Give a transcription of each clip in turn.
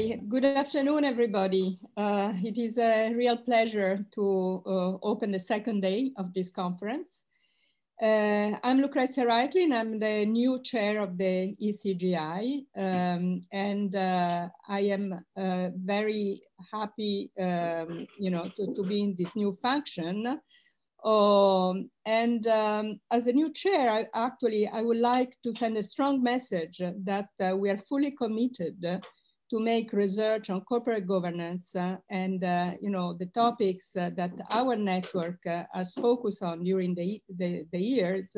Hi, good afternoon, everybody. It is a real pleasure to open the second day of this conference. I'm Lucrezia Reichlin. I'm the new chair of the ECGI, and I am very happy, to be in this new function. As a new chair, I would like to send a strong message that we are fully committed to make research on corporate governance and the topics that our network has focused on during the years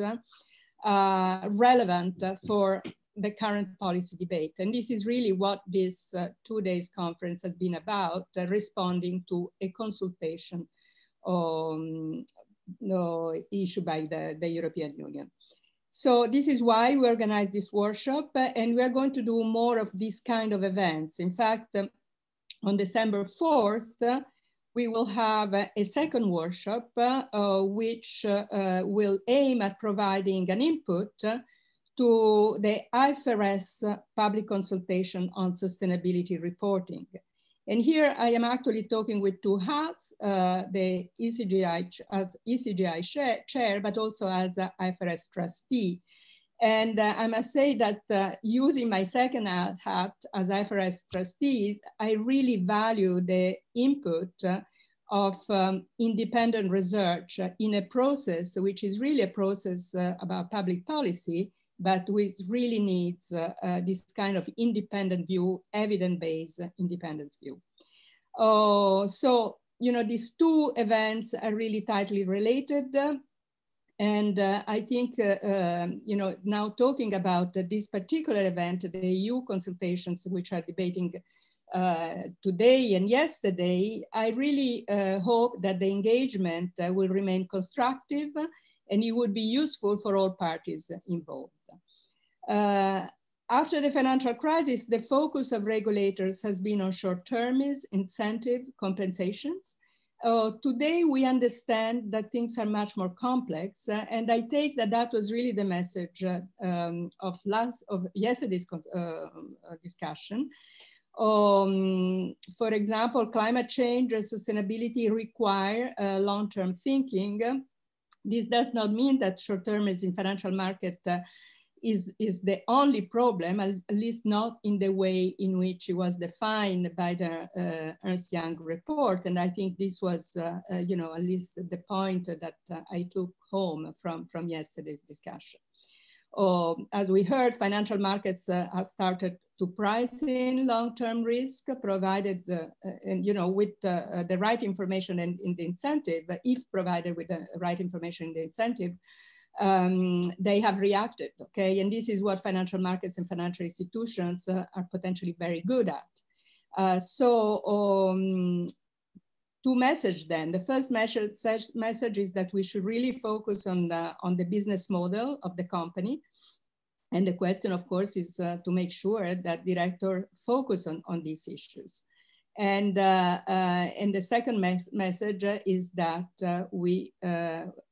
relevant for the current policy debate. And this is really what this 2 days conference has been about, responding to a consultation issued by the European Union. So this is why we organized this workshop, and we are going to do more of these kind of events. In fact, on December 4th, we will have a second workshop, which will aim at providing an input to the IFRS public consultation on sustainability reporting. And here I am actually talking with two hats, the ECGI as ECGI chair, but also as an IFRS trustee. And I must say that using my second hat as IFRS trustee, I really value the input of independent research in a process, which is really a process about public policy, but which really needs this kind of independent view, evidence-based independence view. So, these two events are really tightly related. And I think, now talking about this particular event, the EU consultations, which are debating today and yesterday, I really hope that the engagement will remain constructive and it would be useful for all parties involved. After the financial crisis, the focus of regulators has been on short-termism, incentive, compensations. Today, we understand that things are much more complex, and I take that that was really the message of yesterday's discussion. For example, climate change and sustainability require long-term thinking. This does not mean that short-termism in financial market is the only problem, at least not in the way in which it was defined by the Ernst Young report. And I think this was, at least the point that I took home from yesterday's discussion. As we heard, financial markets have started to price in long-term risk, provided, with the right information and in the incentive, if provided with the right information in the incentive, they have reacted, okay? And this is what financial markets and financial institutions are potentially very good at. Two messages then. The first message is that we should really focus on the business model of the company. And the question, of course, is to make sure that directors focus on these issues. And the second message is that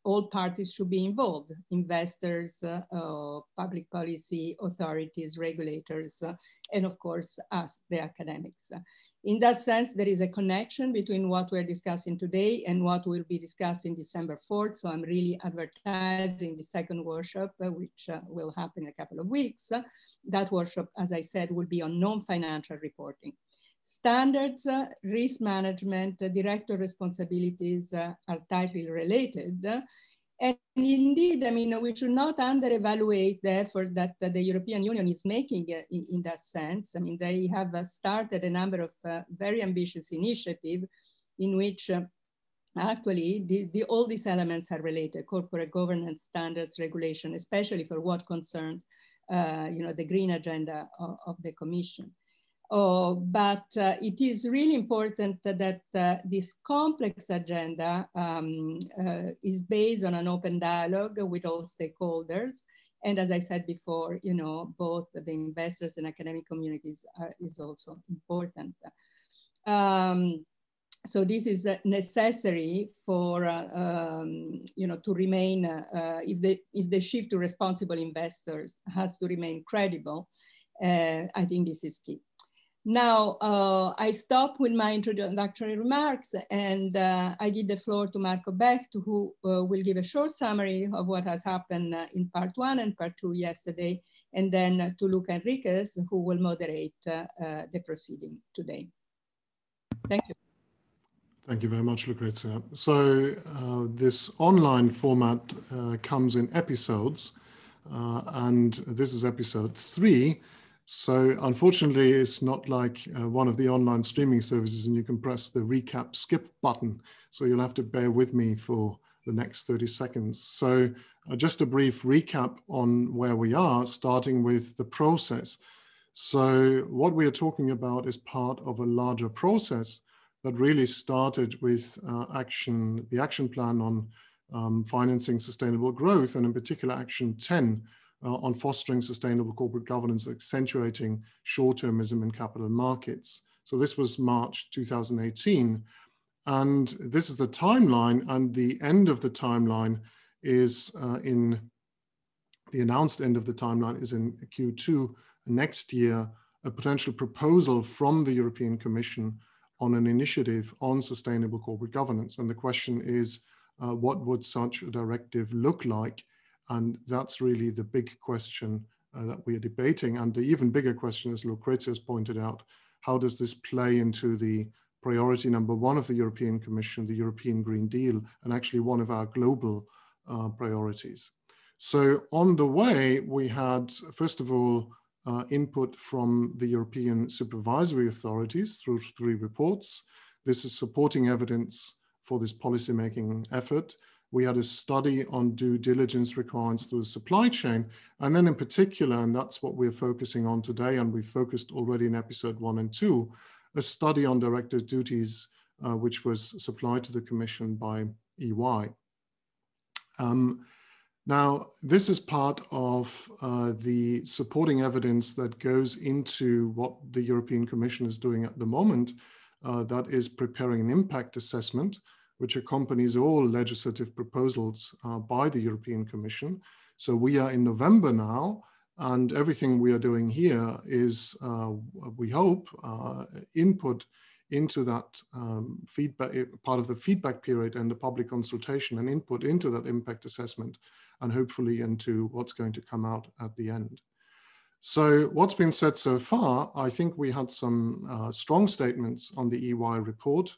all parties should be involved, investors, public policy authorities, regulators, and of course, us, the academics. In that sense, there is a connection between what we're discussing today and what we'll be discussing December 4th. So I'm really advertising the second workshop, which will happen in a couple of weeks. That workshop, as I said, will be on non-financial reporting. Standards, risk management, director responsibilities are tightly related. And indeed, I mean, we should not under-evaluate the effort that the European Union is making in that sense. I mean, they have started a number of very ambitious initiatives in which actually all these elements are related: corporate governance, standards, regulation, especially for what concerns, the green agenda of the Commission. But it is really important that this complex agenda is based on an open dialogue with all stakeholders. And as I said before, both the investors and academic communities is also important. So this is necessary for, to remain, if the shift to responsible investors has to remain credible, I think this is key. Now, I stop with my introductory remarks and I give the floor to Marco Becht, who will give a short summary of what has happened in part 1 and part 2 yesterday, and then to Luca Enriques, who will moderate the proceeding today. Thank you. Thank you very much, Lucrezia. So this online format comes in episodes, and this is episode 3. So unfortunately, it's not like one of the online streaming services and you can press the recap skip button. So you'll have to bear with me for the next 30 seconds. So just a brief recap on where we are, starting with the process. So what we are talking about is part of a larger process that really started with the action plan on financing sustainable growth, and in particular action 10, on fostering sustainable corporate governance, accentuating short-termism in capital markets. So this was March 2018. And this is the timeline, and the end of the timeline is the announced end of the timeline is in Q2 next year, a potential proposal from the European Commission on an initiative on sustainable corporate governance. And the question is, what would such a directive look like? And that's really the big question that we are debating. And the even bigger question, as Lucrezia has pointed out, how does this play into the priority number 1 of the European Commission, the European Green Deal, and actually one of our global priorities? So on the way, we had, first of all, input from the European supervisory authorities through 3 reports. This is supporting evidence for this policymaking effort. We had a study on due diligence requirements through the supply chain. And then in particular, and that's what we're focusing on today, and we focused already in episode 1 and 2, a study on directors' duties, which was supplied to the Commission by EY. Now, this is part of the supporting evidence that goes into what the European Commission is doing at the moment, that is preparing an impact assessment, which accompanies all legislative proposals by the European Commission. So we are in November now, and everything we are doing here is, we hope, input into that feedback, part of the feedback period and the public consultation, and input into that impact assessment, and hopefully into what's going to come out at the end. So what's been said so far, I think we had some strong statements on the EY report.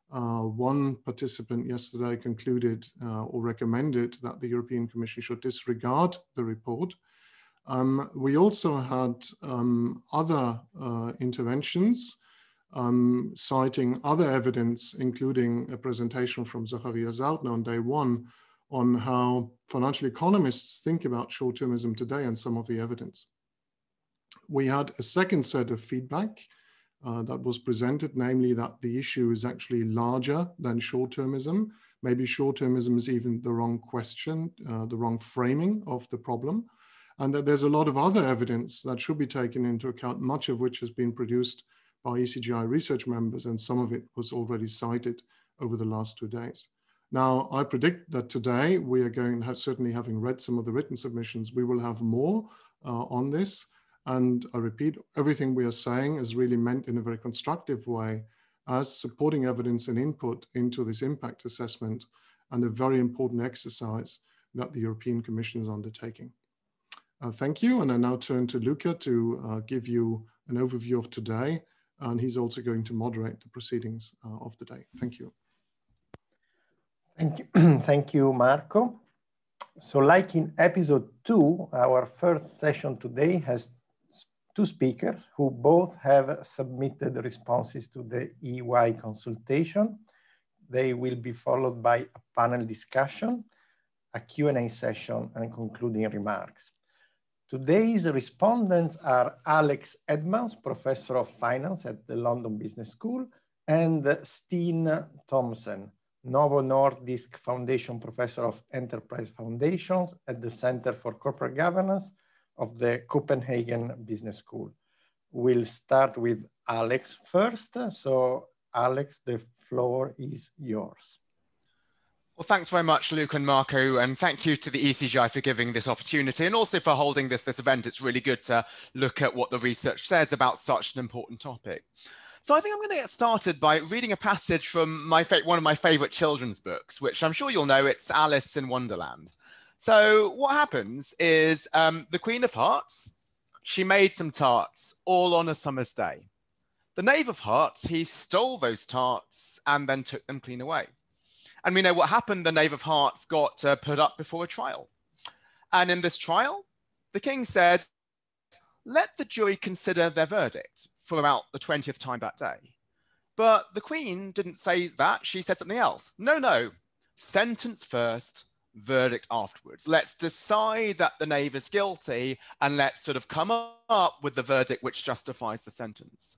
One participant yesterday concluded or recommended that the European Commission should disregard the report. We also had other interventions citing other evidence, including a presentation from Zacharia Zautner on day 1 on how financial economists think about short-termism today and some of the evidence. We had a second set of feedback that was presented, namely that the issue is actually larger than short-termism. Maybe short-termism is even the wrong question, the wrong framing of the problem, and that there's a lot of other evidence that should be taken into account, much of which has been produced by ECGI research members, and some of it was already cited over the last 2 days. Now, I predict that today we are going to have, certainly having read some of the written submissions, we will have more on this. And I repeat, everything we are saying is really meant in a very constructive way as supporting evidence and input into this impact assessment, and a very important exercise that the European Commission is undertaking. Thank you, and I now turn to Luca to give you an overview of today, and he's also going to moderate the proceedings of the day. Thank you. Thank you, thank you, Marco. So like in episode 2, our first session today has 2 speakers who both have submitted responses to the EY consultation. They will be followed by a panel discussion, a Q&A session, and concluding remarks. Today's respondents are Alex Edmans, Professor of Finance at the London Business School, and Steen Thomsen, Novo Nordisk Foundation Professor of Enterprise Foundations at the Center for Corporate Governance of the Copenhagen Business School. We'll start with Alex first. So Alex, the floor is yours. Well, thanks very much, Luca and Marco, and thank you to the ECGI for giving this opportunity and also for holding this event. It's really good to look at what the research says about such an important topic. So I think I'm going to get started by reading a passage from one of my favorite children's books, which I'm sure you'll know. It's Alice in Wonderland. So what happens is the Queen of Hearts, she made some tarts all on a summer's day. The Knave of Hearts, he stole those tarts and then took them clean away. And we know what happened. The Knave of Hearts got put up before a trial. And in this trial, the king said, let the jury consider their verdict for about the 20th time that day. But the Queen didn't say that. She said something else. No, no, sentence first, verdict afterwards. Let's decide that the knave is guilty and let's sort of come up with the verdict which justifies the sentence.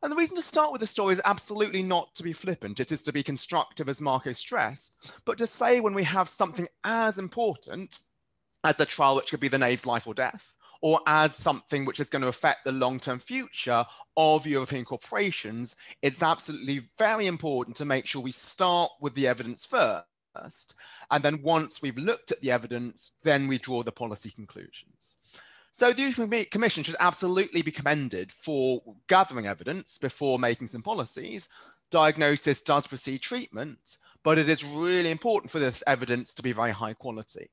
And the reason to start with the story is absolutely not to be flippant. It is to be constructive, as Marco stressed, but to say when we have something as important as the trial, which could be the knave's life or death, or as something which is going to affect the long-term future of European corporations, it's absolutely very important to make sure we start with the evidence first. And then once we've looked at the evidence, then we draw the policy conclusions. So the European Commission should absolutely be commended for gathering evidence before making some policies. Diagnosis does precede treatment, but it is really important for this evidence to be very high quality.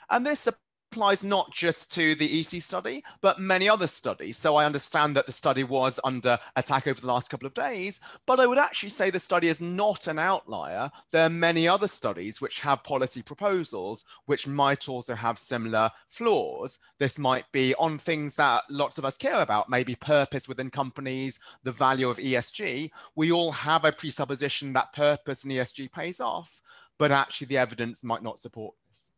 And this applies not just to the EC study, but many other studies. So I understand that the study was under attack over the last couple of days, but I would actually say the study is not an outlier. There are many other studies which have policy proposals, which might also have similar flaws. This might be on things that lots of us care about, maybe purpose within companies, the value of ESG. We all have a presupposition that purpose and ESG pays off, but actually the evidence might not support this.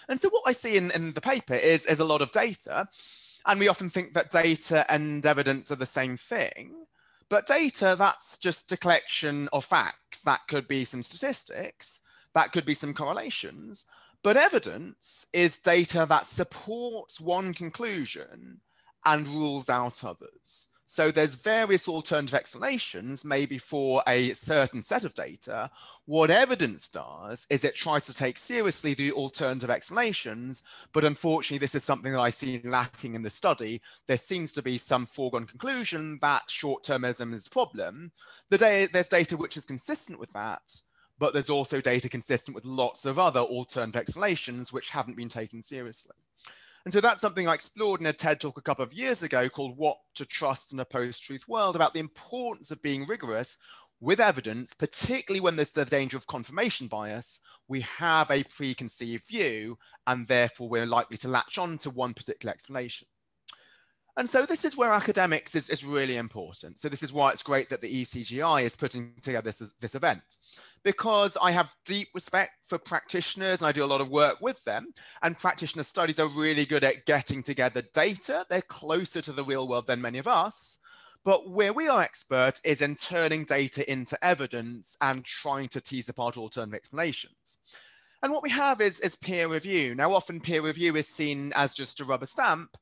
And so what I see in the paper is a lot of data, and we often think that data and evidence are the same thing, but data, that's just a collection of facts. That could be some statistics, that could be some correlations, but evidence is data that supports one conclusion and rules out others. So there's various alternative explanations, maybe for a certain set of data. What evidence does is it tries to take seriously the alternative explanations, but unfortunately, this is something that I see lacking in the study. There seems to be some foregone conclusion that short-termism is a problem. There's data which is consistent with that, but there's also data consistent with lots of other alternative explanations which haven't been taken seriously. And so that's something I explored in a TED talk a couple of years ago called What to Trust in a Post-Truth World, about the importance of being rigorous with evidence, particularly when there's the danger of confirmation bias. We have a preconceived view, and therefore we're likely to latch on to one particular explanation. And so this is where academics is really important. So this is why it's great that the ECGI is putting together this event, because I have deep respect for practitioners and I do a lot of work with them, and practitioner studies are really good at getting together data. They're closer to the real world than many of us, but where we are expert is in turning data into evidence and trying to tease apart alternative explanations. And what we have is peer review. Now, often peer review is seen as just a rubber stamp,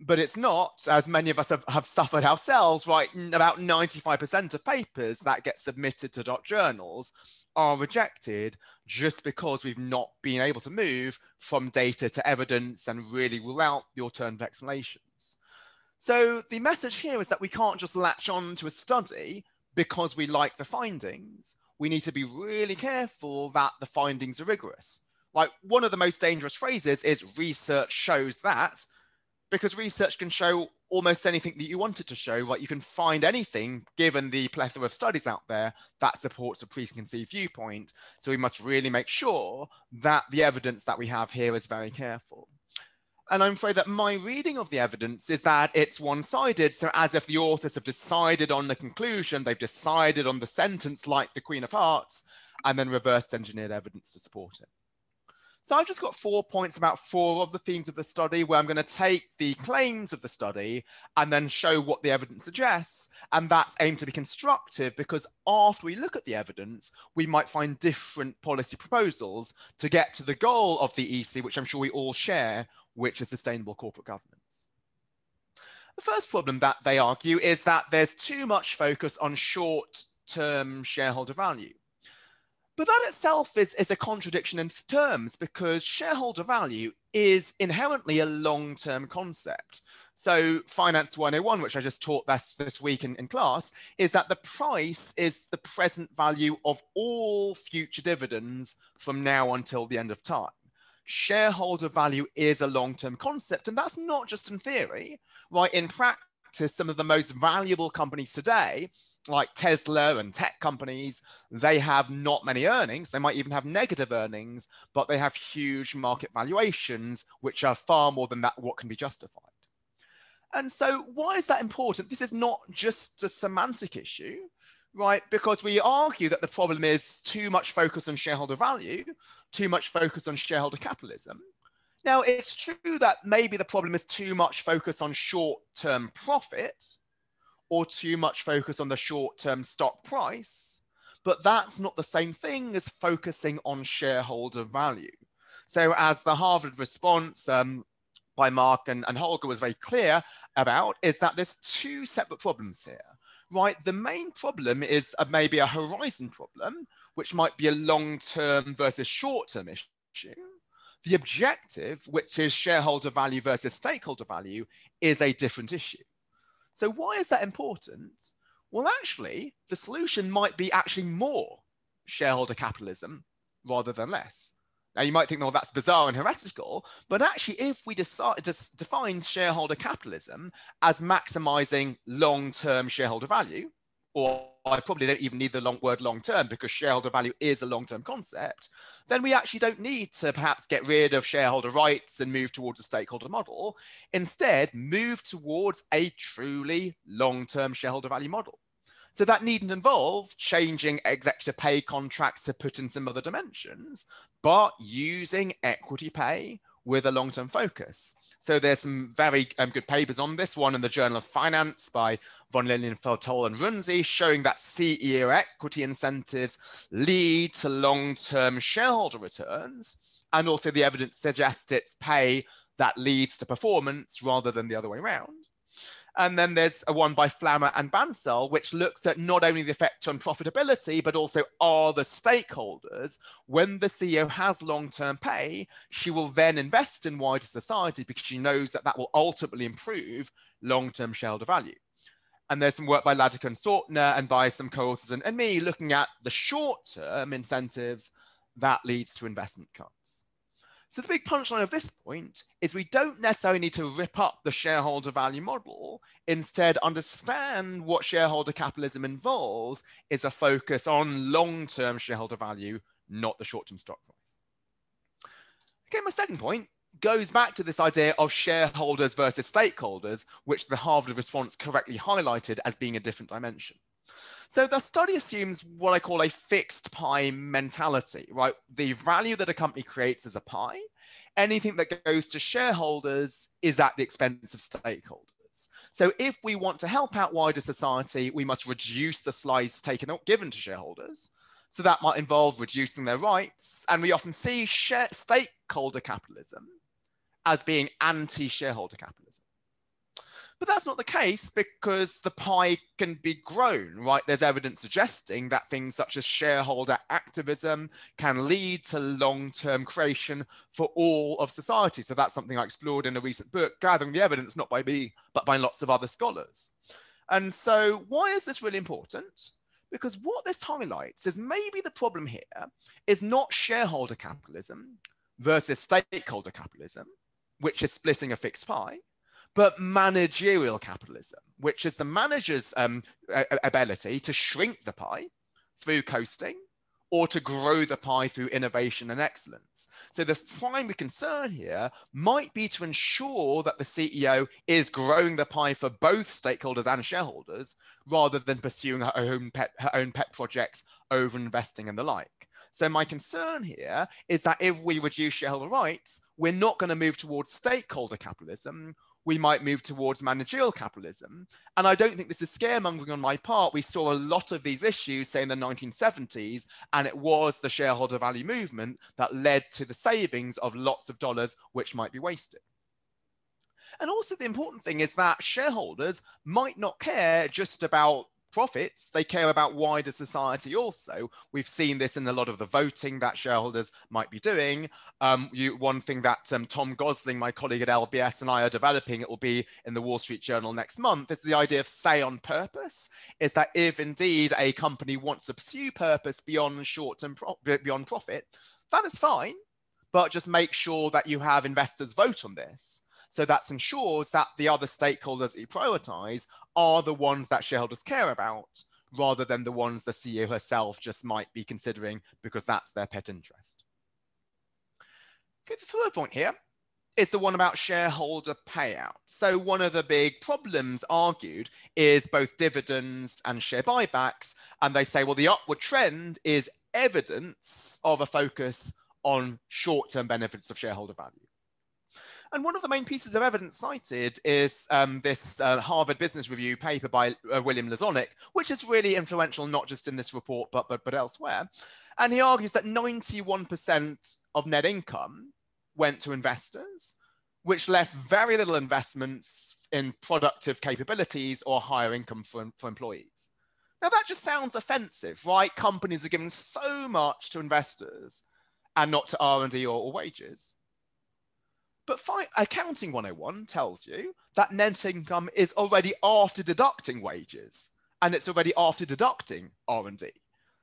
but it's not, as many of us have suffered ourselves, right? About 95% of papers that get submitted to journals are rejected just because we've not been able to move from data to evidence and really rule out the alternative explanations. So the message here is that we can't just latch on to a study because we like the findings. We need to be really careful that the findings are rigorous. Like, one of the most dangerous phrases is research shows that, because research can show almost anything that you want it to show, right? You can find anything given the plethora of studies out there that supports a preconceived viewpoint. So we must really make sure that the evidence that we have here is very careful. And I'm afraid that my reading of the evidence is that it's one-sided. So as if the authors have decided on the conclusion, they've decided on the sentence like the Queen of Hearts, and then reverse engineered evidence to support it. So I've just got 4 points about 4 of the themes of the study, where I'm going to take the claims of the study and then show what the evidence suggests. And that's aimed to be constructive, because after we look at the evidence, we might find different policy proposals to get to the goal of the EC, which I'm sure we all share, which is sustainable corporate governance. The first problem that they argue is that there's too much focus on short-term shareholder value. But that itself is a contradiction in terms, because shareholder value is inherently a long-term concept. So Finance 101, which I just taught this week in class, is that the price is the present value of all future dividends from now until the end of time. Shareholder value is a long-term concept, and that's not just in theory, right? In practice, some of the most valuable companies today, like Tesla and tech companies, they have not many earnings. They might even have negative earnings, but they have huge market valuations, which are far more than what can be justified. And so why is that important? This is not just a semantic issue, right? Because we argue that the problem is too much focus on shareholder value, too much focus on shareholder capitalism. Now, it's true that maybe the problem is too much focus on short-term profit or too much focus on the short-term stock price, but that's not the same thing as focusing on shareholder value. So as the Harvard response by Mark and Holger was very clear about, is that there's two separate problems here, right? The main problem is maybe a horizon problem, which might be a long-term versus short-term issue. The objective, which is shareholder value versus stakeholder value, is a different issue. So why is that important? Well, actually, the solution might be actually more shareholder capitalism rather than less. Now, you might think, well, that's bizarre and heretical, but actually, if we decide to define shareholder capitalism as maximizing long-term shareholder value, or I probably don't even need the word long-term because shareholder value is a long-term concept, then we actually don't need to perhaps get rid of shareholder rights and move towards a stakeholder model. Instead, move towards a truly long-term shareholder value model. So that needn't involve changing executive pay contracts to put in some other dimensions, but using equity pay with a long-term focus. So there's some very good papers on this one in the Journal of Finance by von Lilienfeld-Toll and Runzi, showing that CEO equity incentives lead to long-term shareholder returns. And also the evidence suggests it's pay that leads to performance rather than the other way around. And then there's a one by Flammer and Bansal, which looks at not only the effect on profitability, but also are the stakeholders. When the CEO has long-term pay, she will then invest in wider society because she knows that that will ultimately improve long-term shareholder value. And there's some work by Laddiker and Sortner and by some co-authors and me looking at the short-term incentives that leads to investment cuts. So the big punchline of this point is we don't necessarily need to rip up the shareholder value model. Instead, understand what shareholder capitalism involves is a focus on long-term shareholder value, not the short-term stock price. Okay, my second point goes back to this idea of shareholders versus stakeholders, which the Harvard response correctly highlighted as being a different dimension. So the study assumes what I call a fixed pie mentality, right? The value that a company creates is a pie. Anything that goes to shareholders is at the expense of stakeholders. So if we want to help out wider society, we must reduce the slice given to shareholders. So that might involve reducing their rights. And we often see stakeholder capitalism as being anti-shareholder capitalism. But that's not the case because the pie can be grown, right? There's evidence suggesting that things such as shareholder activism can lead to long-term creation for all of society. So that's something I explored in a recent book, Gathering the Evidence, not by me, but by lots of other scholars. And so why is this really important? Because what this highlights is maybe the problem here is not shareholder capitalism versus stakeholder capitalism, which is splitting a fixed pie, but managerial capitalism, which is the manager's ability to shrink the pie through coasting or to grow the pie through innovation and excellence. So the primary concern here might be to ensure that the CEO is growing the pie for both stakeholders and shareholders, rather than pursuing her own pet projects, over investing and the like. So my concern here is that if we reduce shareholder rights, we're not going to move towards stakeholder capitalism. We might move towards managerial capitalism. And I don't think this is scaremongering on my part. We saw a lot of these issues, say in the 1970s, and it was the shareholder value movement that led to the savings of lots of dollars, which might be wasted. And also the important thing is that shareholders might not care just about profits, they care about wider society also. We've seen this in a lot of the voting that shareholders might be doing. One thing that Tom Gosling, my colleague at LBS, and I are developing, it will be in the Wall Street Journal next month, is the idea of say on purpose, is that if indeed a company wants to pursue purpose beyond short-term beyond profit, that is fine, but just make sure that you have investors vote on this. So that ensures that the other stakeholders that you prioritize are the ones that shareholders care about, rather than the ones the CEO herself just might be considering because that's their pet interest. Okay, the third point here is the one about shareholder payout. So one of the big problems argued is both dividends and share buybacks. And they say, well, the upward trend is evidence of a focus on short-term benefits of shareholder value. And one of the main pieces of evidence cited is this Harvard Business Review paper by William Lazonick, which is really influential, not just in this report, but elsewhere. And he argues that 91% of net income went to investors, which left very little investments in productive capabilities or higher income for employees. Now that just sounds offensive, right? Companies are giving so much to investors and not to R&D or wages. But Accounting 101 tells you that net income is already after deducting wages, and it's already after deducting R&D.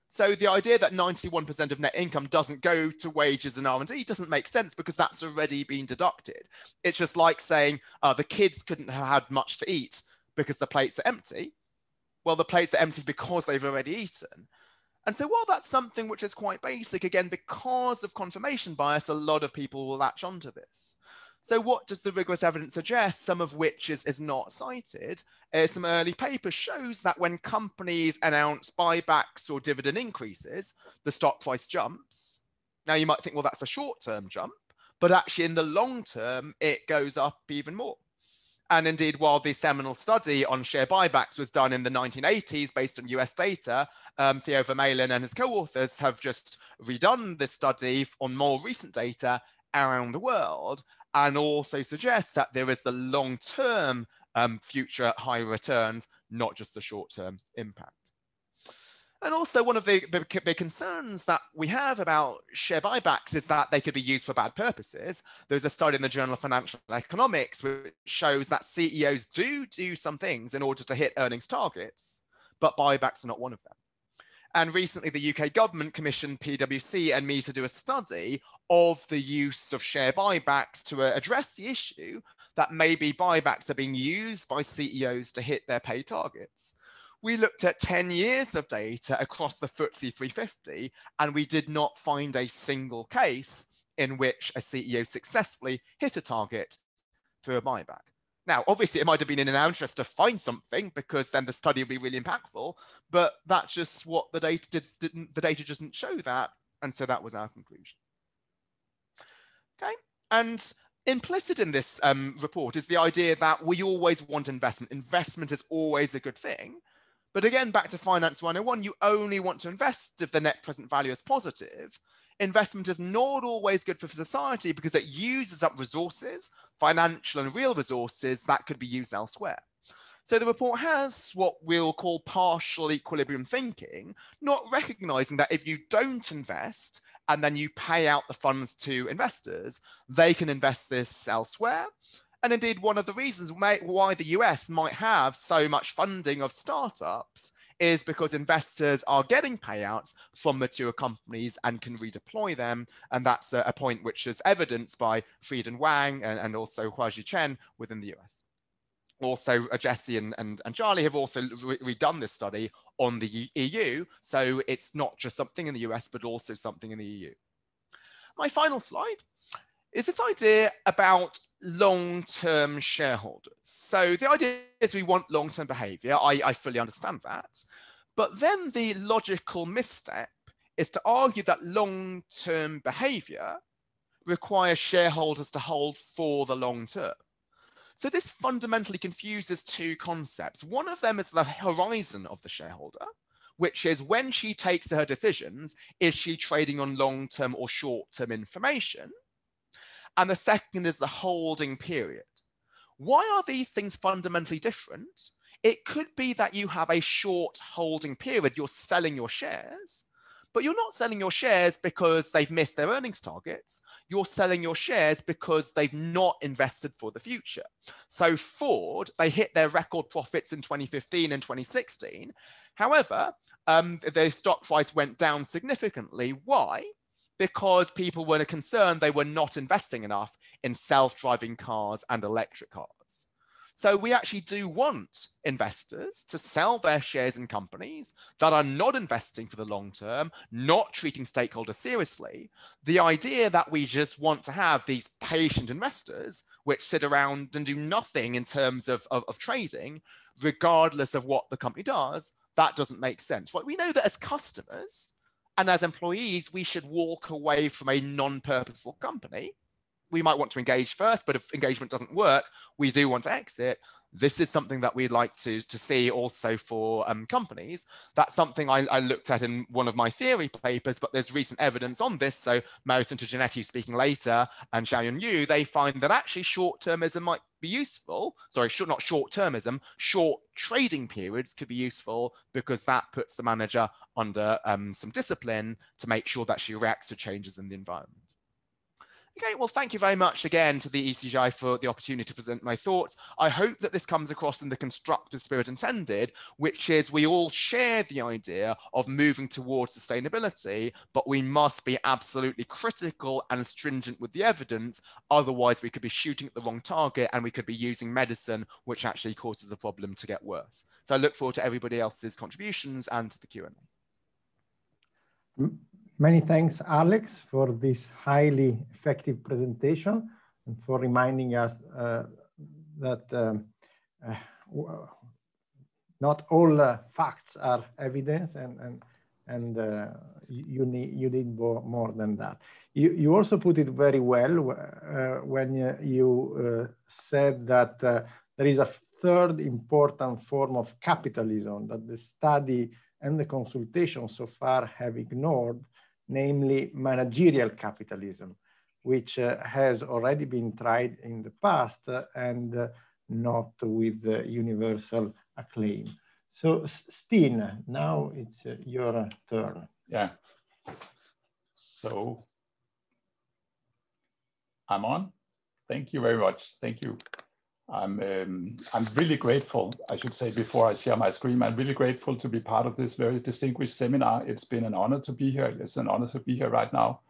So the idea that 91% of net income doesn't go to wages and R&D doesn't make sense because that's already been deducted. It's just like saying the kids couldn't have had much to eat because the plates are empty. Well, the plates are empty because they've already eaten. And so while that's something which is quite basic, again, because of confirmation bias, a lot of people will latch onto this. So what does the rigorous evidence suggest, some of which is not cited? Some early papers shows that when companies announce buybacks or dividend increases, the stock price jumps. Now you might think, well, that's a short-term jump, but actually in the long term, it goes up even more. And indeed, while the seminal study on share buybacks was done in the 1980s based on US data, Theo Vermeulen and his co-authors have just redone this study on more recent data around the world, and also suggests that there is the long-term future high returns, not just the short-term impact. And also one of the big concerns that we have about share buybacks is that they could be used for bad purposes. There's a study in the Journal of Financial Economics which shows that CEOs do some things in order to hit earnings targets, but buybacks are not one of them. And recently the UK government commissioned PwC and me to do a study of the use of share buybacks to address the issue that maybe buybacks are being used by CEOs to hit their pay targets. We looked at 10 years of data across the FTSE 350, and we did not find a single case in which a CEO successfully hit a target through a buyback. Now, obviously, it might have been in our interest to find something because then the study would be really impactful, but that's just what the data the data doesn't show that, and so that was our conclusion. Okay, and implicit in this report is the idea that we always want investment. Investment is always a good thing. But again, back to Finance 101, you only want to invest if the net present value is positive. Investment is not always good for society because it uses up resources, financial and real resources that could be used elsewhere. So the report has what we'll call partial equilibrium thinking, not recognizing that if you don't invest and then you pay out the funds to investors, they can invest this elsewhere. And indeed, one of the reasons why the US might have so much funding of startups is because investors are getting payouts from mature companies and can redeploy them. And that's a point which is evidenced by Fried and Wang and also Huazhi Chen within the US. Also, Jesse and Charlie have also redone this study on the EU. So it's not just something in the US, but also something in the EU. My final slide is this idea about long-term shareholders. So the idea is we want long-term behavior. I fully understand that. But then the logical misstep is to argue that long-term behavior requires shareholders to hold for the long term. So this fundamentally confuses two concepts. One of them is the horizon of the shareholder, which is when she takes her decisions, is she trading on long-term or short-term information? And the second is the holding period. Why are these things fundamentally different? It could be that you have a short holding period, you're selling your shares, but you're not selling your shares because they've missed their earnings targets. You're selling your shares because they've not invested for the future. So Ford, they hit their record profits in 2015 and 2016. However, their stock price went down significantly. Why? Because people were concerned they were not investing enough in self-driving cars and electric cars. So we actually do want investors to sell their shares in companies that are not investing for the long term, not treating stakeholders seriously. The idea that we just want to have these patient investors which sit around and do nothing in terms of trading, regardless of what the company does, that doesn't make sense. Right? We know that as customers and as employees, we should walk away from a non-purposeful company. We might want to engage first, but if engagement doesn't work, we do want to exit. This is something that we'd like to see also for companies. That's something I looked at in one of my theory papers, but there's recent evidence on this. So Mariassunta Giannetti speaking later, and Xiaoyun Yu, they find that actually short-termism might be useful. Sorry, not short-termism, short trading periods could be useful because that puts the manager under some discipline to make sure that she reacts to changes in the environment. Okay, well, thank you very much again to the ECGI for the opportunity to present my thoughts. I hope that this comes across in the constructive spirit intended, which is we all share the idea of moving towards sustainability, but we must be absolutely critical and stringent with the evidence. Otherwise, we could be shooting at the wrong target and we could be using medicine, which actually causes the problem to get worse. So I look forward to everybody else's contributions and to the Q&A. Many thanks, Alex, for this highly effective presentation and for reminding us that not all facts are evidence, and you need more than that. You also put it very well when you said that there is a third important form of capitalism that the study and the consultation so far have ignored, namely managerial capitalism, which has already been tried in the past and not with universal acclaim. So Steen, now it's your turn. Yeah. So I'm on. Thank you very much. Thank you. I'm really grateful, I should say, before I share my screen, I'm really grateful to be part of this very distinguished seminar. It's been an honor to be here. It's an honor to be here right now.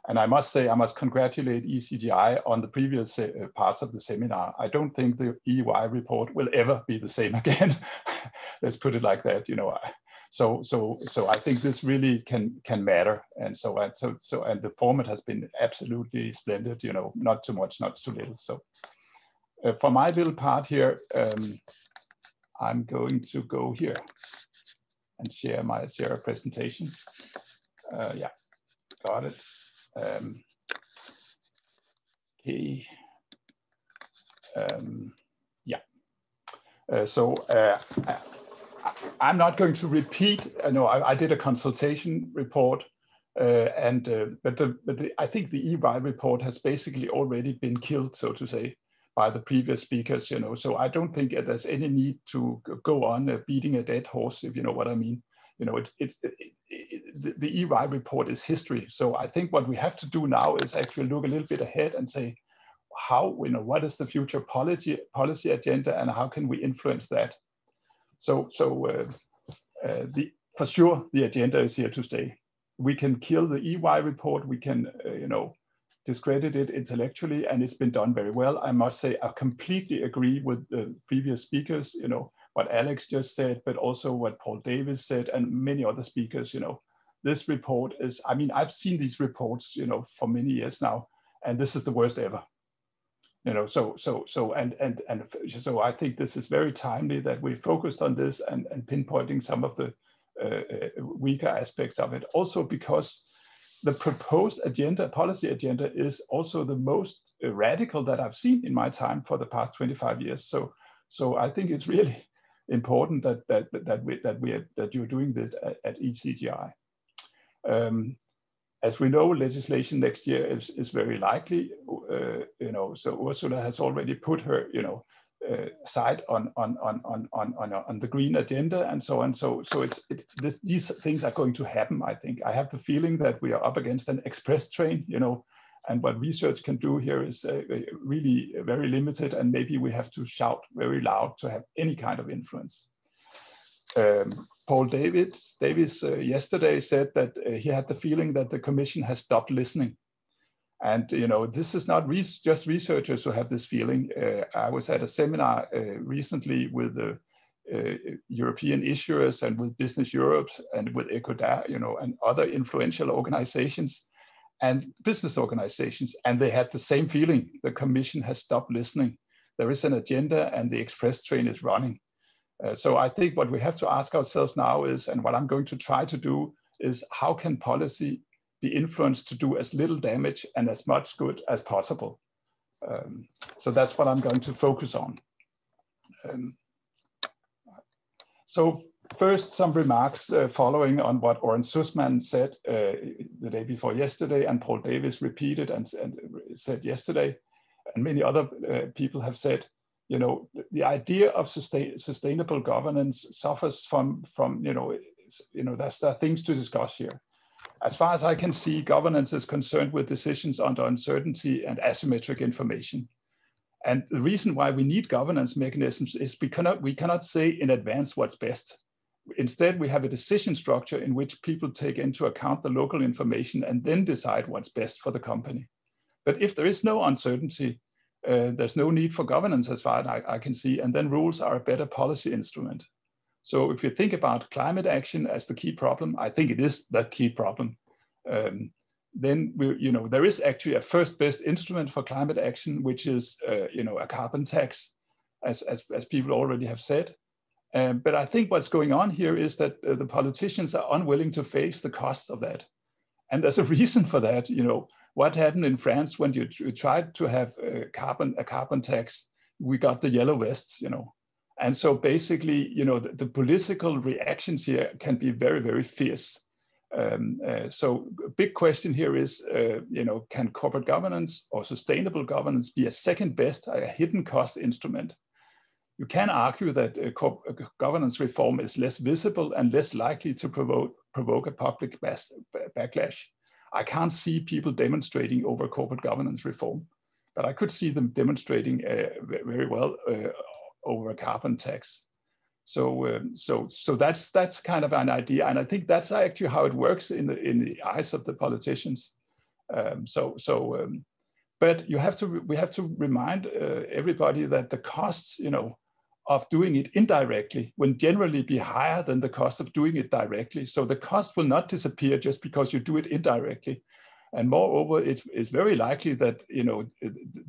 And I must say, I must congratulate ECGI on the previous parts of the seminar. I don't think the EY report will ever be the same again. Let's put it like that, you know. So I think this really can matter. And and the format has been absolutely splendid, you know, not too much, not too little. So for my little part here, I'm going to go here and share a presentation. Yeah, got it. Okay. Yeah. I'm not going to repeat. No, I did a consultation report, but I think the EY report has basically already been killed, so to say, by the previous speakers. You know, so I don't think there's any need to go on beating a dead horse, if you know what I mean. You know, the EY report is history. So I think what we have to do now is actually look a little bit ahead and say, how, you know, what is the future policy agenda and how can we influence that? So for sure, the agenda is here to stay. We can kill the EY report. We can, you know, discredit it intellectually, and it's been done very well. I must say, I completely agree with the previous speakers, you know, what Alex just said, but also what Paul Davis said, and many other speakers. You know, this report is, I mean, I've seen these reports, you know, for many years now, and this is the worst ever. You know, so I think this is very timely that we focused on this and pinpointing some of the weaker aspects of it. Also because the proposed agenda, policy agenda, is also the most radical that I've seen in my time for the past 25 years. So I think it's really important that you're doing this at ECGI. As we know, legislation next year is very likely, you know, so Ursula has already put her, you know, side on the green agenda and so on. So these things are going to happen, I think. I have the feeling that we are up against an express train, you know, and what research can do here is really very limited, and maybe we have to shout very loud to have any kind of influence. Paul Davies yesterday said that he had the feeling that the Commission has stopped listening. And, you know, this is not just researchers who have this feeling. I was at a seminar recently with the European issuers and with Business Europe and with ECODA, you know, and other influential organizations and business organizations. And they had the same feeling. The Commission has stopped listening. There is an agenda and the express train is running. So I think what we have to ask ourselves now is, and what I'm going to try to do is, how can policy be influenced to do as little damage and as much good as possible? So that's what I'm going to focus on. So first, some remarks following on what Oren Sussman said the day before yesterday, and Paul Davies repeated and said yesterday, and many other people have said. You know, the idea of sustainable governance suffers from there are things to discuss here. As far as I can see, governance is concerned with decisions under uncertainty and asymmetric information. And the reason why we need governance mechanisms is we cannot say in advance what's best. Instead, we have a decision structure in which people take into account the local information and then decide what's best for the company. But if there is no uncertainty, there's no need for governance as far as I can see, and then rules are a better policy instrument. So if you think about climate action as the key problem, I think it is the key problem. Then there is actually a first best instrument for climate action, which is a carbon tax, as people already have said. But I think what's going on here is that the politicians are unwilling to face the costs of that, and there's a reason for that. You know, what happened in France when you tried to have a carbon tax? We got the yellow vests, you know. And so basically, you know, the political reactions here can be very, very fierce. So a big question here is, can corporate governance or sustainable governance be a second best, a hidden cost instrument? You can argue that governance reform is less visible and less likely to provoke a public backlash. I can't see people demonstrating over corporate governance reform, but I could see them demonstrating very well over a carbon tax. So that's kind of an idea, and I think that's actually how it works in the eyes of the politicians. But we have to remind everybody that the costs, you know, of doing it indirectly will generally be higher than the cost of doing it directly. So the cost will not disappear just because you do it indirectly. And moreover, it's very likely that, you know,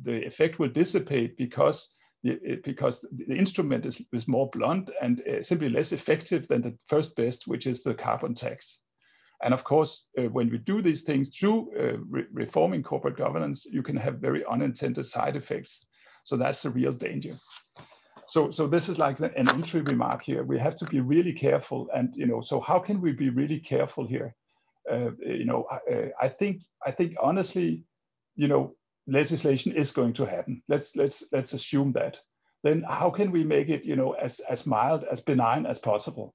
the effect will dissipate because the instrument is more blunt and simply less effective than the first best, which is the carbon tax. And of course, when we do these things through reforming corporate governance, you can have very unintended side effects. So that's a real danger. So this is like an entry remark here. We have to be really careful, and you know. So how can we be really careful here? I think honestly, you know, legislation is going to happen. Let's assume that. Then how can we make it, you know, as mild, as benign as possible?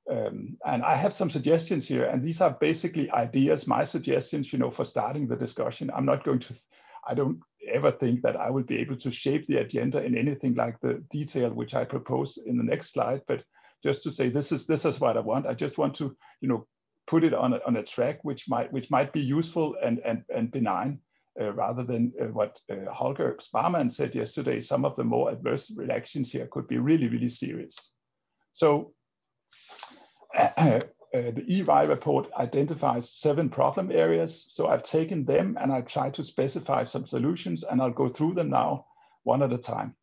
And I have some suggestions here, and these are basically ideas, my suggestions, you know, for starting the discussion. I don't ever think that I will be able to shape the agenda in anything like the detail which I propose in the next slide, but just to say this is what I want. I just want to, you know, put it on a track which might be useful and benign, rather than what Holger Sparman said yesterday. Some of the more adverse reactions here could be really, really serious. So the EY report identifies 7 problem areas. So I've taken them and I've tried to specify some solutions, and I'll go through them now one at a time.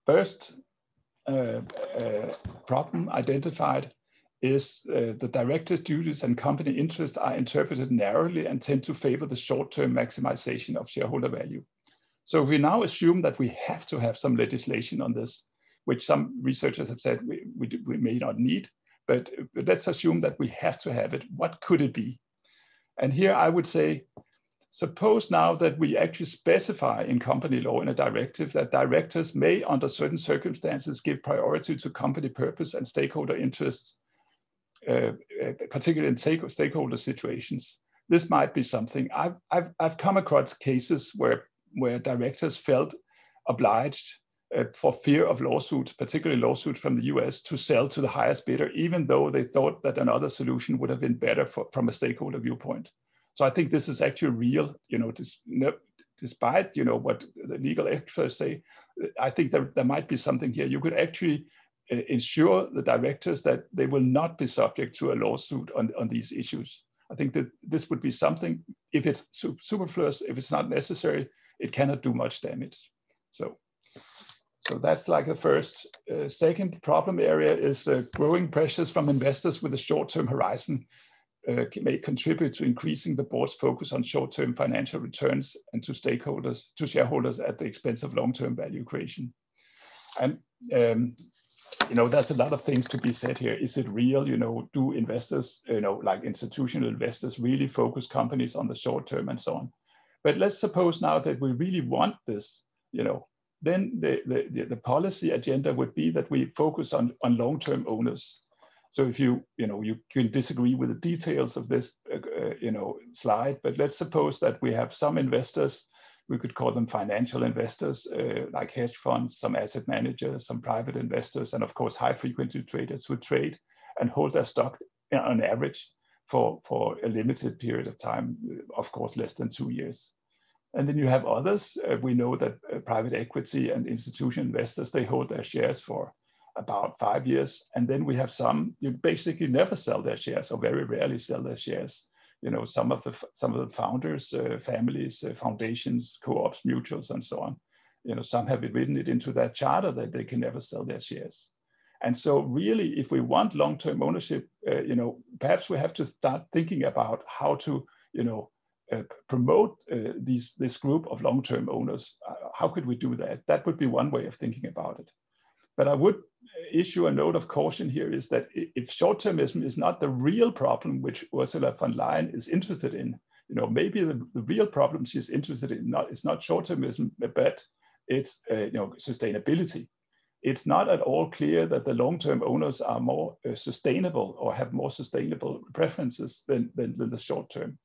First problem identified is the director's duties and company interests are interpreted narrowly and tend to favor the short-term maximization of shareholder value. So we now assume that we have to have some legislation on this, which some researchers have said we may not need, but let's assume that we have to have it. What could it be? And here I would say suppose now that we actually specify in company law in a directive that directors may, under certain circumstances, give priority to company purpose and stakeholder interests, particularly in stakeholder situations. This might be something. I've come across cases where directors felt obliged for fear of lawsuits, particularly lawsuits from the US, to sell to the highest bidder, even though they thought that another solution would have been better from a stakeholder viewpoint. So I think this is actually real, despite, what the legal experts say. I think there might be something here. You could actually ensure the directors that they will not be subject to a lawsuit on these issues. I think that this would be something, if it's superfluous, if it's not necessary, it cannot do much damage. So that's like the first. Second problem area is growing pressures from investors with a short-term horizon may contribute to increasing the board's focus on short-term financial returns and to shareholders at the expense of long-term value creation. And there's a lot of things to be said here. Is it real? Do investors, like institutional investors, really focus companies on the short term and so on? But let's suppose now that we really want this, then the policy agenda would be that we focus on long-term owners. So if you can disagree with the details of this, slide, but let's suppose that we have some investors, we could call them financial investors, like hedge funds, some asset managers, some private investors, and of course, high frequency traders who trade and hold their stock on average for a limited period of time, of course, less than 2 years. And then you have others. We know that private equity and institutional investors, they hold their shares for about 5 years. And then we have some, you basically never sell their shares or very rarely sell their shares. Some of the founders, families, foundations, co-ops, mutuals, and so on. Some have written it into their charter that they can never sell their shares. And so really, if we want long-term ownership, perhaps we have to start thinking about how to, promote this group of long-term owners. How could we do that? That would be one way of thinking about it. But I would issue a note of caution here is that if short-termism is not the real problem which Ursula von der Leyen is interested in, maybe the real problem she's interested in is not short-termism, but it's sustainability. It's not at all clear that the long-term owners are more sustainable or have more sustainable preferences than the short-term.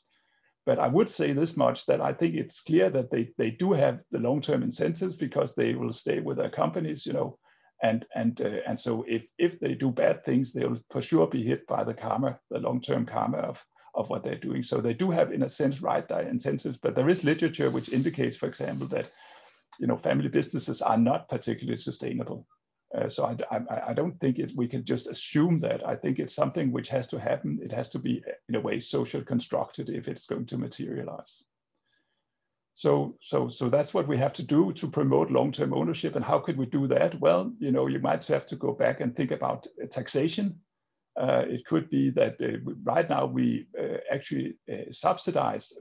But I would say this much, that I think it's clear that they do have the long-term incentives because they will stay with their companies, and so if they do bad things, they'll for sure be hit by the long-term karma of what they're doing. So they do have, in a sense, right incentives, but there is literature which indicates, for example, that family businesses are not particularly sustainable. So I don't think we can just assume that. I think it's something which has to happen. It has to be, in a way, social constructed if it's going to materialize. So that's what we have to do to promote long-term ownership. And how could we do that? Well, you might have to go back and think about taxation. It could be that right now we actually subsidize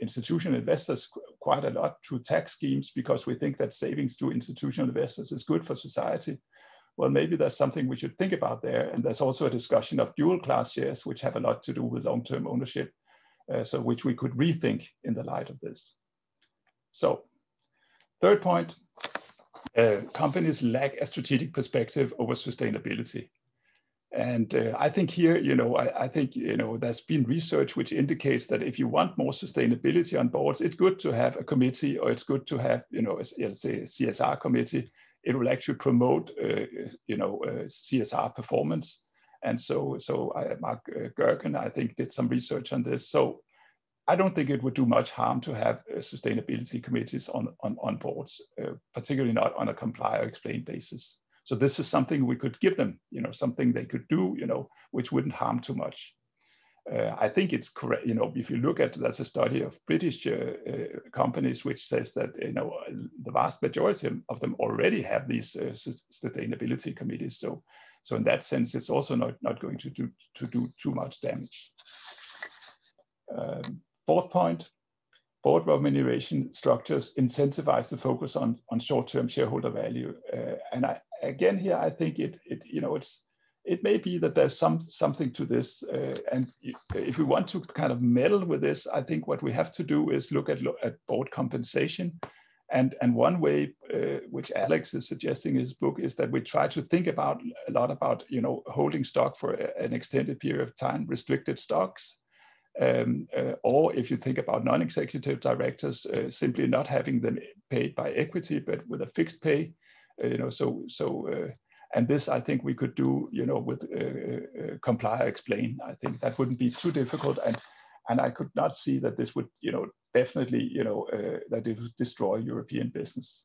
institutional investors quite a lot through tax schemes because we think that savings to institutional investors is good for society. Well, maybe there's something we should think about there. And there's also a discussion of dual class shares, which have a lot to do with long-term ownership, so which we could rethink in the light of this. So, third point, companies lack a strategic perspective over sustainability. And I think here, there's been research which indicates that if you want more sustainability on boards, it's good to have a committee, or it's good to have, let's say a CSR committee. It will actually promote, CSR performance. And so Mark Gerken, I think, did some research on this. So I don't think it would do much harm to have sustainability committees on boards, particularly not on a comply or explain basis. So this is something we could give them, something they could do, which wouldn't harm too much. I think it's correct, if you look at, there's a study of British companies which says that, the vast majority of them already have these sustainability committees. So in that sense, it's also not going to do too much damage. Fourth point, board remuneration structures incentivize the focus on short-term shareholder value. And again here, I think it's it may be that there's something to this. And if we want to kind of meddle with this, I think what we have to do is look at board compensation. And one way, which Alex is suggesting in his book, is that we try to think a lot about, you know, holding stock for an extended period of time, restricted stocks. Or if you think about non-executive directors, simply not having them paid by equity, but with a fixed pay, you know, and this I think we could do, you know, with comply explain. I think that wouldn't be too difficult, and I could not see that this would, you know, definitely, you know, that it would destroy European business.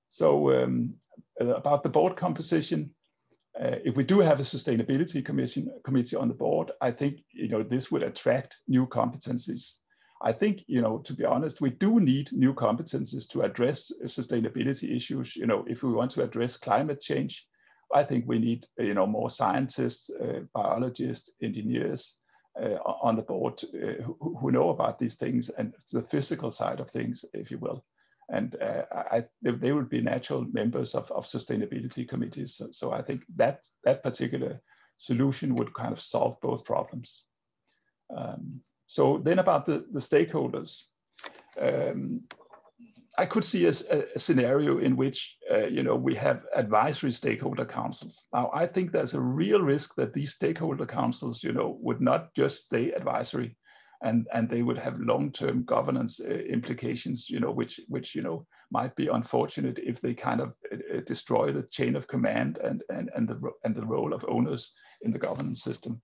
So about the board composition, if we do have a sustainability committee on the board, I think, you know, this would attract new competencies. I think, you know, to be honest, we do need new competencies to address sustainability issues. You know, if we want to address climate change, I think we need, you know, more scientists, biologists, engineers on the board who know about these things and the physical side of things, if you will. And they would be natural members of sustainability committees. So I think that particular solution would kind of solve both problems. So then about the stakeholders, I could see a scenario in which you know, we have advisory stakeholder councils. Now, I think there's a real risk that these stakeholder councils, you know, would not just stay advisory, and they would have long-term governance implications, you know, which you know, might be unfortunate if they kind of destroy the chain of command and the role of owners in the governance system.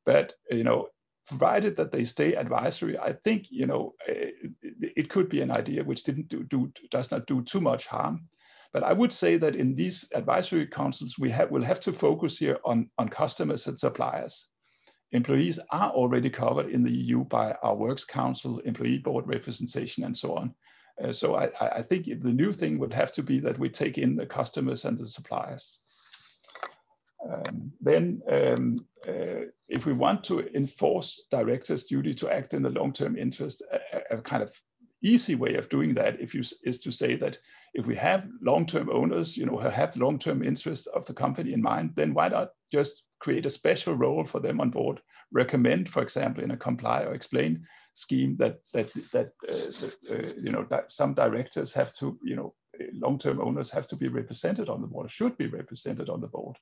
But you know, provided that they stay advisory, I think, you know, it could be an idea which does not do too much harm. But I would say that in these advisory councils, we'll have to focus here on customers and suppliers. Employees are already covered in the EU by our Works Council, employee board representation, and so on. So I think the new thing would have to be that we take in the customers and the suppliers. If we want to enforce directors' duty to act in the long-term interest, a kind of easy way of doing that is to say that if we have long-term owners, you know, who have long-term interests of the company in mind, then why not just create a special role for them on board? Recommend, for example, in a comply or explain scheme that you know, that some directors have to, you know, long-term owners have to be represented on the board, or should be represented on the board.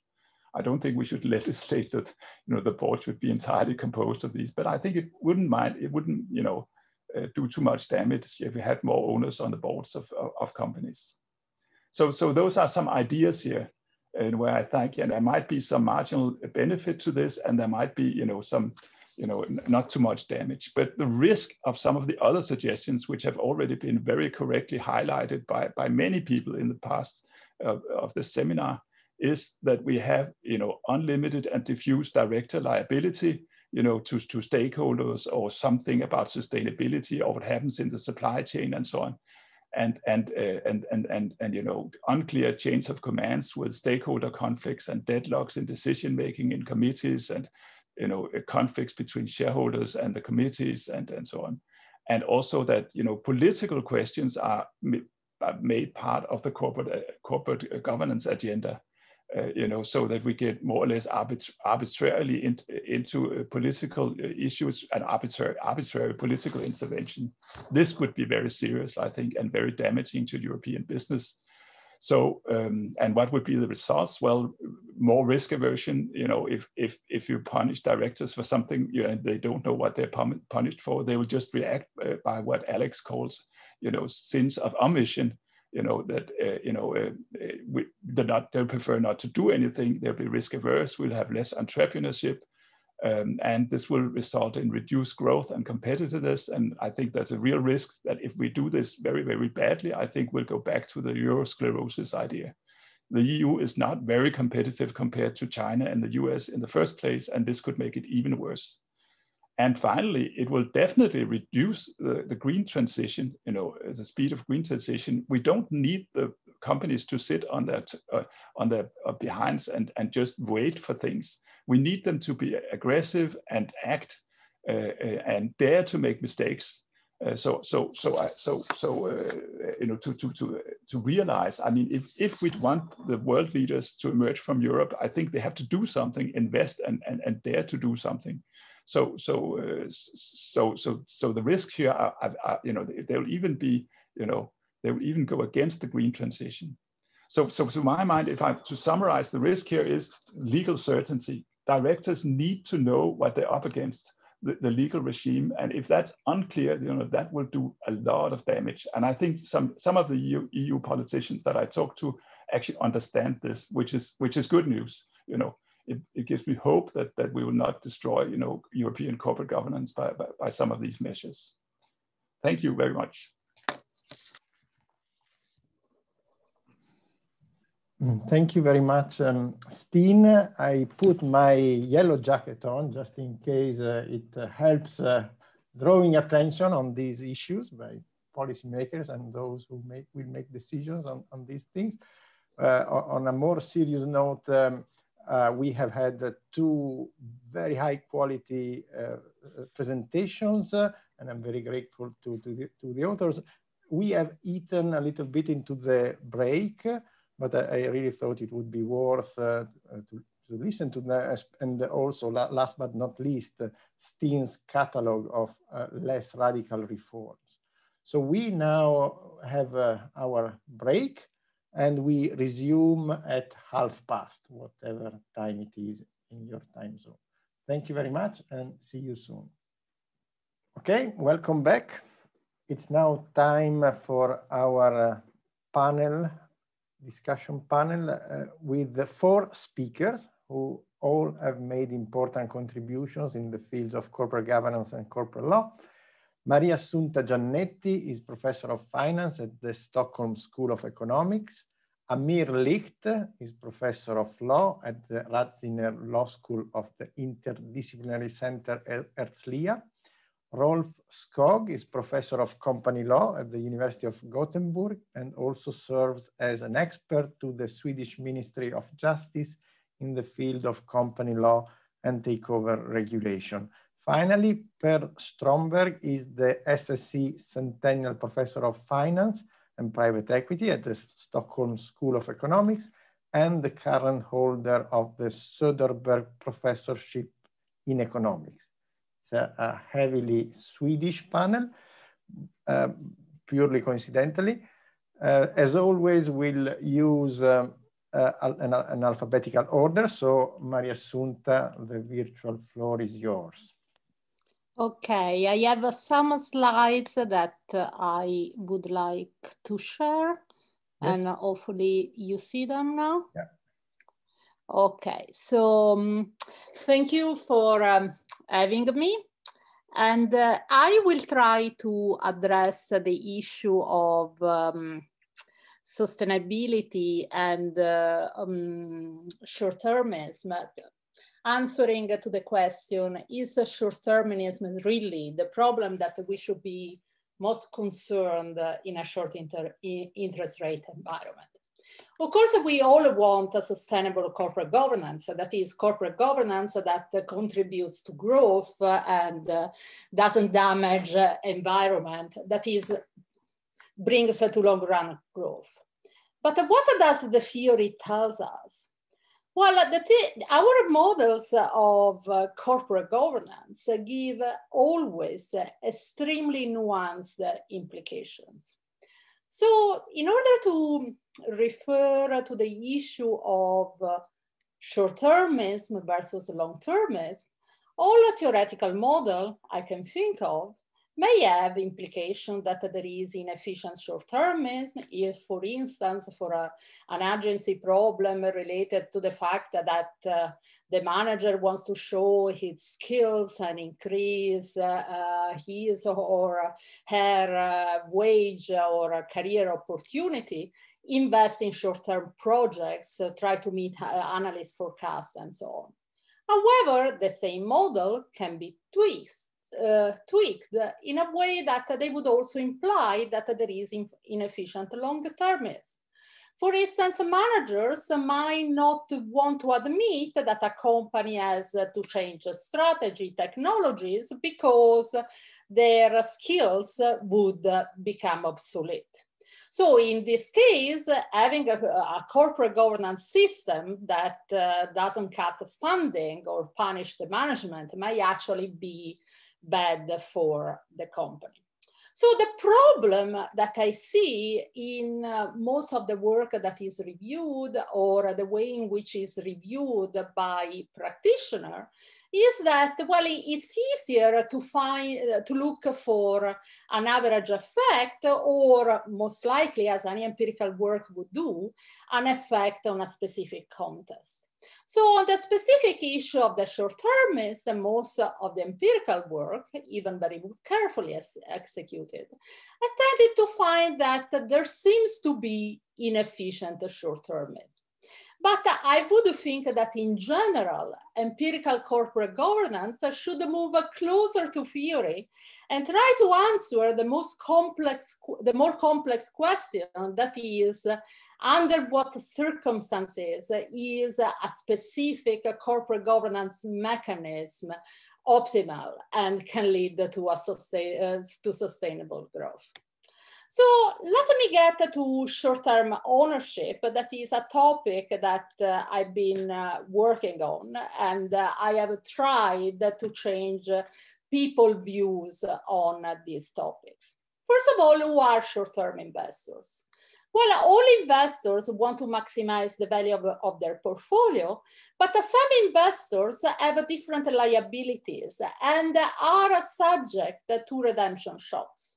I don't think we should legislate that, you know, the board should be entirely composed of these, but I think it wouldn't, you know, do too much damage if we had more owners on the boards of companies. So those are some ideas here, and where I think, and there might be some marginal benefit to this, and there might be, you know, some, you know, not too much damage. But the risk of some of the other suggestions, which have already been very correctly highlighted by many people in the past of this seminar, is that we have, you know, unlimited and diffuse director liability, you know, to stakeholders, or something about sustainability, or what happens in the supply chain, and so on, and you know, unclear chains of commands with stakeholder conflicts and deadlocks in decision making in committees, and you know, conflicts between shareholders and the committees, and so on, and also that, you know, political questions are made part of the corporate governance agenda. You know, so that we get more or less arbitrarily into political issues and arbitrary political intervention. This would be very serious, I think, and very damaging to European business. So, and what would be the results? Well, more risk aversion. You know, if you punish directors for something, you know, they don't know what they're punished for, they will just react by what Alex calls, you know, sins of omission. You know, that you know, they'll prefer not to do anything. They'll be risk averse. We'll have less entrepreneurship, and this will result in reduced growth and competitiveness. And I think there's a real risk that if we do this very, very badly, I think we'll go back to the Eurosclerosis idea. The EU is not very competitive compared to China and the US in the first place, and this could make it even worse. And finally, it will definitely reduce the green transition, you know, the speed of green transition. We don't need the companies to sit on their behinds and just wait for things. We need them to be aggressive and act and dare to make mistakes. To realize, I mean, if we want the world leaders to emerge from Europe, I think they have to do something, invest, and dare to do something. So the risks here are they will even be, they will even go against the green transition. So to my mind, if I to summarize, the risk here is legal certainty. Directors need to know what they're up against, the legal regime, and if that's unclear, that will do a lot of damage. And I think some of the EU politicians that I talk to actually understand this, which is good news. It gives me hope that we will not destroy European corporate governance by some of these measures. Thank you very much. Thank you very much, Steen. I put my yellow jacket on just in case it helps drawing attention on these issues by policymakers and those who will make decisions on these things. On a more serious note, we have had two very high quality presentations, and I'm very grateful to the authors. We have eaten a little bit into the break, but I really thought it would be worth to listen to that. And also, last but not least, Steen's catalog of less radical reforms. So we now have our break, and we resume at past, whatever time it is in your time zone. Thank you very much and see you soon. Okay, welcome back. It's now time for our discussion panel with the 4 speakers who all have made important contributions in the fields of corporate governance and corporate law. Mariassunta Giannetti is professor of finance at the Stockholm School of Economics. Amir Licht is professor of law at the Radzyner Law School of the Interdisciplinary Center at Herzliya. Rolf Skog is professor of company law at the University of Gothenburg and also serves as an expert to the Swedish Ministry of Justice in the field of company law and takeover regulation. Finally, Per Strömberg is the SSC Centennial Professor of Finance and Private Equity at the Stockholm School of Economics and the current holder of the Söderberg Professorship in Economics. It's a heavily Swedish panel, purely coincidentally. As always, we'll use an alphabetical order. So Mariassunta, the virtual floor is yours. Okay, I have some slides that I would like to share, yes. And hopefully you see them now. Yeah. Okay, so thank you for having me. And I will try to address the issue of sustainability and short-termism, answering to the question, is short-termism really the problem that we should be most concerned in a short interest rate environment? Of course, we all want a sustainable corporate governance, that is corporate governance that contributes to growth and doesn't damage environment, that is brings to long-run growth. But what does the theory tells us? Well, our models of corporate governance give always extremely nuanced implications. So in order to refer to the issue of short-termism versus long-termism, all theoretical model I can think of may have implication that there is inefficient short-termism if, for instance, for an agency problem related to the fact that the manager wants to show his skills and increase his or her wage or career opportunity, invest in short-term projects, try to meet analyst forecasts and so on. However, the same model can be tweaked in a way that they would also imply that there is inefficient long-termism. For instance, managers might not want to admit that a company has to change strategy, technologies, because their skills would become obsolete. So in this case, having a corporate governance system that doesn't cut funding or punish the management may actually be bad for the company. So the problem that I see in most of the work that is reviewed, or the way in which is reviewed by practitioners, is that, well, it's easier to look for an average effect, or most likely, as any empirical work would do, an effect on a specific context. So on the specific issue of the short-termism, most of the empirical work, even very carefully executed, I tended to find that there seems to be inefficient short-termism. But I would think that in general, empirical corporate governance should move closer to theory and try to answer the more complex question, that is, under what circumstances is a specific corporate governance mechanism optimal and can lead to sustainable growth. So let me get to short-term ownership. That is a topic that I've been working on, and I have tried to change people's views on these topics. First of all, who are short-term investors? Well, all investors want to maximize the value of their portfolio, but some investors have different liabilities and are subject to redemption shocks.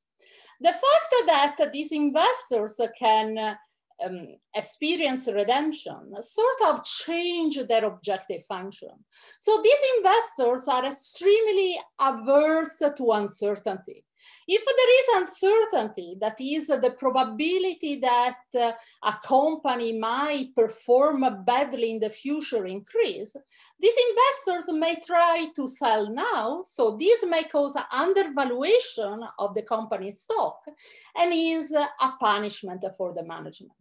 The fact that these investors can experience redemption sort of change their objective function. So these investors are extremely averse to uncertainty. If there is uncertainty, that is the probability that a company might perform badly in the future increase, these investors may try to sell now. So this may cause an undervaluation of the company's stock and is a punishment for the management.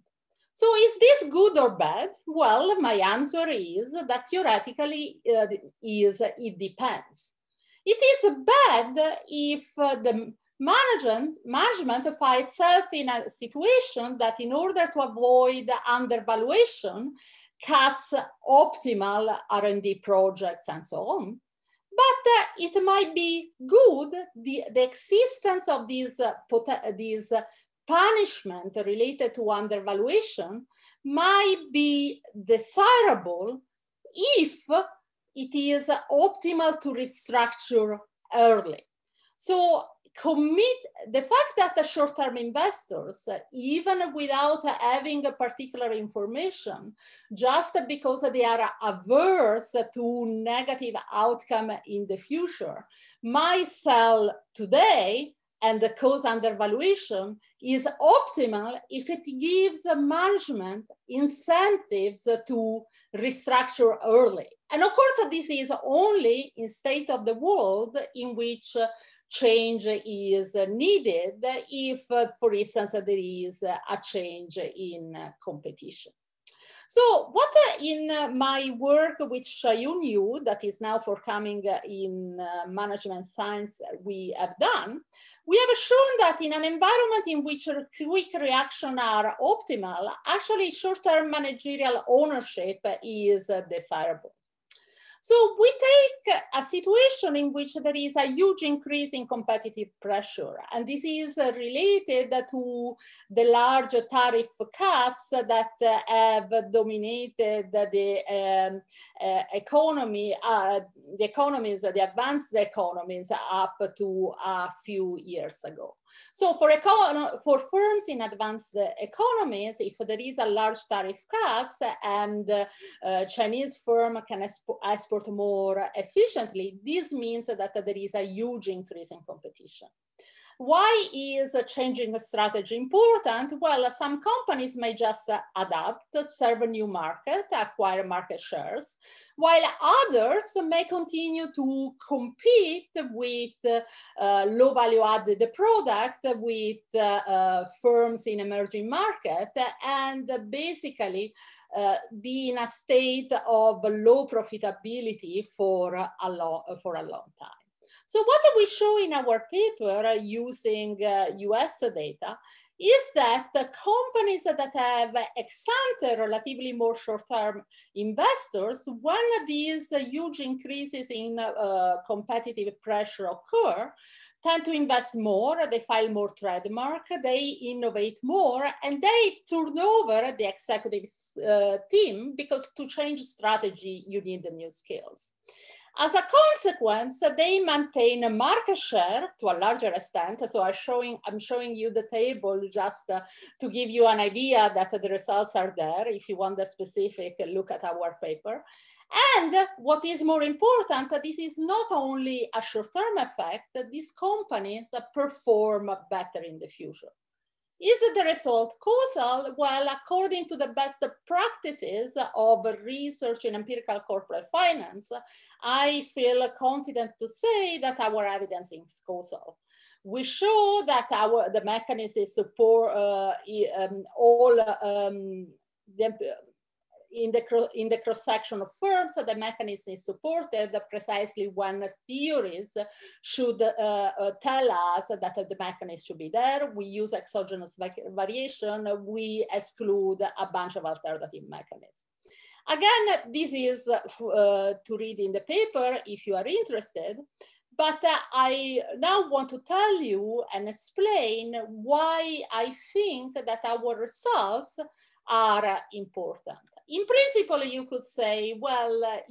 So is this good or bad? Well, my answer is that theoretically it depends. It is bad if the management finds itself in a situation that, in order to avoid undervaluation, cuts optimal R&D projects and so on. But it might be good, the existence of these punishment related to undervaluation might be desirable if it is optimal to restructure early. So the fact that the short-term investors, even without having a particular information, just because they are averse to negative outcome in the future, might sell today and cause undervaluation, is optimal if it gives management incentives to restructure early. And of course, this is only in state of the world in which change is needed, if, for instance, there is a change in competition. So what in my work with Shayun Yu, that is now forthcoming in management science, we have done, we have shown that in an environment in which quick reactions are optimal, actually short-term managerial ownership is desirable. So we take a situation in which there is a huge increase in competitive pressure, and this is related to the large tariff cuts that have dominated the economy, the advanced economies up to a few years ago. So for firms in advanced economies, if there is a large tariff cuts and Chinese firm can export more efficiently, this means that there is a huge increase in competition. Why is changing strategy important? Well, some companies may just adapt, serve a new market, acquire market shares, while others may continue to compete with low value added product with firms in emerging market, and basically be in a state of low profitability for a long time. So what we show in our paper using US data is that companies that have ex-ante relatively more short-term investors, when these huge increases in competitive pressure occur, tend to invest more, they file more trademark, they innovate more, and they turn over the executive team, because to change strategy, you need the new skills. As a consequence, they maintain a market share to a larger extent. So I'm showing you the table just to give you an idea that the results are there. If you want the specific, look at our paper. And what is more important, this is not only a short-term effect, these companies perform better in the future. Is the result causal? Well, according to the best practices of research in empirical corporate finance, I feel confident to say that our evidence is causal. We show that the mechanism support in the cross-section of firms, so the mechanism is supported precisely when theories should tell us that the mechanism should be there. We use exogenous variation. We exclude a bunch of alternative mechanisms. Again, this is to read in the paper if you are interested. But I now want to tell you and explain why I think that our results are important. In principle, you could say, well,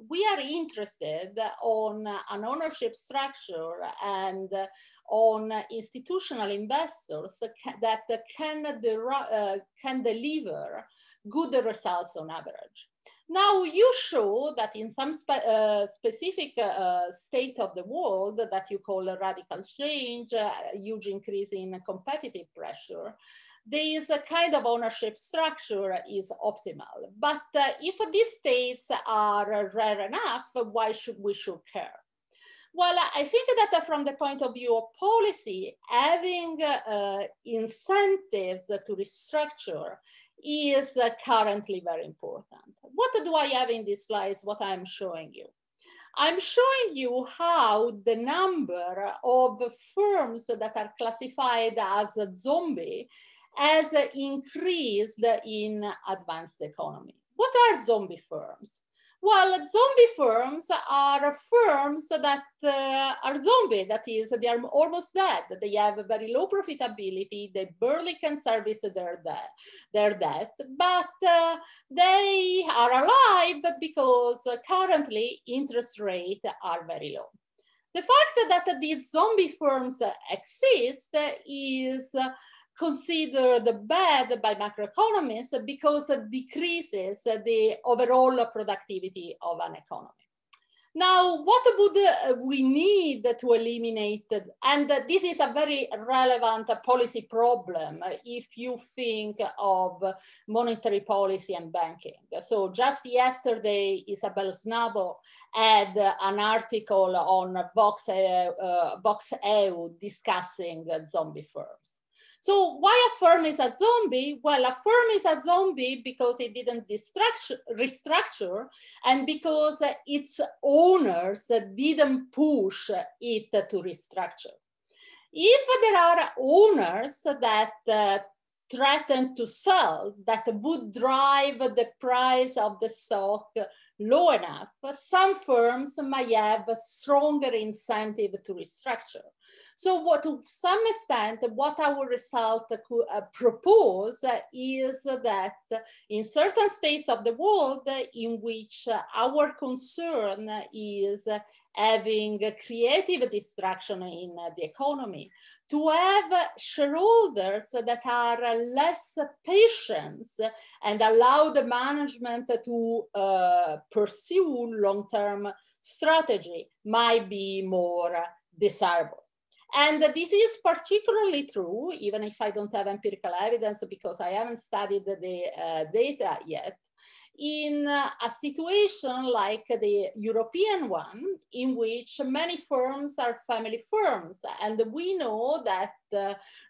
we are interested on an ownership structure and on institutional investors that can deliver good results on average. Now, you show that in some specific state of the world that you call a radical change, a huge increase in competitive pressure, this kind of ownership structure is optimal. But if these states are rare enough, why should we care? Well, I think that from the point of view of policy, having incentives to restructure is currently very important. What do I have in this slide? What I'm showing you. I'm showing you how the number of firms that are classified as a zombie has increased in advanced economy. What are zombie firms? Well, zombie firms are firms that are zombie, that is, they are almost dead. They have very low profitability, they barely can service their debt, but they are alive because currently interest rates are very low. The fact that these zombie firms exist is considered bad by macroeconomists because it decreases the overall productivity of an economy. Now, what would we need to eliminate? And this is a very relevant policy problem if you think of monetary policy and banking. So just yesterday, Isabel Snabo had an article on Vox EU discussing zombie firms. So why a firm is a zombie? Well, a firm is a zombie because it didn't restructure and because its owners didn't push it to restructure. If there are owners that threaten to sell, that would drive the price of the stock low enough, some firms might have a stronger incentive to restructure. So to some extent, what our result could propose is that in certain states of the world in which our concern is having creative destruction in the economy, to have shareholders that are less patient and allow the management to pursue long-term strategy might be more desirable. And this is particularly true, even if I don't have empirical evidence because I haven't studied the data yet, in a situation like the European one, in which many firms are family firms. And we know that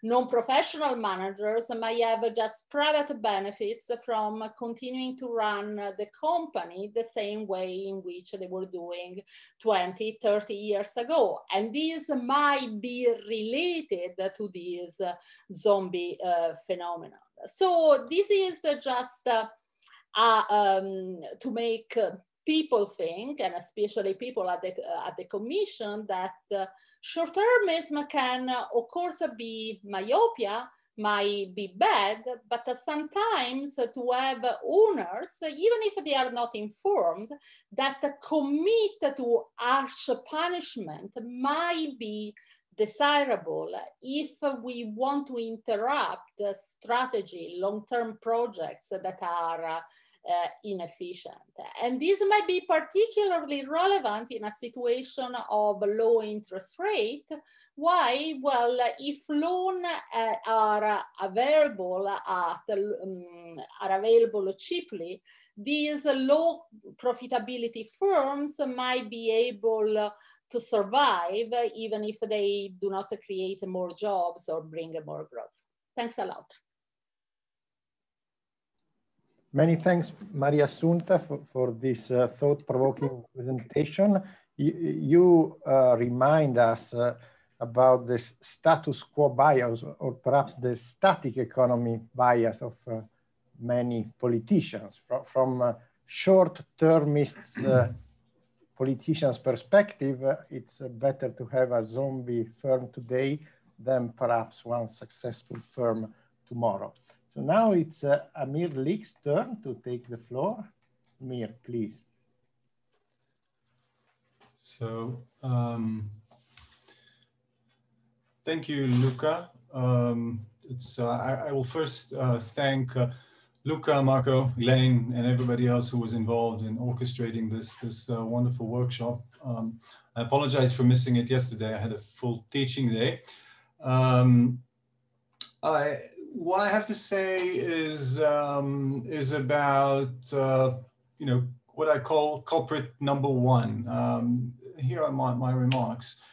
non-professional managers may have just private benefits from continuing to run the company the same way in which they were doing 20, 30 years ago. And this might be related to this zombie phenomenon. So this is just to make people think, and especially people at the Commission, that short-termism can, of course, be myopia, might be bad, but sometimes to have owners, even if they are not informed, that commit to harsh punishment might be desirable if we want to interrupt strategy, long-term projects that are inefficient. And this might be particularly relevant in a situation of low interest rate. Why? Well, if loans are available cheaply, these low profitability firms might be able to survive even if they do not create more jobs or bring more growth. Thanks a lot. Many thanks, Mariassunta, for this thought-provoking presentation. You remind us about the status quo bias, or perhaps the static economy bias of many politicians. From short-termist politicians' perspective, it's better to have a zombie firm today than perhaps one successful firm tomorrow. So now it's Amir Licht's turn to take the floor. Amir, please. So, thank you, Luca. I will first thank Luca, Marco, Elaine, and everybody else who was involved in orchestrating this wonderful workshop. I apologize for missing it yesterday. I had a full teaching day. What I have to say is about what I call culprit number one. Here are my remarks.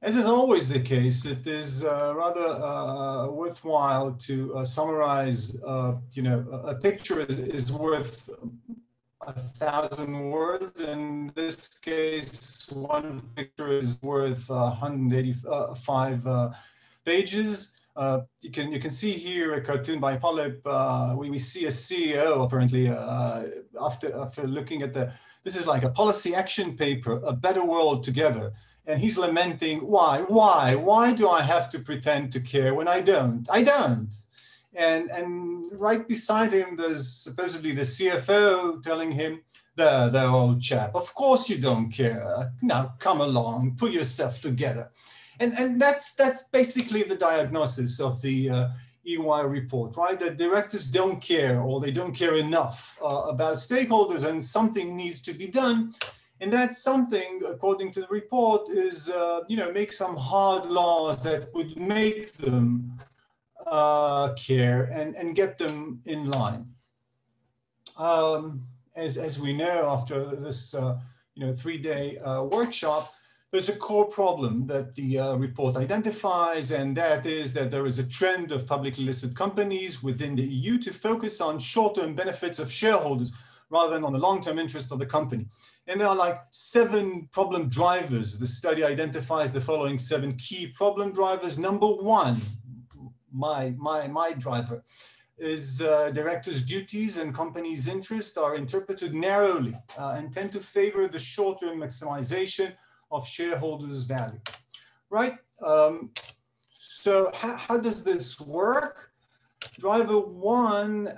As is always the case, it is rather worthwhile to summarize. A picture is worth 1,000 words. In this case, one picture is worth 185 pages. You can see here a cartoon by Polyp. We see a CEO apparently after looking at this is like a policy action paper, a better world together. And he's lamenting, why do I have to pretend to care when I don't? I don't. And right beside him, there's supposedly the CFO telling him, the old chap, of course you don't care. Now come along, put yourself together. And that's basically the diagnosis of the EY report, right? That directors don't care, or they don't care enough about stakeholders, and something needs to be done. And that something, according to the report, is, make some hard laws that would make them care and get them in line. As we know, after this, 3-day workshop, there's a core problem that the report identifies, and that is that there is a trend of publicly listed companies within the EU to focus on short-term benefits of shareholders rather than on the long-term interest of the company. And there are like 7 problem drivers. The study identifies the following 7 key problem drivers. Number 1, my driver, is directors' duties and companies' interests are interpreted narrowly and tend to favor the short-term maximization of shareholders' value, right? So how does this work? Driver 1,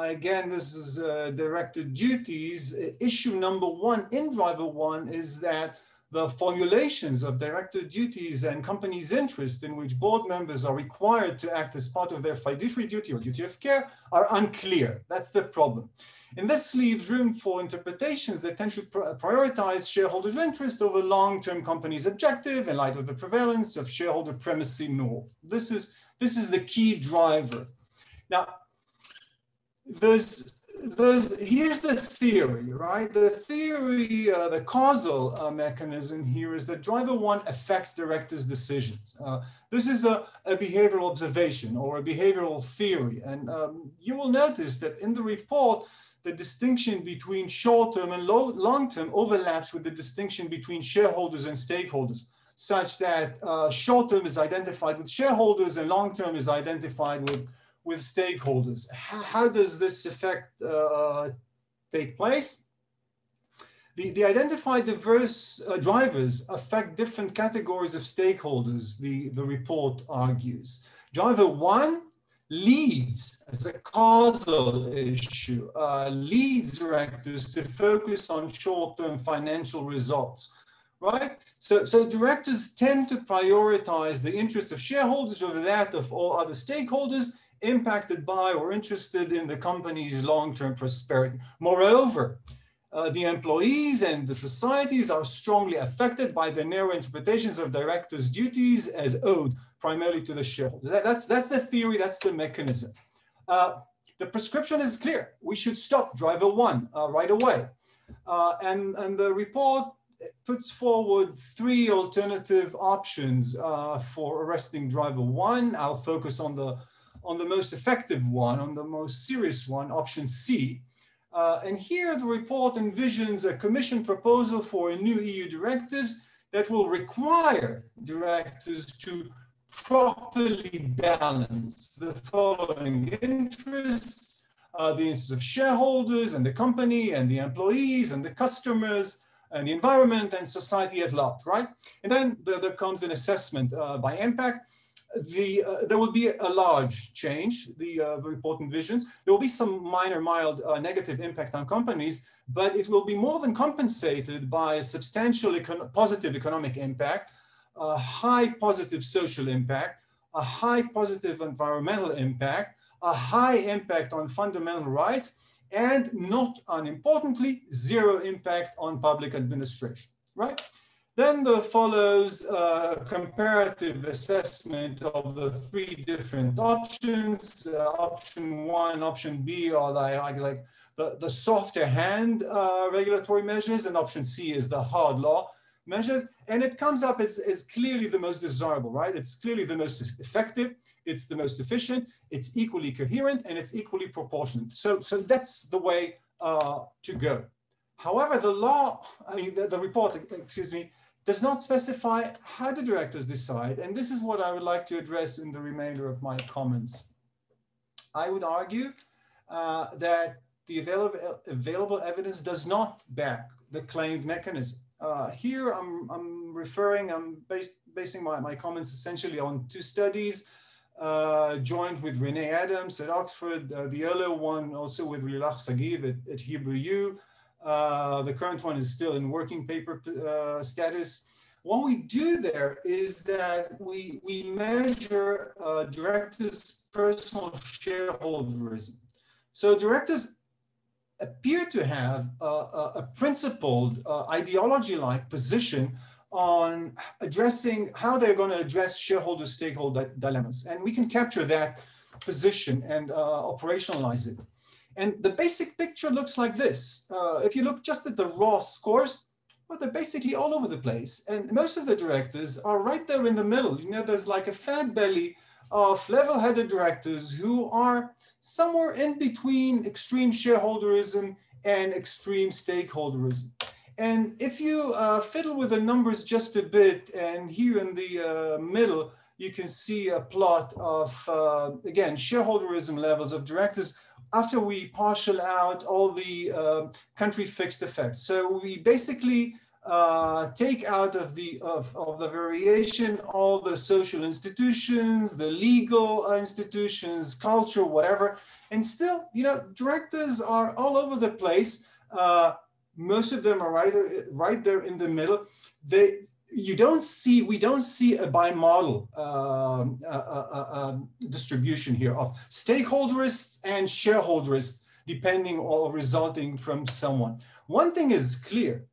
again, this is director duties. Issue number 1 in driver 1 is that the formulations of director duties and companies' interest in which board members are required to act as part of their fiduciary duty or duty of care are unclear. That's the problem. And this leaves room for interpretations that tend to prioritize shareholders' interest over long-term companies' objective in light of the prevalence of shareholder primacy norm. This is the key driver. Now, there's here's the theory, right? The theory, the causal mechanism here is that driver one affects directors' decisions. This is a behavioral observation or a behavioral theory. And you will notice that in the report, the distinction between short-term and long-term overlaps with the distinction between shareholders and stakeholders, such that short-term is identified with shareholders and long-term is identified with stakeholders. How does this effect take place? The identified diverse drivers affect different categories of stakeholders, the report argues. Driver one leads, as a causal issue, leads directors to focus on short-term financial results, right? So directors tend to prioritize the interest of shareholders over that of all other stakeholders impacted by or interested in the company's long-term prosperity. Moreover, the employees and the societies are strongly affected by the narrow interpretations of directors' duties as owed primarily to the shareholders. That's the theory, that's the mechanism. The prescription is clear. We should stop driver one right away. And the report puts forward three alternative options for arresting driver one. I'll focus on the most effective one, on the most serious one, option C. And here the report envisions a commission proposal for a new EU directives that will require directors to properly balance the following interests, the interests of shareholders and the company and the employees and the customers and the environment and society at large, right? And then there comes an assessment by impact. There will be a large change, the report envisions. There will be some minor, mild negative impact on companies, but it will be more than compensated by a substantial positive economic impact, a high positive social impact, a high positive environmental impact, a high impact on fundamental rights, and not unimportantly, zero impact on public administration, right? Then there follows a comparative assessment of the three different options. Option one, option B are like the softer hand regulatory measures, and option C is the hard law measure. And it comes up as clearly the most desirable, right? It's clearly the most effective, it's the most efficient, it's equally coherent, and it's equally proportionate. So that's the way to go. However, the report, excuse me, does not specify how the directors decide, and this is what I would like to address in the remainder of my comments. I would argue that the available evidence does not back the claimed mechanism. Here I'm basing my comments essentially on two studies joined with Renee Adams at Oxford, the earlier one also with Lilach Sagiv at Hebrew U. The current one is still in working paper status. What we do there is that we measure directors' personal shareholderism. So directors appear to have a principled ideology-like position on addressing how they're going to address shareholder-stakeholder dilemmas. And we can capture that position and operationalize it. And the basic picture looks like this. If you look just at the raw scores, well, they're basically all over the place. And most of the directors are right there in the middle. You know, there's like a fat belly of level-headed directors who are somewhere in between extreme shareholderism and extreme stakeholderism. And if you fiddle with the numbers just a bit, and here in the middle, you can see a plot of, again, shareholderism levels of directors after we partial out all the country fixed effects. So we basically take out of the variation all the social institutions, the legal institutions, culture, whatever. And still, you know, directors are all over the place. Most of them are right there in the middle. We don't see a bimodal distribution here of stakeholderists and shareholderists, depending or resulting from someone. One thing is clear: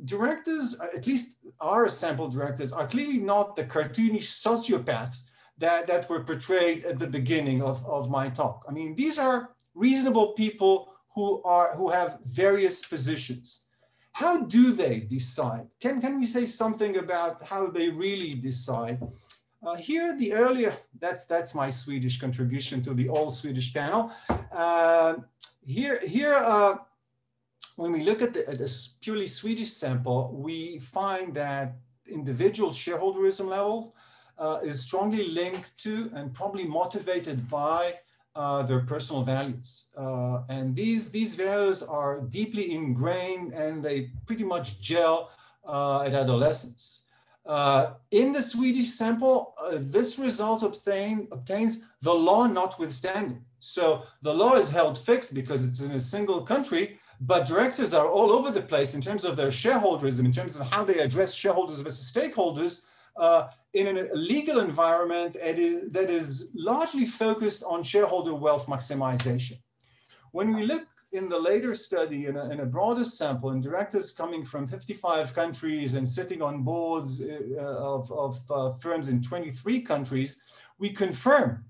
directors, at least our sample directors, are clearly not the cartoonish sociopaths that were portrayed at the beginning of my talk. I mean, these are reasonable people who have various positions. How do they decide? Can we say something about how they really decide? Here, the earlier, that's my Swedish contribution to the all Swedish panel. When we look at this purely Swedish sample, we find that individual shareholderism level is strongly linked to and probably motivated by their personal values. And these values are deeply ingrained and they pretty much gel at adolescence. In the Swedish sample, this result obtains the law notwithstanding. So the law is held fixed because it's in a single country, but directors are all over the place in terms of their shareholderism, in terms of how they address shareholders versus stakeholders in a legal environment that is largely focused on shareholder wealth maximization. When we look in the later study in a broader sample and directors coming from 55 countries and sitting on boards of firms in 23 countries, we confirm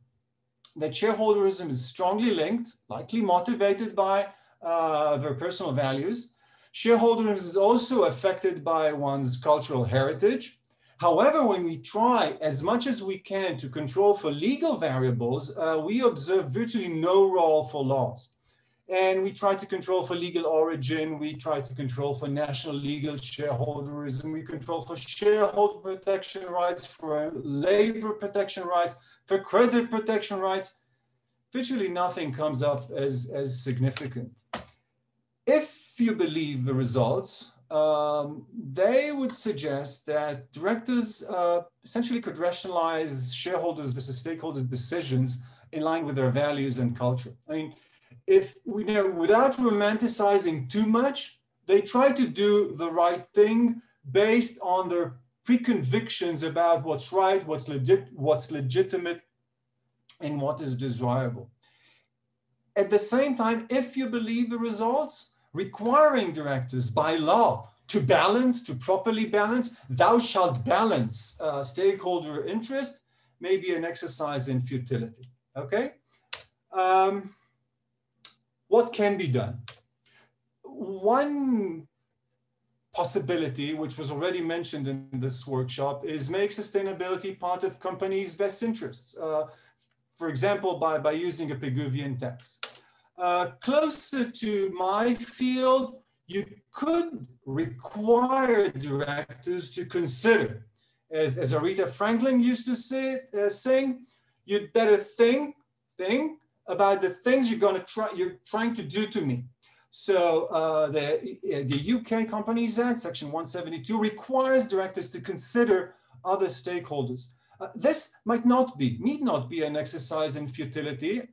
that shareholderism is strongly linked, likely motivated by their personal values. Shareholderism is also affected by one's cultural heritage. However, when we try as much as we can to control for legal variables, we observe virtually no role for laws. And we try to control for legal origin, we try to control for national legal shareholderism, we control for shareholder protection rights, for labor protection rights, for credit protection rights. Virtually nothing comes up as significant. If you believe the results, they would suggest that directors essentially could rationalize shareholders versus stakeholders' decisions in line with their values and culture. I mean, if we know, without romanticizing too much, they try to do the right thing based on their pre-convictions about what's right, what's legitimate, and what is desirable. At the same time, if you believe the results, requiring directors by law to properly balance, thou shalt balance stakeholder interest, may be an exercise in futility, okay? What can be done? One possibility, which was already mentioned in this workshop, is make sustainability part of companies' best interests. For example, by using a Pigouvian tax. Closer to my field, you could require directors to consider, as Aretha Franklin used to sing, you'd better think about the things you're trying to do to me. So the UK Companies Act, Section 172, requires directors to consider other stakeholders. This need not be an exercise in futility.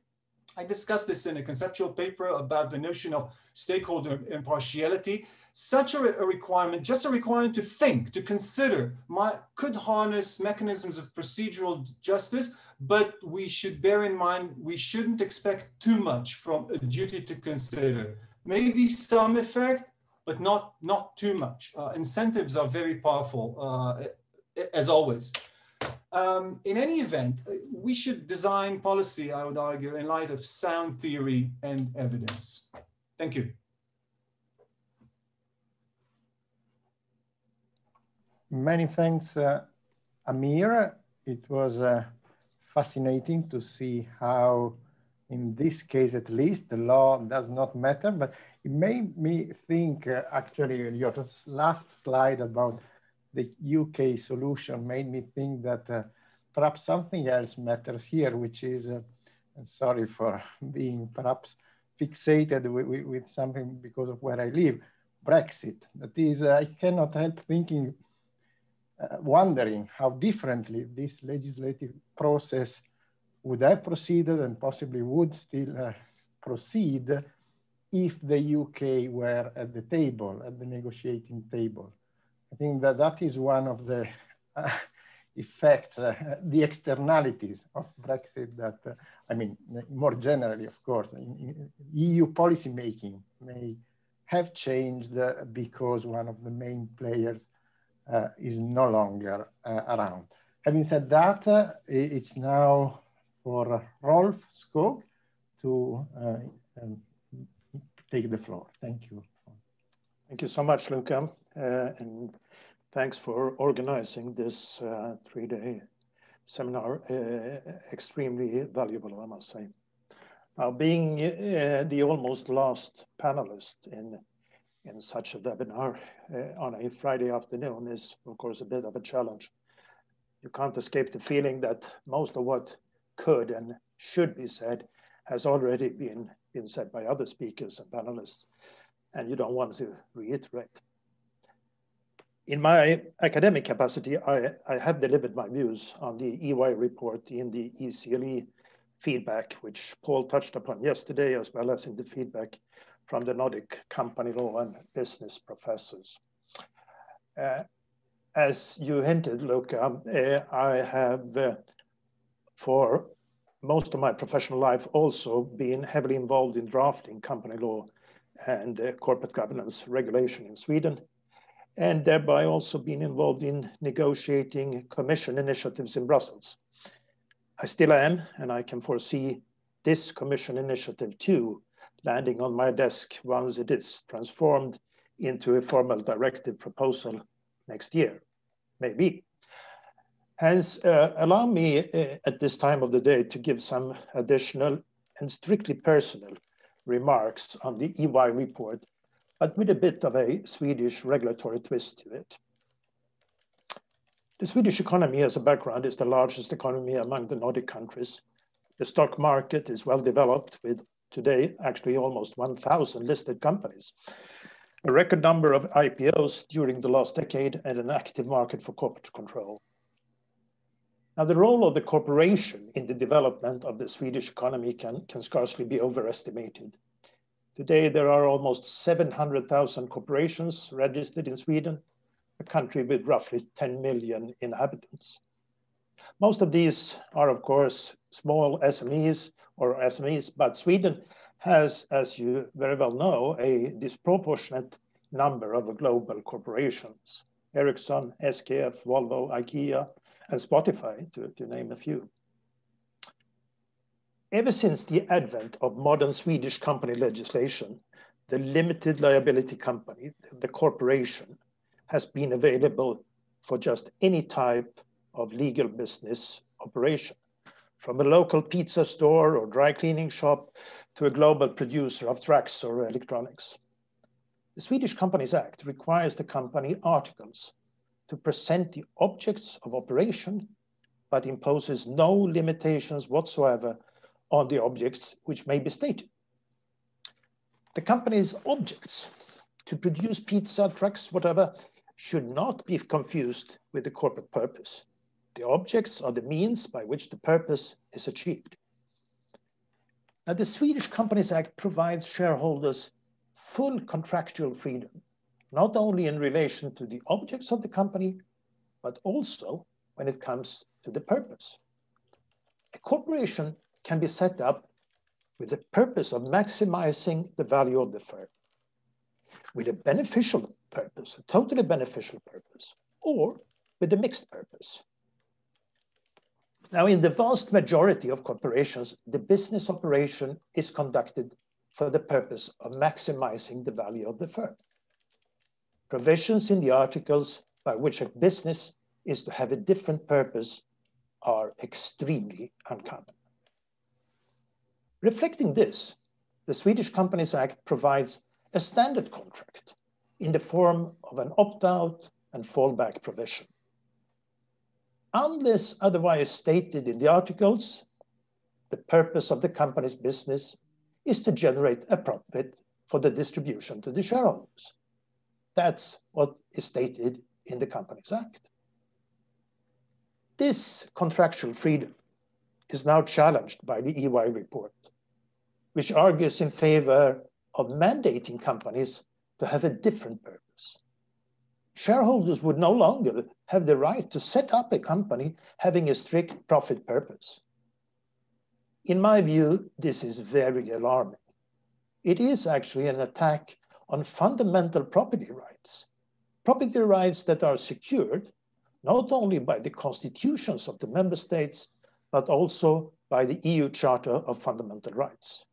I discussed this in a conceptual paper about the notion of stakeholder impartiality. Such a requirement, just a requirement to think, to consider, could harness mechanisms of procedural justice, but we should bear in mind, we shouldn't expect too much from a duty to consider. Maybe some effect, but not too much. Incentives are very powerful, as always. In any event, we should design policy, I would argue, in light of sound theory and evidence. Thank you. Many thanks, Amir. It was fascinating to see how, in this case at least, the law does not matter, but it made me think, actually, your last slide about the UK solution made me think that perhaps something else matters here, which is, sorry for being perhaps fixated with something because of where I live, Brexit. That is, I cannot help thinking, wondering how differently this legislative process would have proceeded and possibly would still proceed if the UK were at the table, at the negotiating table. I think that is one of the effects, the externalities of Brexit that, I mean, more generally, of course, EU policymaking may have changed because one of the main players is no longer around. Having said that, it's now for Rolf Skog to take the floor. Thank you. Thank you so much, Luca. And thanks for organizing this 3-day seminar. Extremely valuable, I must say. Now, being the almost last panelist in such a webinar on a Friday afternoon is, of course, a bit of a challenge. You can't escape the feeling that most of what could and should be said has already been said by other speakers and panelists, and you don't want to reiterate. In my academic capacity, I have delivered my views on the EY report in the ECLE feedback, which Paul touched upon yesterday, as well as in the feedback from the Nordic company law and business professors. As you hinted, Luca, I have, for most of my professional life, also been heavily involved in drafting company law and corporate governance regulation in Sweden, and thereby also been involved in negotiating Commission initiatives in Brussels. I still am, and I can foresee this Commission initiative too landing on my desk once it is transformed into a formal directive proposal next year, maybe. Hence, allow me at this time of the day to give some additional and strictly personal remarks on the EY report, but with a bit of a Swedish regulatory twist to it. The Swedish economy as a background is the largest economy among the Nordic countries. The stock market is well developed with today actually almost 1,000 listed companies, a record number of IPOs during the last decade, and an active market for corporate control. Now, the role of the corporation in the development of the Swedish economy can scarcely be overestimated. Today, there are almost 700,000 corporations registered in Sweden, a country with roughly 10 million inhabitants. Most of these are, of course, small SMEs, but Sweden has, as you very well know, a disproportionate number of global corporations: Ericsson, SKF, Volvo, IKEA, and Spotify, to name a few. Ever since the advent of modern Swedish company legislation, the limited liability company, the corporation, has been available for just any type of legal business operation, from a local pizza store or dry cleaning shop to a global producer of trucks or electronics. The Swedish Companies Act requires the company articles to present the objects of operation, but imposes no limitations whatsoever on the objects which may be stated. The company's objects, to produce pizza, trucks, whatever, should not be confused with the corporate purpose. The objects are the means by which the purpose is achieved. Now, the Swedish Companies Act provides shareholders full contractual freedom, not only in relation to the objects of the company, but also when it comes to the purpose. A corporation can be set up with the purpose of maximizing the value of the firm, with a beneficial purpose, a totally beneficial purpose, or with a mixed purpose. Now, in the vast majority of corporations, the business operation is conducted for the purpose of maximizing the value of the firm. Provisions in the articles by which a business is to have a different purpose are extremely uncommon. Reflecting this, the Swedish Companies Act provides a standard contract in the form of an opt-out and fallback provision. Unless otherwise stated in the articles, the purpose of the company's business is to generate a profit for the distribution to the shareholders. That's what is stated in the Companies Act. This contractual freedom is now challenged by the EY report, which argues in favor of mandating companies to have a different purpose. Shareholders would no longer have the right to set up a company having a strict profit purpose. In my view, this is very alarming. It is actually an attack on fundamental property rights that are secured not only by the constitutions of the member states, but also by the EU Charter of Fundamental Rights.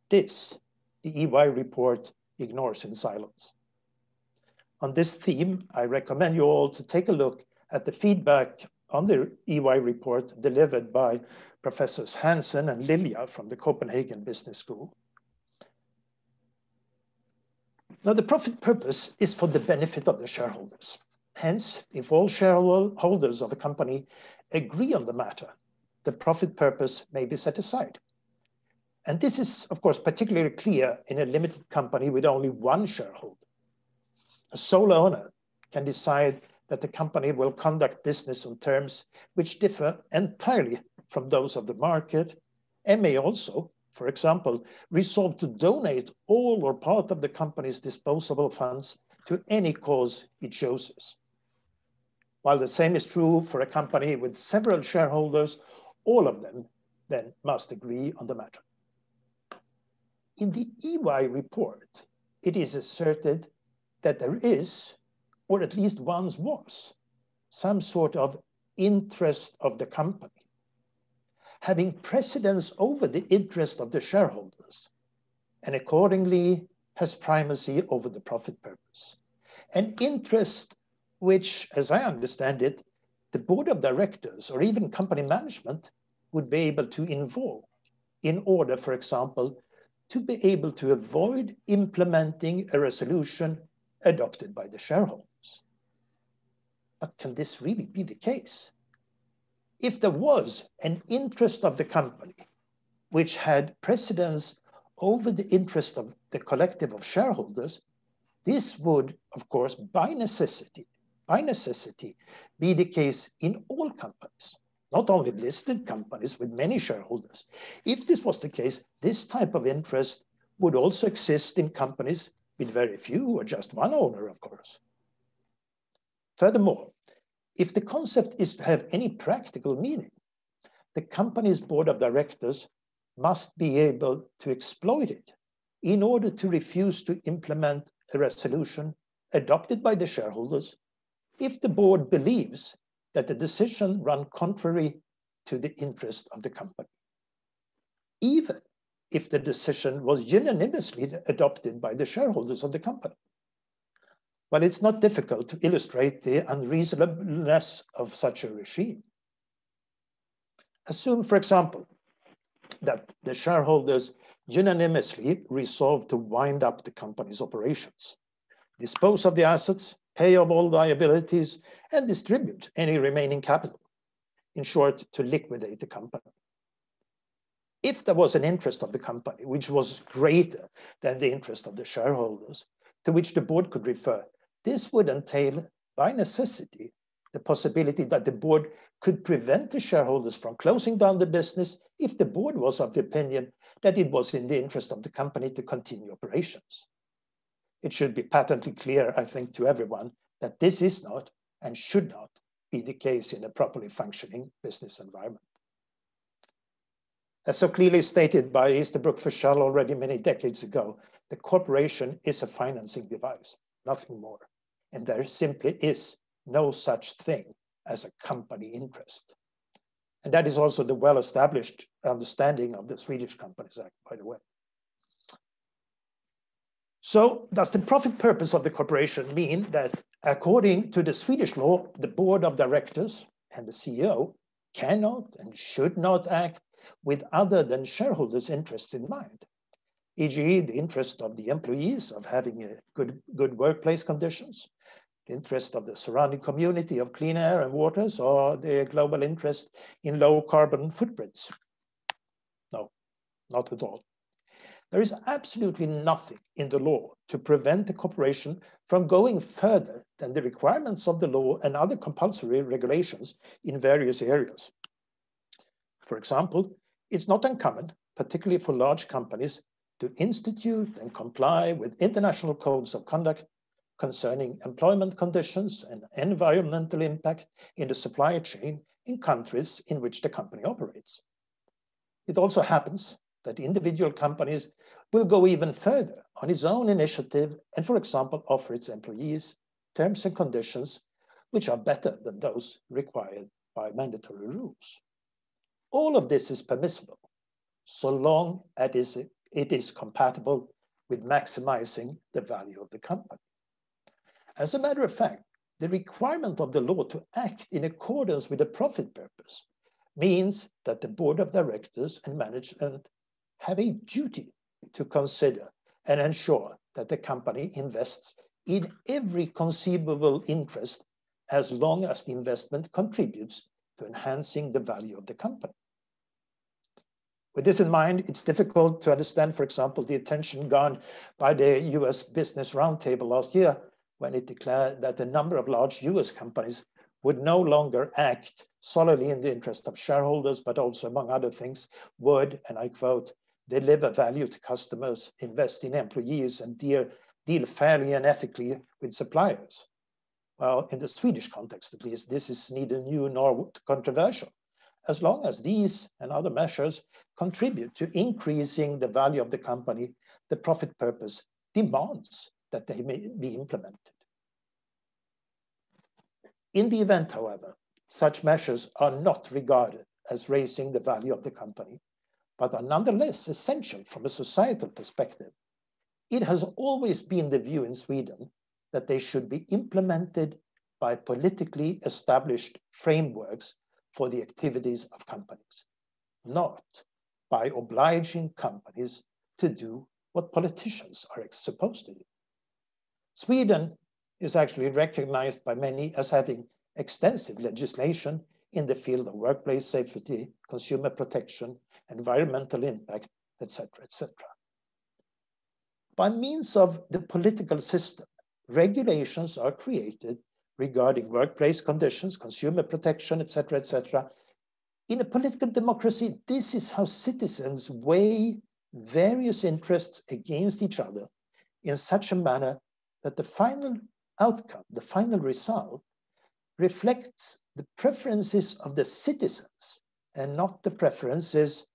This the EY report ignores in silence. On this theme, I recommend you all to take a look at the feedback on the EY report delivered by Professors Hansen and Lilia from the Copenhagen Business School. Now, the profit purpose is for the benefit of the shareholders. Hence, if all shareholders of a company agree on the matter, the profit purpose may be set aside. And this is, of course, particularly clear in a limited company with only one shareholder. A sole owner can decide that the company will conduct business on terms which differ entirely from those of the market, and may also, for example, resolve to donate all or part of the company's disposable funds to any cause it chooses. While the same is true for a company with several shareholders, all of them then must agree on the matter. In the EY report, it is asserted that there is, or at least once was, some sort of interest of the company, having precedence over the interest of the shareholders, and accordingly has primacy over the profit purpose. An interest which, as I understand it, the board of directors or even company management would be able to involve in order, for example, to be able to avoid implementing a resolution adopted by the shareholders. But can this really be the case? If there was an interest of the company which had precedence over the interest of the collective of shareholders, this would, of course, by necessity, be the case in all companies, not only listed companies with many shareholders. If this was the case, this type of interest would also exist in companies with very few or just one owner, of course. Furthermore, if the concept is to have any practical meaning, the company's board of directors must be able to exploit it in order to refuse to implement a resolution adopted by the shareholders if the board believes that the decision runs contrary to the interest of the company, even if the decision was unanimously adopted by the shareholders of the company. Well, it's not difficult to illustrate the unreasonableness of such a regime. Assume, for example, that the shareholders unanimously resolve to wind up the company's operations, dispose of the assets, pay off all liabilities, and distribute any remaining capital. In short, to liquidate the company. If there was an interest of the company which was greater than the interest of the shareholders, to which the board could refer, this would entail, by necessity, the possibility that the board could prevent the shareholders from closing down the business if the board was of the opinion that it was in the interest of the company to continue operations. It should be patently clear, I think, to everyone that this is not and should not be the case in a properly functioning business environment. As so clearly stated by Easterbrook Fischel already many decades ago, the corporation is a financing device, nothing more. And there simply is no such thing as a company interest. And that is also the well-established understanding of the Swedish Companies Act, by the way. So does the profit purpose of the corporation mean that according to the Swedish law, the board of directors and the CEO cannot and should not act with other than shareholders' interests in mind, e.g. the interest of the employees of having good workplace conditions, the interest of the surrounding community of clean air and waters, or the global interest in low carbon footprints? No, not at all. There is absolutely nothing in the law to prevent the corporation from going further than the requirements of the law and other compulsory regulations in various areas. For example, it's not uncommon, particularly for large companies, to institute and comply with international codes of conduct concerning employment conditions and environmental impact in the supply chain in countries in which the company operates. It also happens that individual companies will go even further on its own initiative and, for example, offer its employees terms and conditions which are better than those required by mandatory rules. All of this is permissible, so long as it is compatible with maximizing the value of the company. As a matter of fact, the requirement of the law to act in accordance with the profit purpose means that the board of directors and management have a duty to consider and ensure that the company invests in every conceivable interest as long as the investment contributes to enhancing the value of the company. With this in mind, it's difficult to understand, for example, the attention garnered by the US Business Roundtable last year when it declared that a number of large US companies would no longer act solely in the interest of shareholders, but also, among other things, would, and I quote, deliver value to customers, invest in employees, and deal fairly and ethically with suppliers. Well, in the Swedish context, at least, this is neither new nor controversial, as long as these and other measures contribute to increasing the value of the company. The profit purpose demands that they may be implemented. In the event, however, such measures are not regarded as raising the value of the company, but are nonetheless essential from a societal perspective. It has always been the view in Sweden that they should be implemented by politically established frameworks for the activities of companies, not by obliging companies to do what politicians are supposed to do. Sweden is actually recognized by many as having extensive legislation in the field of workplace safety, consumer protection, environmental impact, etc., etc. By means of the political system, regulations are created regarding workplace conditions, consumer protection, etc., etc. In a political democracy, this is how citizens weigh various interests against each other in such a manner that the final outcome, the final result, reflects the preferences of the citizens and not the preferences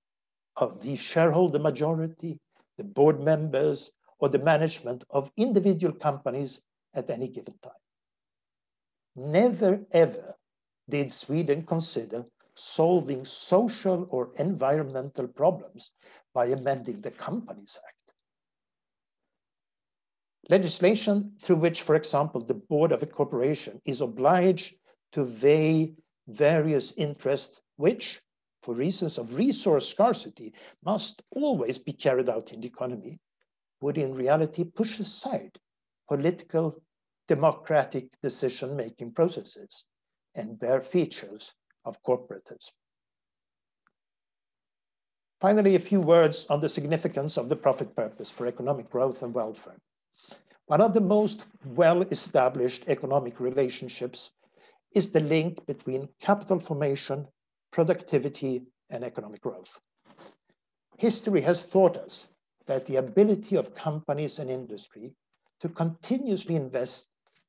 of the shareholder majority, the board members, or the management of individual companies at any given time. Never, ever did Sweden consider solving social or environmental problems by amending the Companies Act. Legislation through which, for example, the board of a corporation is obliged to weigh various interests which, for reasons of resource scarcity, must always be carried out in the economy, would in reality push aside political democratic decision-making processes and bear features of corporatism. Finally, a few words on the significance of the profit purpose for economic growth and welfare. One of the most well-established economic relationships is the link between capital formation, productivity, and economic growth. History has taught us that the ability of companies and industry to continuously invest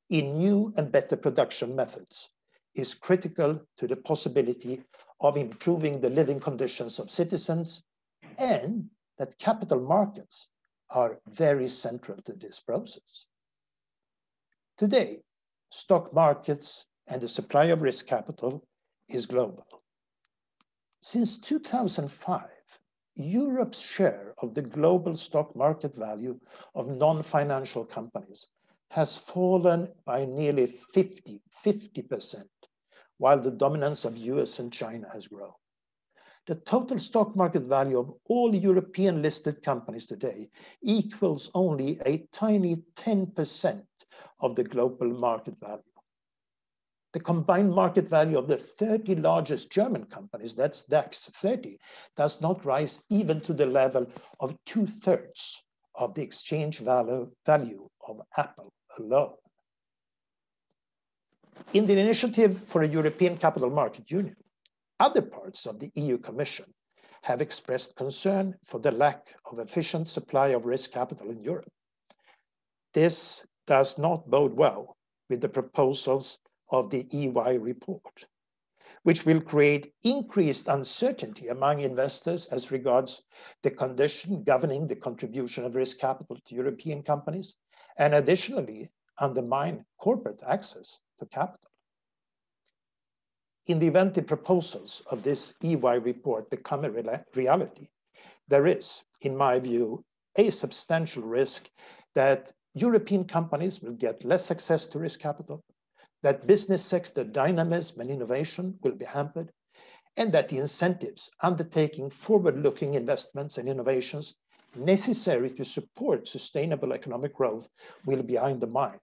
in new and better production methods is critical to the possibility of improving the living conditions of citizens, and that capital markets are very central to this process. Today, stock markets and the supply of risk capital is global. Since 2005, Europe's share of the global stock market value of non-financial companies has fallen by nearly 50%, while the dominance of US and China has grown. The total stock market value of all European listed companies today equals only a tiny 10% of the global market value. The combined market value of the 30 largest German companies, that's DAX 30, does not rise even to the level of 2/3 of the exchange value of Apple alone. In the initiative for a European Capital Market Union, other parts of the EU Commission have expressed concern for the lack of efficient supply of risk capital in Europe. This does not bode well with the proposals of the EY report, which will create increased uncertainty among investors as regards the condition governing the contribution of risk capital to European companies, and additionally undermine corporate access to capital. In the event the proposals of this EY report become a reality, there is, in my view, a substantial risk that European companies will get less access to risk capital, that business sector dynamism and innovation will be hampered, and that the incentives undertaking forward-looking investments and innovations necessary to support sustainable economic growth will be undermined.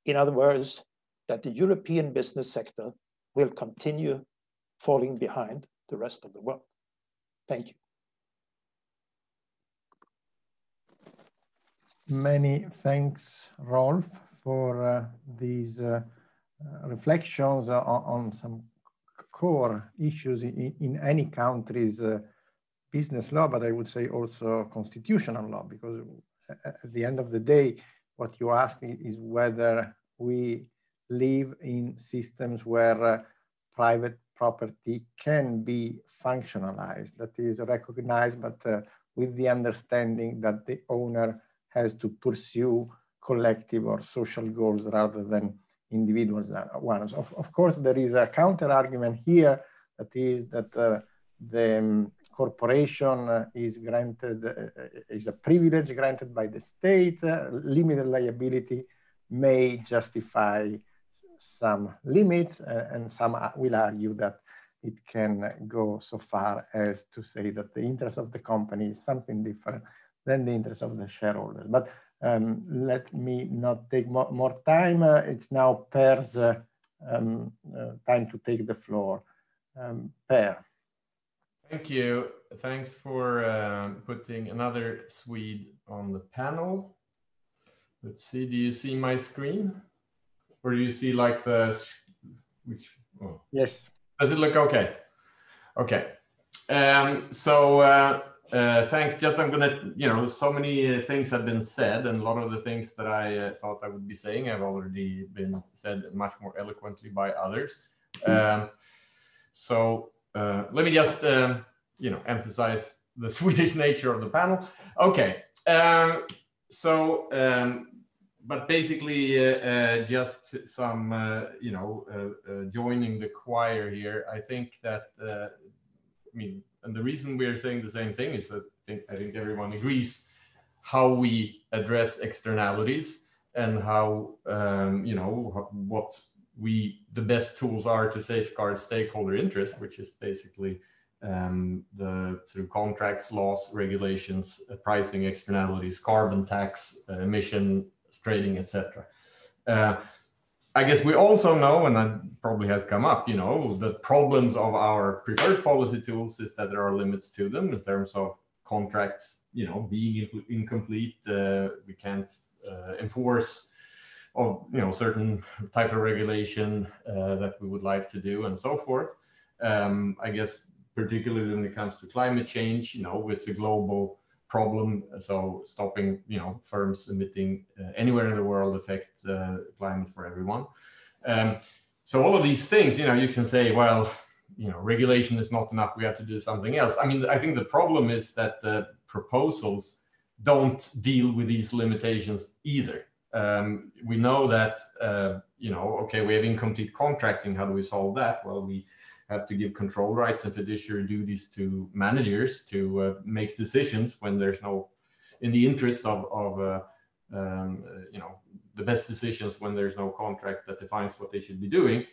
In other words, that the European business sector will continue falling behind the rest of the world. Thank you. Many thanks, Rolf, for these reflections on some core issues in any country's business law, but I would say also constitutional law, because at the end of the day, what you ask is whether we live in systems where private property can be functionalized, that is recognized, but with the understanding that the owner has to pursue collective or social goals rather than individual ones. Of course, there is a counter argument here, that is that the corporation is granted, is a privilege granted by the state. Limited liability may justify some limits, and some will argue that it can go so far as to say that the interest of the company is something different than the interest of the shareholders. But let me not take more time. It's now Per's time to take the floor. Per. Thank you. Thanks for putting another Swede on the panel. Let's see, do you see my screen? Or do you see like the, which? Oh. Yes. Does it look okay? Okay. Thanks. Just I'm gonna, so many things have been said, and a lot of the things that I thought I would be saying have already been said much more eloquently by others. Let me just, emphasize the Swedish nature of the panel. Okay. But basically, just some, joining the choir here. I think that, and the reason we are saying the same thing is that I think everyone agrees how we address externalities and how, what the best tools are to safeguard stakeholder interest, which is basically through contracts, laws, regulations, pricing externalities, carbon tax, emission trading, etc. I guess we also know, and that probably has come up, the problems of our preferred policy tools is that there are limits to them in terms of contracts, being incomplete. We can't enforce certain type of regulation that we would like to do, and so forth. I guess particularly when it comes to climate change, it's a global problem. So stopping, firms emitting anywhere in the world affect climate for everyone. So all of these things, you can say, well, regulation is not enough. We have to do something else. I think the problem is that the proposals don't deal with these limitations either. We know that, okay, we have incomplete contracting. How do we solve that? Well, we have to give control rights and fiduciary duties to managers to make decisions when there's no, in the interest of the best decisions when there's no contract that defines what they should be doing.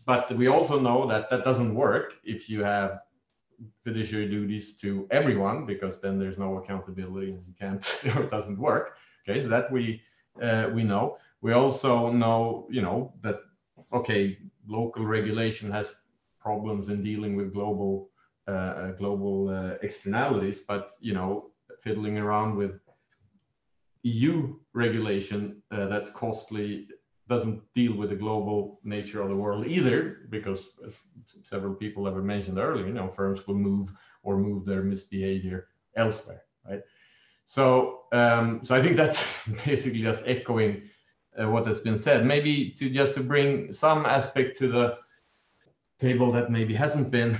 But we also know that that doesn't work if you have fiduciary duties to everyone, because then there's no accountability and you can't, it doesn't work. Okay, so that we know. We also know, that, okay, local regulation has problems in dealing with global externalities, but fiddling around with EU regulation that's costly doesn't deal with the global nature of the world either, because as several people have mentioned earlier, firms will move their misbehavior elsewhere, right? So I think that's basically just echoing what has been said. Maybe to bring some aspect to the table that maybe hasn't been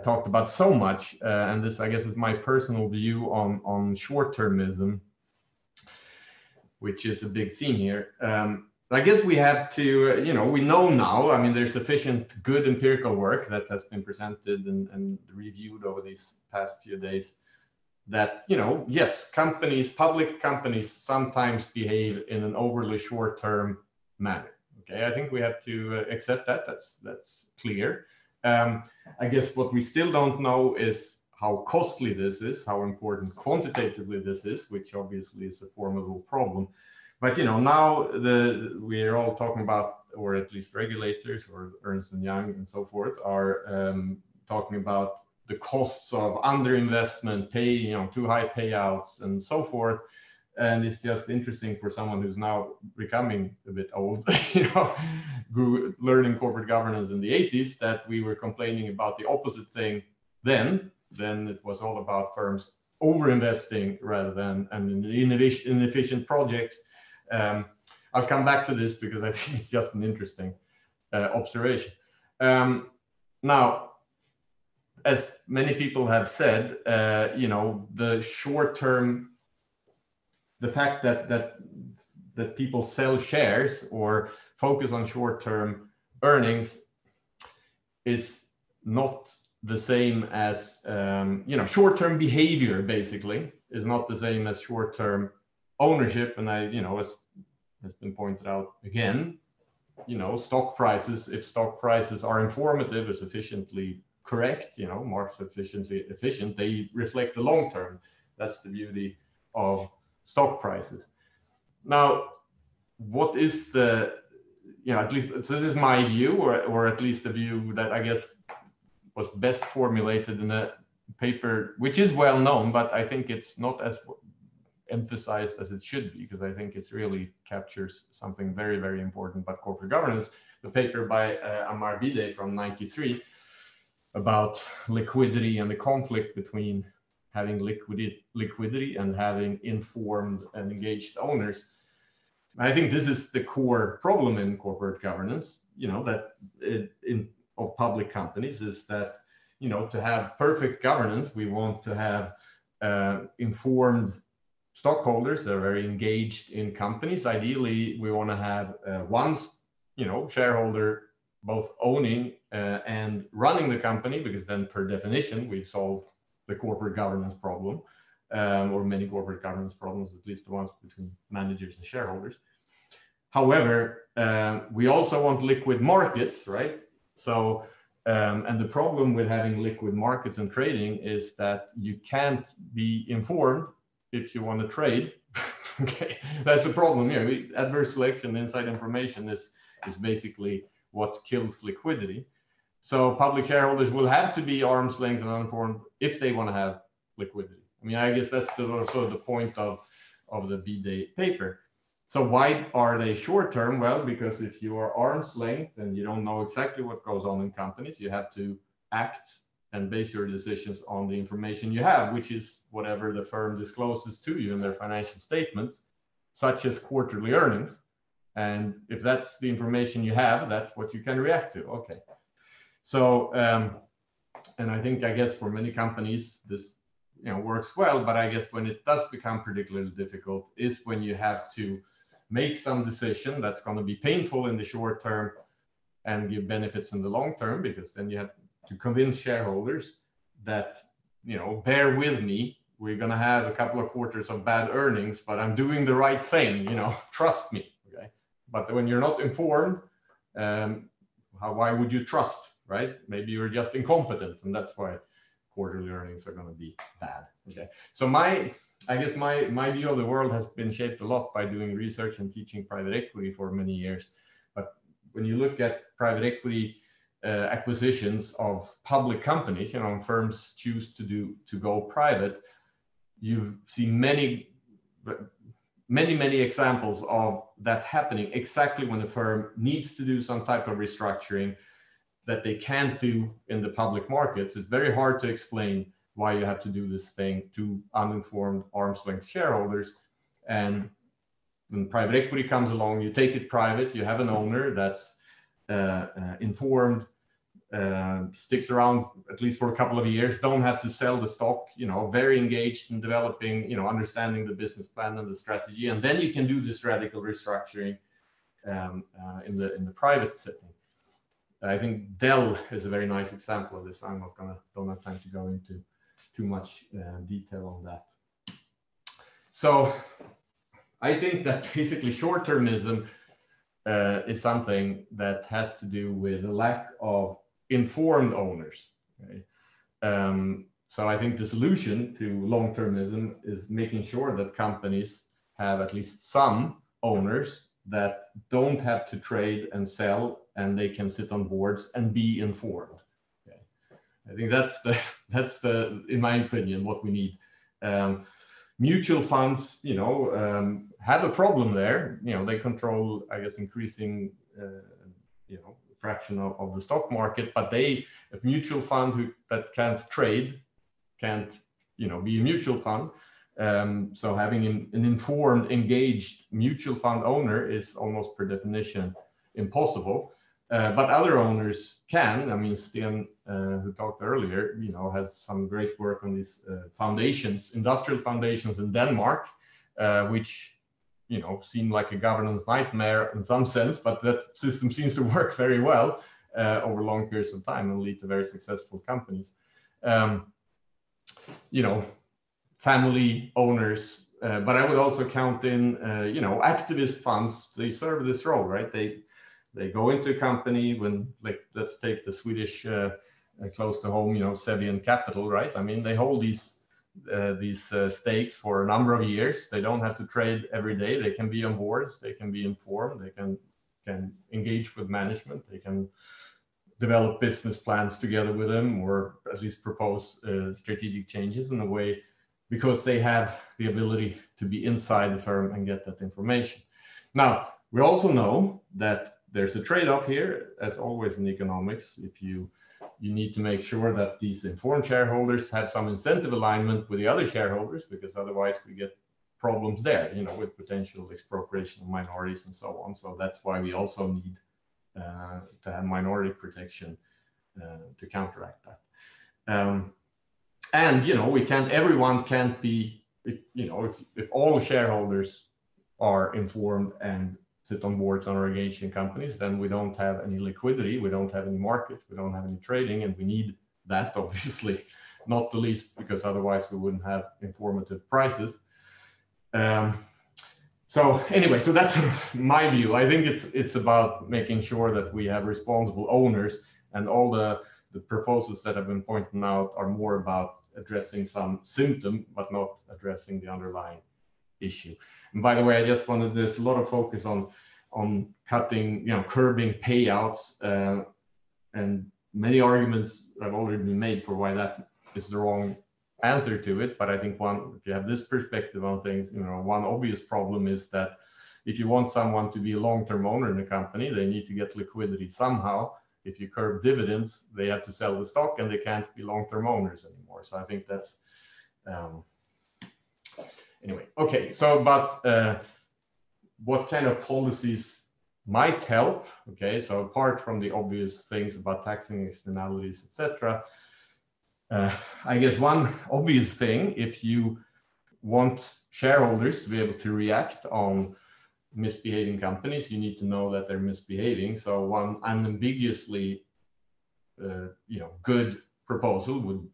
talked about so much, and this, I guess, is my personal view on short-termism, which is a big theme here. I guess we have to, we know now, there's sufficient good empirical work that has been presented and reviewed over these past few days that, you know, yes, companies, public companies sometimes behave in an overly short-term manner. Okay, I think we have to accept that. That's clear. I guess what we still don't know is how costly this is, how important quantitatively this is, which obviously is a formidable problem. But, you know, now we're all talking about, or at least regulators or Ernst & Young and so forth are talking about the costs of underinvestment, too high payouts and so forth. And it's just interesting for someone who's now becoming a bit old, you know, learning corporate governance in the 80s, that we were complaining about the opposite thing then. Then it was all about firms over-investing rather than inefficient projects. I'll come back to this because I think it's just an interesting observation. Now, as many people have said, you know, the short-term, the fact that people sell shares or focus on short-term earnings is not the same as, you know, short-term behavior basically is not the same as short-term ownership. And you know, as has been pointed out again, you know, stock prices, if stock prices are informative, is sufficiently correct, you know, more sufficiently efficient, they reflect the long term. That's the beauty of stock prices. Now, what is the, you know, at least so this is my view, or at least the view that I guess was best formulated in a paper, which is well known, but I think it's not as emphasized as it should be, because I think it really captures something very, very important about corporate governance. The paper by Amir from '93 about liquidity and the conflict between having liquidity and having informed and engaged owners. I think this is the core problem in corporate governance, you know, that of public companies is that, you know, to have perfect governance, we want to have informed stockholders that are very engaged in companies. Ideally, we want to have one, you know, shareholder both owning and running the company, because then per definition, we've solved the corporate governance problem, or many corporate governance problems, at least the ones between managers and shareholders. However, we also want liquid markets, right? So, and the problem with having liquid markets and trading is that you can't be informed if you want to trade. Okay, that's the problem here. Adverse selection, inside information is basically what kills liquidity. So public shareholders will have to be arm's length and uninformed if they want to have liquidity. I mean, I guess that's also the point of the B-Day paper. So why are they short-term? Well, because if you are arm's length and you don't know exactly what goes on in companies, you have to act and base your decisions on the information you have, which is whatever the firm discloses to you in their financial statements, such as quarterly earnings. And if that's the information you have, that's what you can react to. Okay. So, and I think, I guess for many companies, this, you know, works well, but I guess when it does become particularly difficult is when you have to make some decision that's going to be painful in the short term and give benefits in the long term, because then you have to convince shareholders that, you know, bear with me, we're going to have a couple of quarters of bad earnings, but I'm doing the right thing, you know, trust me. Okay. But when you're not informed, why would you trust, right? Maybe you're just incompetent, and that's why quarterly earnings are going to be bad. Okay. So I guess my view of the world has been shaped a lot by doing research and teaching private equity for many years. But when you look at private equity acquisitions of public companies, you know, firms choose to go private, you've seen many examples of that happening exactly when the firm needs to do some type of restructuring that they can't do in the public markets. It's very hard to explain why you have to do this thing to uninformed arm's length shareholders. And when private equity comes along, you take it private, you have an owner that's informed, sticks around at least for a couple of years, don't have to sell the stock, you know, very engaged in developing, you know, understanding the business plan and the strategy. And then you can do this radical restructuring in the private setting. I think Dell is a very nice example of this. Don't have time to go into too much detail on that. So I think that basically short-termism is something that has to do with a lack of informed owners. Okay? So I think the solution to long-termism is making sure that companies have at least some owners that don't have to trade and sell, and they can sit on boards and be informed. Okay. I think that's the in my opinion what we need. Mutual funds, you know, have a problem there. You know, they control, I guess, increasing, you know, fraction of the stock market, but a mutual fund that can't trade can't, you know, be a mutual fund. So having an informed, engaged mutual fund owner is almost per definition impossible. But other owners can. I mean, Steen, who talked earlier, you know, has some great work on these foundations, industrial foundations in Denmark, which, you know, seem like a governance nightmare in some sense, but that system seems to work very well over long periods of time and lead to very successful companies. You know, family owners, but I would also count in, you know, activist funds. They serve this role, right? They go into a company when, like, let's take the Swedish close to home, you know, Sevian Capital, right? I mean, they hold these stakes for a number of years. They don't have to trade every day. They can be on boards. They can be informed. They can engage with management. They can develop business plans together with them, or at least propose strategic changes in a way, because they have the ability to be inside the firm and get that information. Now, we also know that there's a trade-off here, as always in economics. If you need to make sure that these informed shareholders have some incentive alignment with the other shareholders, because otherwise we get problems there, you know, with potential expropriation of minorities and so on. So that's why we also need to have minority protection to counteract that. And, you know, everyone can't be, if all shareholders are informed and sit on boards and are engaged in companies, then we don't have any liquidity, we don't have any markets, we don't have any trading, and we need that, obviously, not the least because otherwise we wouldn't have informative prices. So anyway, so that's my view. I think it's about making sure that we have responsible owners, and all the proposals that have been pointed out are more about addressing some symptom, but not addressing the underlying issue. And by the way, I just wanted, there's a lot of focus on cutting, you know, curbing payouts, and many arguments have already been made for why that is the wrong answer to it. But I think if you have this perspective on things, you know, one obvious problem is that if you want someone to be a long-term owner in a company, they need to get liquidity somehow. If you curb dividends, they have to sell the stock and they can't be long-term owners anymore. So I think that's, anyway, okay. So, but what kind of policies might help? Okay, so apart from the obvious things about taxing externalities, etc., I guess one obvious thing, if you want shareholders to be able to react on misbehaving companies, you need to know that they're misbehaving. So one unambiguously, you know, good proposal would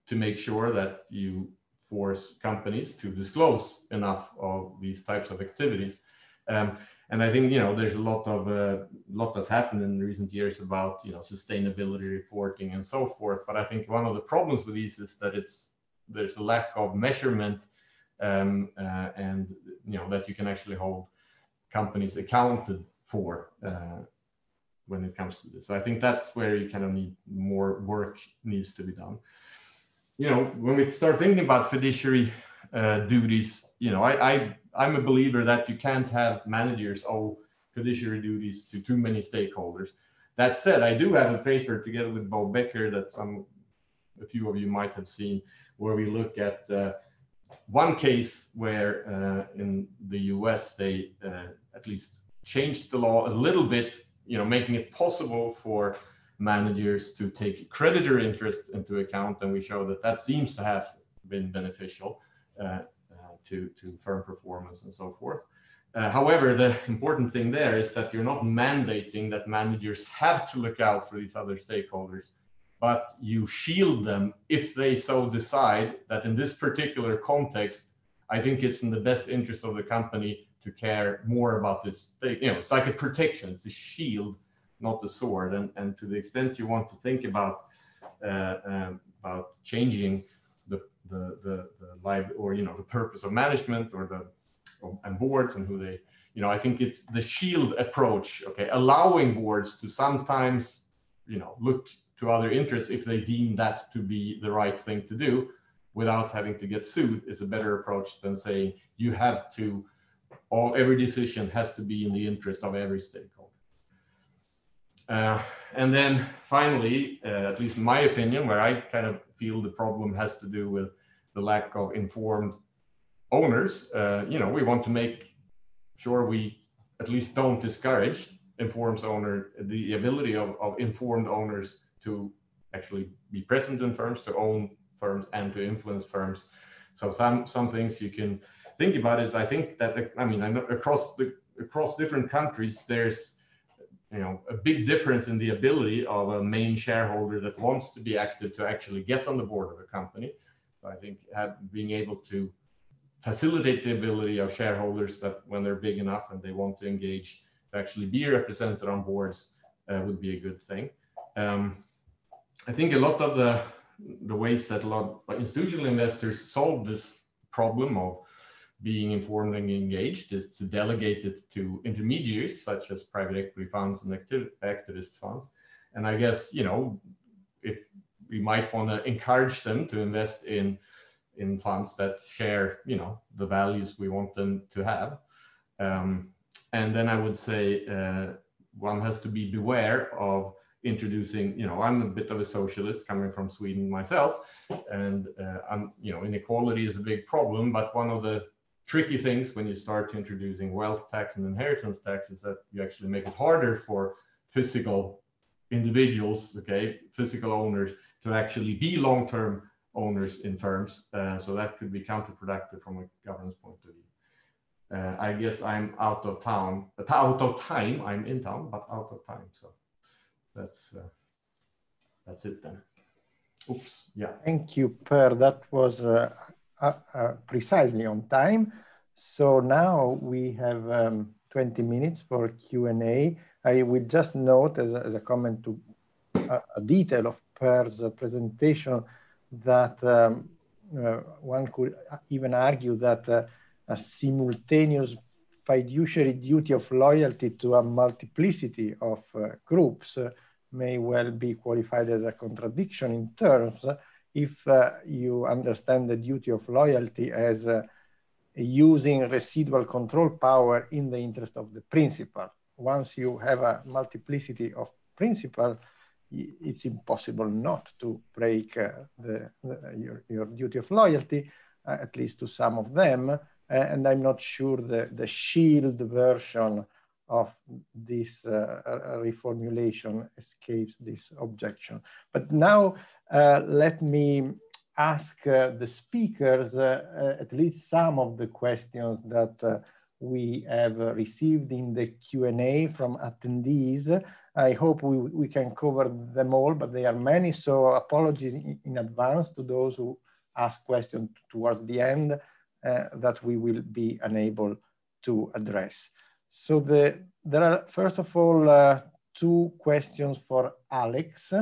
to make sure that you force companies to disclose enough of these types of activities. And I think, you know, there's a lot that's happened in recent years about, you know, sustainability reporting and so forth. But I think one of the problems with these is that there's a lack of measurement, and, you know, that you can actually hold companies accounted for when it comes to this. So I think that's where you kind of need more work needs to be done. You know, when we start thinking about fiduciary duties, you know, I'm a believer that you can't have managers owe fiduciary duties to too many stakeholders. That said, I do have a paper together with Bo Becker that a few of you might have seen, where we look at one case where in the US they at least changed the law a little bit, you know, making it possible for managers to take creditor interests into account, and we show that seems to have been beneficial to firm performance and so forth. However, the important thing there is that you're not mandating that managers have to look out for these other stakeholders but you shield them if they so decide that in this particular context, I think it's in the best interest of the company to care more about this thing. You know, it's like a protection, it's a shield, not the sword. And to the extent you want to think about changing the life, or you know, the purpose of management, or and boards and who they, you know, I think it's the shield approach. Okay, allowing boards to sometimes, you know, look to other interests if they deem that to be the right thing to do, without having to get sued, is a better approach than saying you have to. Every decision has to be in the interest of every stakeholder. And then finally, at least in my opinion, where I kind of feel the problem has to do with the lack of informed owners. You know, we want to make sure we at least don't discourage the ability of informed owners to actually be present in firms, to own firms, and to influence firms. So some things you can think about is, I think that, I mean, I know across different countries, there's, you know, a big difference in the ability of a main shareholder that wants to be active to actually get on the board of a company. So I think being able to facilitate the ability of shareholders that when they're big enough and they want to engage, to actually be represented on boards would be a good thing. I think a lot of the ways that a lot of institutional investors solve this problem of being informed and engaged is to delegate it to intermediaries such as private equity funds and activist funds. And I guess, you know, if we might want to encourage them to invest in funds that share, you know, the values we want them to have. And then I would say one has to be beware of introducing, you know, I'm a bit of a socialist coming from Sweden myself, and you know, inequality is a big problem, but one of the tricky things when you start introducing wealth tax and inheritance tax is that you actually make it harder for physical individuals, okay, physical owners, to actually be long-term owners in firms. So that could be counterproductive from a governance point of view. I guess I'm out of time. I'm in town, but out of time. So that's it then. Oops. Yeah. Thank you, Per. That was precisely on time. So now we have 20 minutes for Q&A. I will just note as a comment to a detail of Per's presentation that one could even argue that a simultaneous fiduciary duty of loyalty to a multiplicity of groups may well be qualified as a contradiction in terms if you understand the duty of loyalty as using residual control power in the interest of the principal. Once you have a multiplicity of principal, it's impossible not to break your duty of loyalty, at least to some of them. And I'm not sure the shield version of this reformulation escapes this objection. But now let me ask the speakers at least some of the questions that we have received in the Q&A from attendees. I hope we can cover them all, but there are many, so apologies in advance to those who ask questions towards the end that we will be unable to address. So there are, first of all, two questions for Alex.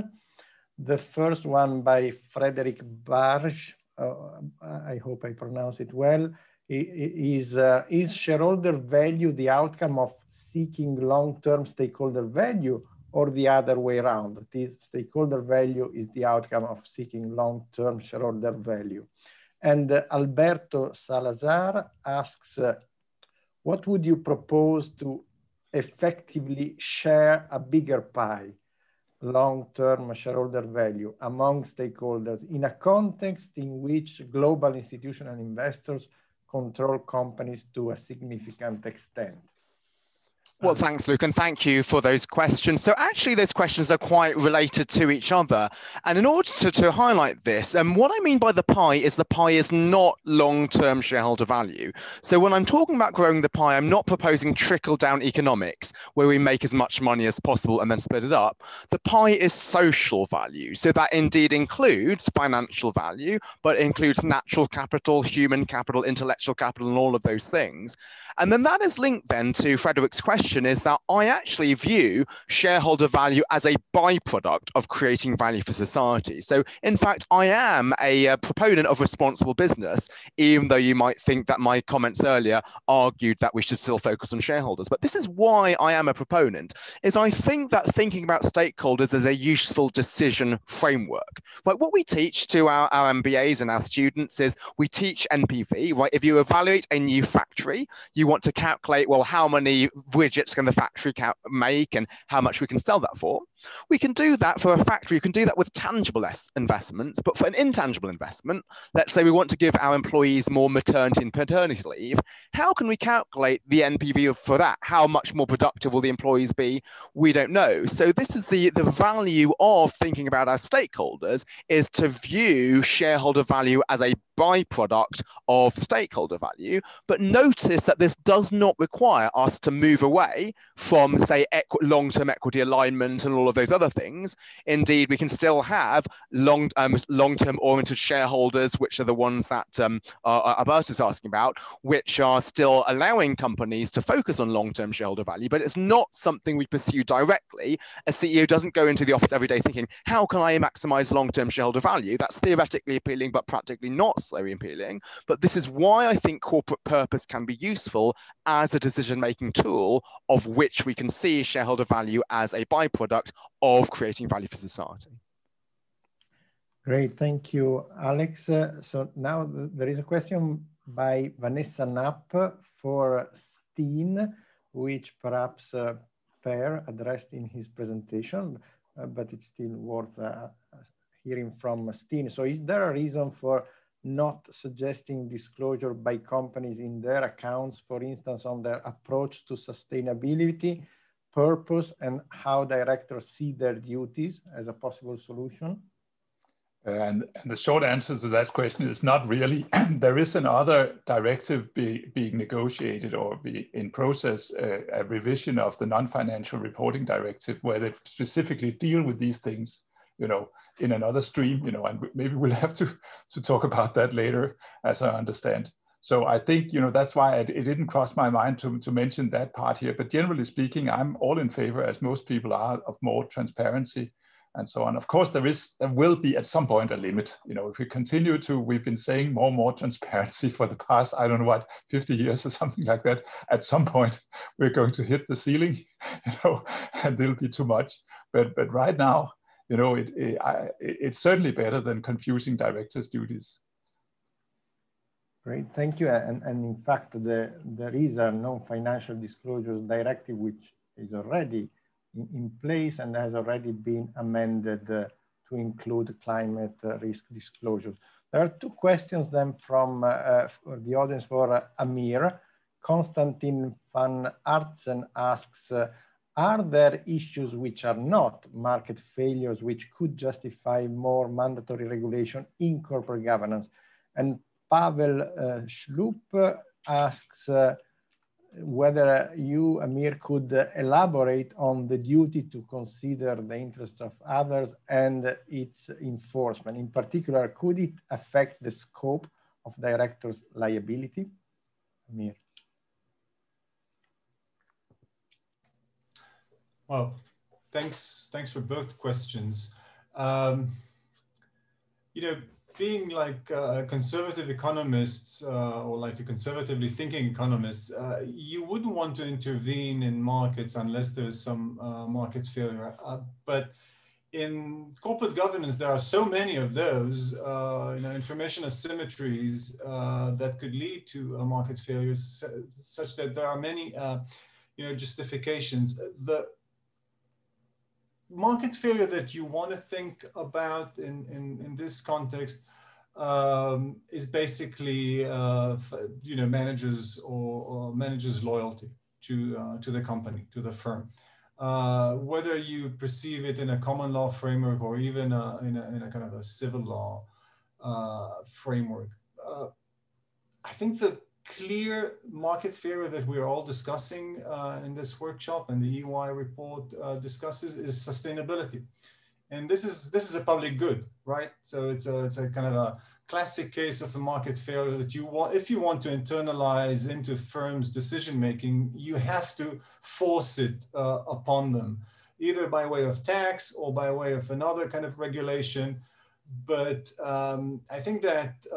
The first one by Frederick Barge, I hope I pronounce it well, is shareholder value the outcome of seeking long-term stakeholder value, or the other way around? That is, stakeholder value is the outcome of seeking long-term shareholder value. And Alberto Salazar asks, what would you propose to effectively share a bigger pie, long-term shareholder value, among stakeholders in a context in which global institutional investors control companies to a significant extent? Well, thanks, Luke, and thank you for those questions. So actually, those questions are quite related to each other. And in order to highlight this, what I mean by the pie is not long-term shareholder value. So when I'm talking about growing the pie, I'm not proposing trickle-down economics, where we make as much money as possible and then split it up. The pie is social value. So that indeed includes financial value, but it includes natural capital, human capital, intellectual capital, and all of those things. And then that is linked then to Frederick's question, is that I actually view shareholder value as a byproduct of creating value for society. So in fact, I am a proponent of responsible business, even though you might think that my comments earlier argued that we should still focus on shareholders. But this is why I am a proponent, is I think that thinking about stakeholders is a useful decision framework. Like what we teach to our MBAs and our students is we teach NPV, right? If you evaluate a new factory, you want to calculate, well, how many widgets can the factory make and how much we can sell that for. We can do that for a factory. You can do that with tangible investments, but for an intangible investment, let's say we want to give our employees more maternity and paternity leave. How can we calculate the NPV for that? How much more productive will the employees be? We don't know. So this is the value of thinking about our stakeholders, is to view shareholder value as a byproduct of stakeholder value. But notice that this does not require us to move away from, say, long-term equity alignment and all of those other things. Indeed, we can still have long-term oriented shareholders, which are the ones that Albert is asking about, which are still allowing companies to focus on long-term shareholder value, but it's not something we pursue directly. A CEO doesn't go into the office every day thinking, how can I maximize long-term shareholder value? That's theoretically appealing, but practically not so appealing. But this is why I think corporate purpose can be useful as a decision-making tool, of which we can see shareholder value as a byproduct of creating value for society. Great, thank you, Alex. So now there is a question by Vanessa Knapp for Steen, which perhaps Per addressed in his presentation, but it's still worth hearing from Steen. So is there a reason for not suggesting disclosure by companies in their accounts, for instance, on their approach to sustainability, purpose, and how directors see their duties as a possible solution? And the short answer to that question is not really. There is another directive being negotiated or in process, a revision of the non-financial reporting directive, where they specifically deal with these things, in another stream, and maybe we'll have to talk about that later, as I understand. So I think, that's why it didn't cross my mind to mention that part here. But generally speaking, I'm all in favor, as most people are, of more transparency and so on. Of course, there will be at some point a limit. If we continue we've been saying more transparency for the past, I don't know what, 50 years or something like that. At some point, we're going to hit the ceiling, and it'll be too much. But right now, it's certainly better than confusing directors' duties. Great, thank you. And in fact, there is a non-financial disclosures directive which is already in place and has already been amended to include climate risk disclosures. There are two questions then from the audience for Amir. Konstantin van Artsen asks, are there issues which are not market failures which could justify more mandatory regulation in corporate governance? And Pavel Schlup asks whether you, Amir, could elaborate on the duty to consider the interests of others and its enforcement. In particular, could it affect the scope of directors' liability? Amir. Well, thanks for both questions. Being like conservative economists or like a conservatively thinking economist, you wouldn't want to intervene in markets unless there is some market failure. But in corporate governance, there are so many of those, information asymmetries that could lead to market failures, such that there are many, justifications. The market failure that you want to think about in this context is basically, managers or managers' loyalty. to the company, to the firm. Whether you perceive it in a common law framework or even in a kind of a civil law framework. I think the clear market failure that we're all discussing in this workshop and the EY report discusses is sustainability. And this is a public good, right? So it's a kind of a classic case of a market failure that if you want to internalize into firms' decision-making, you have to force it upon them, either by way of tax or by way of another kind of regulation. But I think that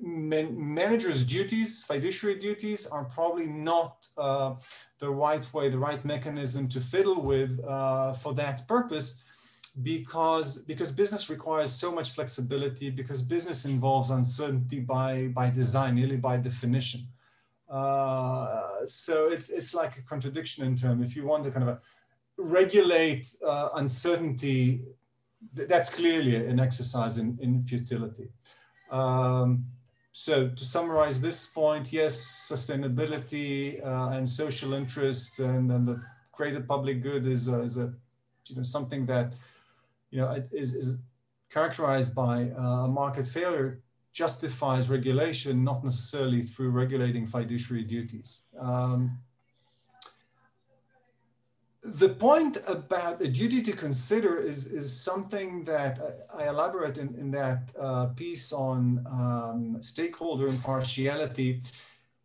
managers' duties, fiduciary duties, are probably not the right way, the right mechanism to fiddle with for that purpose, because business requires so much flexibility, because business involves uncertainty by design, nearly by definition. So it's like a contradiction in term. If you want to kind of regulate uncertainty, that's clearly an exercise in futility. So to summarize this point, yes, sustainability and social interest and the greater public good is something that is characterized by market failure, justifies regulation, not necessarily through regulating fiduciary duties. The point about a duty to consider is something that I elaborate in that piece on stakeholder impartiality.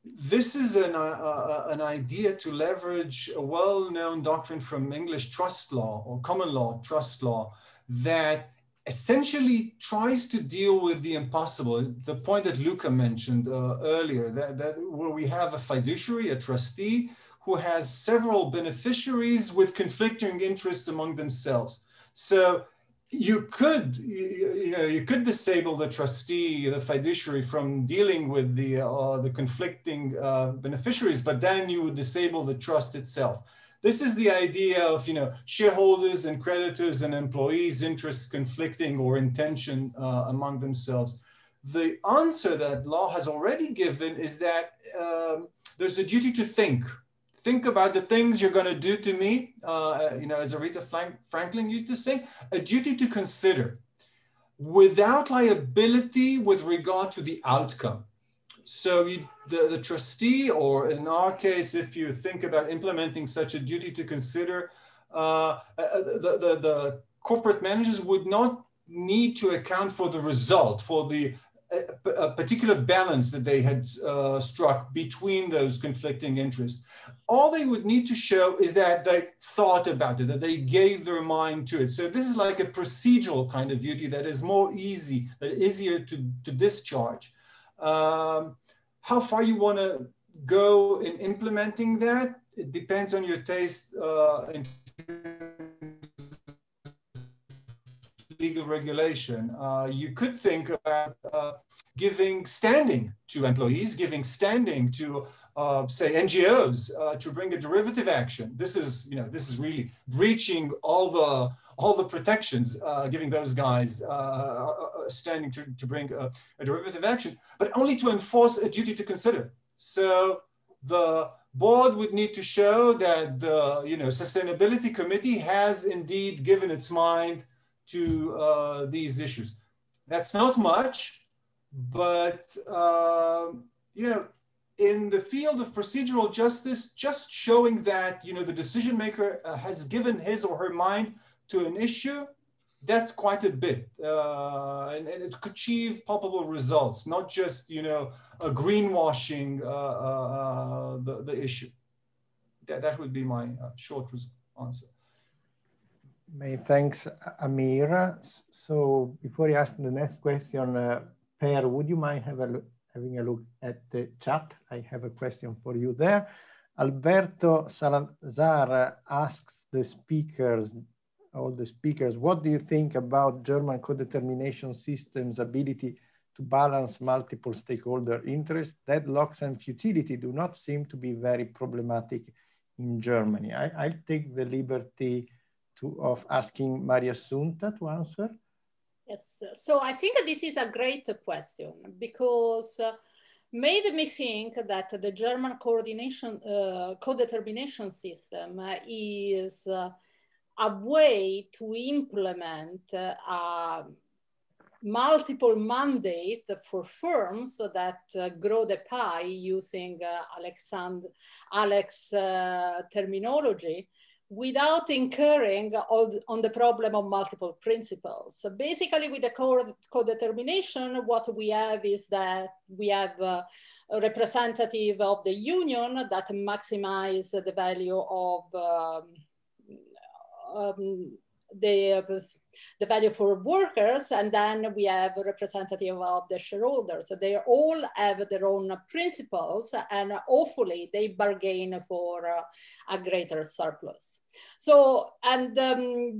This is an idea to leverage a well-known doctrine from English trust law or common law trust law that essentially tries to deal with the impossible. The point that Luca mentioned earlier, that where we have a fiduciary, a trustee, who has several beneficiaries with conflicting interests among themselves. So you could disable the trustee, the fiduciary, from dealing with the conflicting beneficiaries, but then you would disable the trust itself. This is the idea of shareholders and creditors and employees' interests conflicting or in tension among themselves. The answer that law has already given is that there's a duty to think. Think about the things you're going to do to me, as Aretha Franklin used to sing, a duty to consider without liability with regard to the outcome. So the trustee, or in our case, if you think about implementing such a duty to consider, the corporate managers would not need to account for the result, for a particular balance that they had struck between those conflicting interests. All they would need to show is that they thought about it, that they gave their mind to it. So this is like a procedural kind of duty that is easier to discharge. How far you want to go in implementing that, it depends on your taste in legal regulation. You could think about giving standing to employees, giving standing to, say, NGOs to bring a derivative action. This is really breaching all the protections, giving those guys standing to bring a derivative action, but only to enforce a duty to consider. So the board would need to show that the sustainability committee has indeed given its mind to these issues. That's not much, but in the field of procedural justice, just showing that the decision maker has given his or her mind to an issue, that's quite a bit, and it could achieve palpable results, not just a greenwashing the issue. That would be my short answer. Many thanks, Amir. So before you ask the next question, Per, would you mind having a look at the chat? I have a question for you there. Alberto Salazar asks all the speakers, what do you think about German co-determination system's ability to balance multiple stakeholder interests? Deadlocks and futility do not seem to be very problematic in Germany. I'll take the liberty of asking Mariassunta to answer. Yes, so I think this is a great question because made me think that the German co-determination system is a way to implement multiple mandate for firms that grow the pie, using Alex's terminology, without incurring on the problem of multiple principles. So basically, with the co-determination, what we have is that we have a representative of the union that maximize the value of the value for workers, and then we have a representative of the shareholders. So they all have their own principles, and hopefully they bargain for a greater surplus. So, and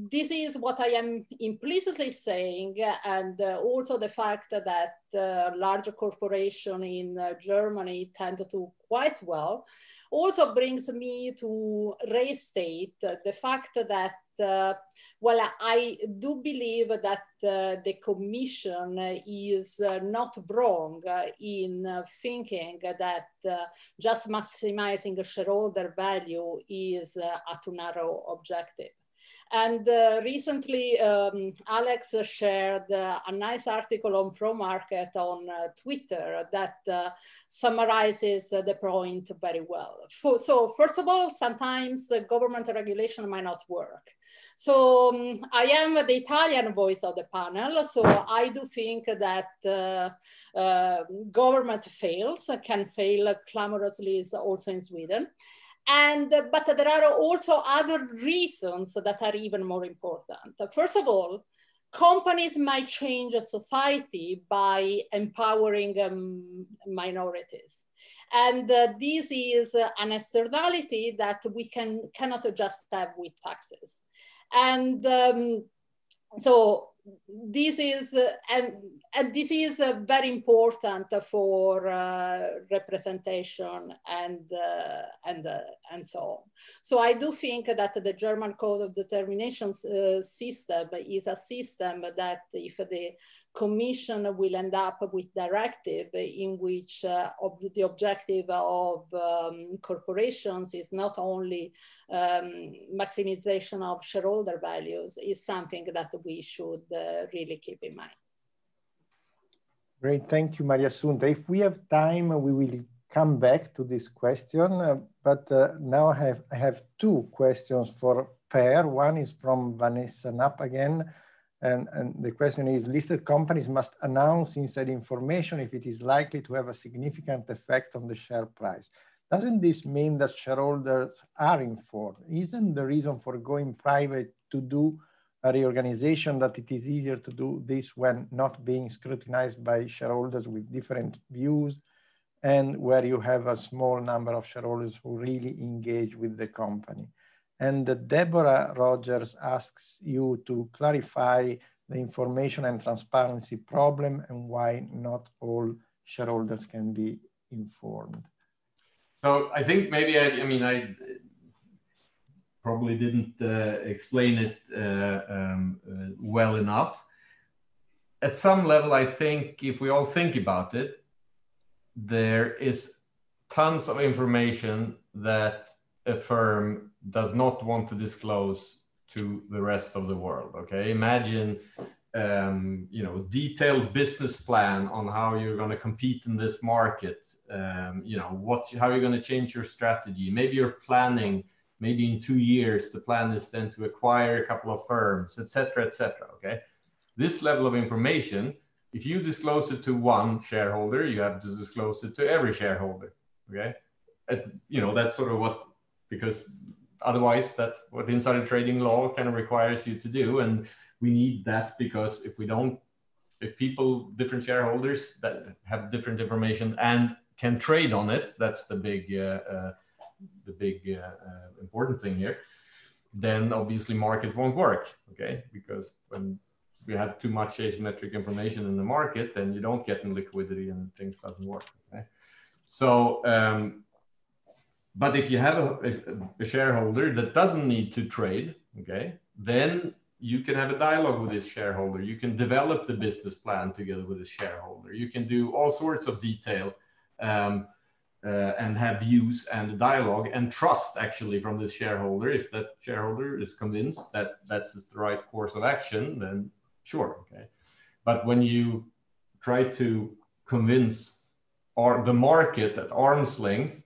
this is what I am implicitly saying, and also the fact that larger corporations in Germany tend to do quite well, also brings me to restate the fact that well, I do believe that the Commission is not wrong in thinking that just maximizing shareholder value is a too narrow objective. And recently, Alex shared a nice article on ProMarket on Twitter that summarizes the point very well. So first of all, sometimes the government regulation might not work. So I am the Italian voice of the panel. So I do think that government can fail clamorously also in Sweden. But there are also other reasons that are even more important. First of all, companies might change a society by empowering minorities. And this is an externality that we cannot just have with taxes. And so this is, and this is very important for representation and so on. So I do think that the German Code of Determination system is a system that, if the Commission will end up with directive in which the objective of corporations is not only maximization of shareholder values, is something that we should really keep in mind. Great, thank you, Mariassunta. If we have time, we will come back to this question, but now I have two questions for Per. One is from Vanessa Knapp again, and the question is, listed companies must announce inside information if it is likely to have a significant effect on the share price. Doesn't this mean that shareholders are informed? Isn't the reason for going private to do a reorganization that it is easier to do this when not being scrutinized by shareholders with different views, and where you have a small number of shareholders who really engage with the company? And Deborah Rogers asks you to clarify the information and transparency problem and why not all shareholders can be informed. So I think maybe, I probably didn't explain it well enough. At some level, I think if we all think about it, there is tons of information that a firm does not want to disclose to the rest of the world. Okay, imagine detailed business plan on how you're going to compete in this market. How you're going to change your strategy. Maybe you're planning. Maybe in 2 years the plan is then to acquire a couple of firms, etc., etc. Okay, this level of information, if you disclose it to one shareholder, you have to disclose it to every shareholder. Okay, that's sort of what, because otherwise that's what insider trading law kind of requires you to do, and we need that, because if people, different shareholders that have different information and can trade on it, that's the big important thing here, then obviously markets won't work. Okay, because when we have too much asymmetric information in the market, then you don't get in liquidity and things doesn't work. Okay, so but if you have a shareholder that doesn't need to trade, okay, then you can have a dialogue with this shareholder. You can develop the business plan together with the shareholder. You can do all sorts of detail and have views and dialogue and trust actually from this shareholder. If that shareholder is convinced that that's the right course of action, then sure, okay. But when you try to convince the market at arm's length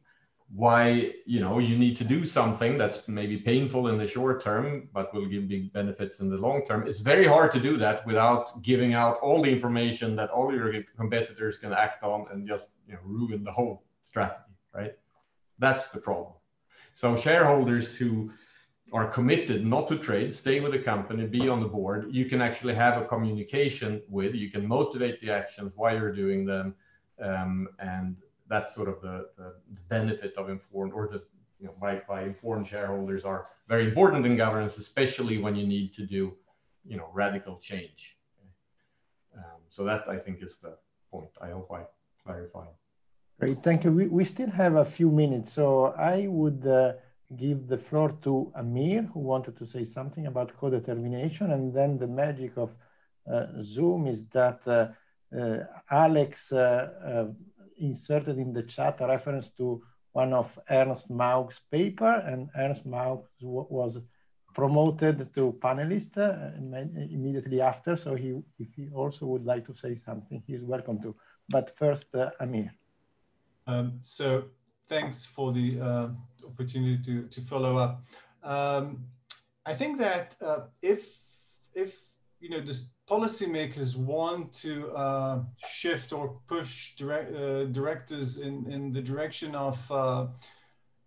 why you need to do something that's maybe painful in the short term but will give big benefits in the long term, it's very hard to do that without giving out all the information that all your competitors can act on and just ruin the whole strategy, right? That's the problem. So shareholders who are committed not to trade, stay with the company, be on the board, you can actually have a communication with, you can motivate the actions, why you're doing them, and that's sort of the benefit of informed, or the by informed shareholders are very important in governance, especially when you need to do radical change. So that I think is the point. I hope I clarified. Great, thank you. We still have a few minutes, so I would give the floor to Amir, who wanted to say something about co-determination, and then the magic of Zoom is that Alex inserted in the chat a reference to one of Ernst Mauch's paper, and Ernst Mauch was promoted to panelist immediately after, so if he also would like to say something, he's welcome to. But first, Amir. So thanks for the opportunity to follow up. I think that if this policymakers want to shift or push directors in the direction of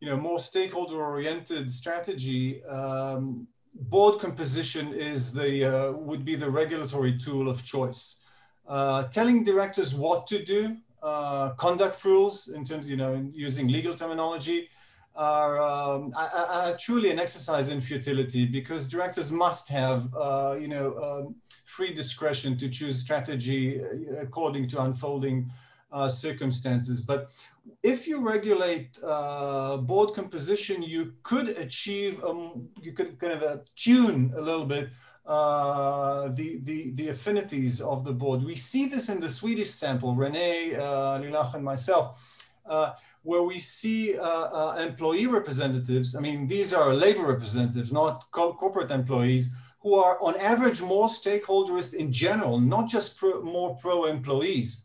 more stakeholder-oriented strategy, board composition would be the regulatory tool of choice. Telling directors what to do, conduct rules in terms, using legal terminology, are truly an exercise in futility, because directors must have, free discretion to choose strategy according to unfolding circumstances. But if you regulate board composition, you could achieve, you could kind of tune a little bit the affinities of the board. We see this in the Swedish sample, Renee, Lilach, and myself, where we see employee representatives. I mean, these are labor representatives, not corporate employees, who are on average more stakeholderist in general, not just more pro-employees.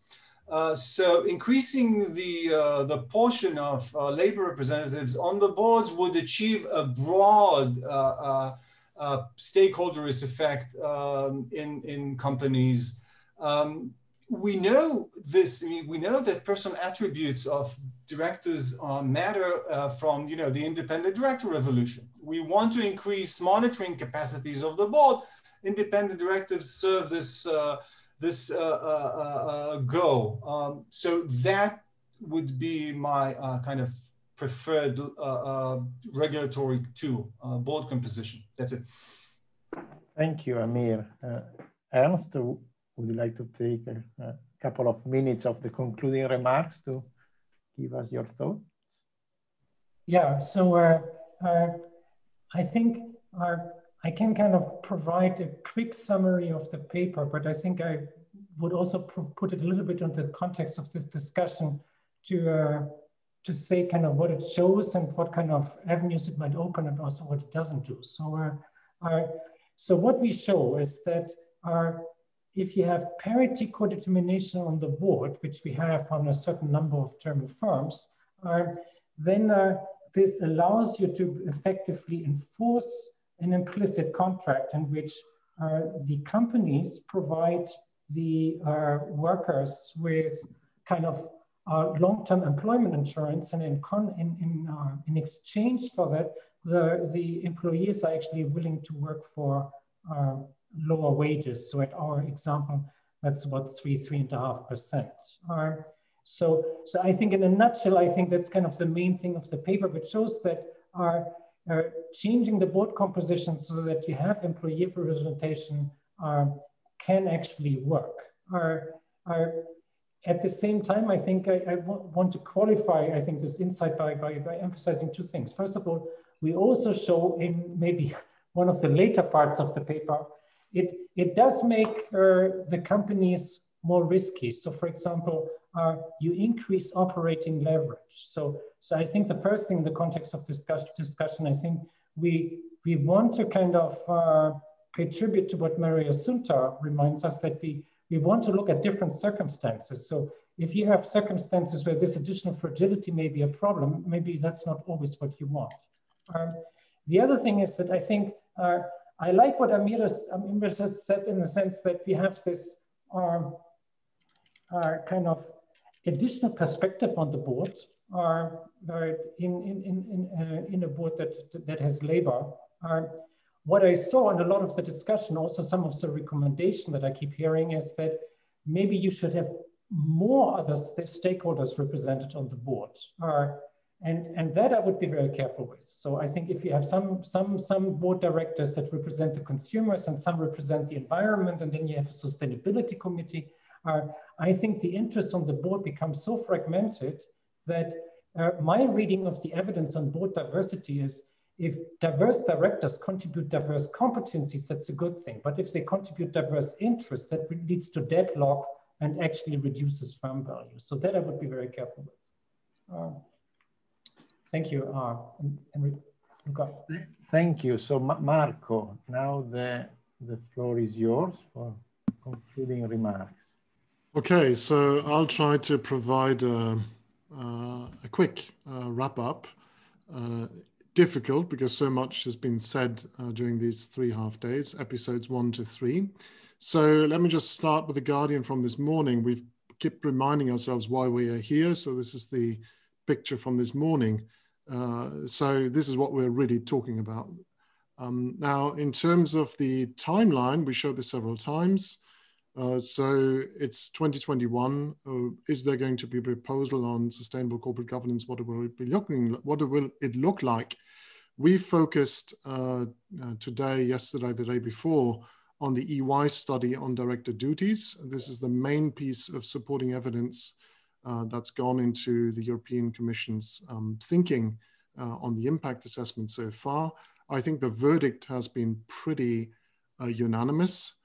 So increasing the portion of labor representatives on the boards would achieve a broad stakeholderist effect in companies. We know this. We know that personal attributes of directors matter from the independent director revolution. We want to increase monitoring capacities of the board. Independent directives serve this goal. So that would be my kind of preferred regulatory tool, board composition. That's it. Thank you, Amir. Ernst, would you like to take a couple of minutes of the concluding remarks to give us your thoughts? Yeah, so I think I can kind of provide a quick summary of the paper, but I think I would also put it a little bit in the context of this discussion to say kind of what it shows and what kind of avenues it might open, and also what it doesn't do. So what we show is that if you have parity co-determination on the board, which we have on a certain number of German firms, then this allows you to effectively enforce an implicit contract in which the companies provide the workers with kind of long-term employment insurance, and in exchange for that, the employees are actually willing to work for lower wages. So at our example, that's about 3.5%. So I think in a nutshell, I think that's kind of the main thing of the paper, which shows that changing the board composition so that you have employee representation can actually work. At the same time, I think I want to qualify, I think, this insight by emphasizing two things. First of all, we also show in maybe one of the later parts of the paper, it does make the companies more risky. So for example, you increase operating leverage. So I think the first thing in the context of this discussion, I think we want to kind of pay tribute to what Mariassunta reminds us, that we want to look at different circumstances. So if you have circumstances where this additional fragility may be a problem, maybe that's not always what you want. The other thing is that I think I like what Amir has said, in the sense that we have this kind of additional perspective on the board, in a board that has labor. What I saw in a lot of the discussion, also some of the recommendation that I keep hearing, is that maybe you should have more other stakeholders represented on the board. And that I would be very careful with. So I think if you have some board directors that represent the consumers and some represent the environment, and then you have a sustainability committee, I think the interests on the board become so fragmented that my reading of the evidence on board diversity is, if diverse directors contribute diverse competencies, that's a good thing. But if they contribute diverse interests, that leads to deadlock and actually reduces firm value. So that I would be very careful with. Thank you, Enriques. Luca. Thank you. So Marco, now the floor is yours for concluding remarks. Okay, so I'll try to provide a quick wrap up. Difficult because so much has been said during these 3 half days, episodes 1 to 3. So let me just start with the Guardian from this morning. We've kept reminding ourselves why we are here. So this is the picture from this morning. So this is what we're really talking about. Now, in terms of the timeline, we showed this several times. So it's 2021. Is there going to be a proposal on sustainable corporate governance? What will it look like? We focused today, yesterday, the day before, on the EY study on director duties. This is the main piece of supporting evidence that's gone into the European Commission's thinking on the impact assessment so far. I think the verdict has been pretty unanimous.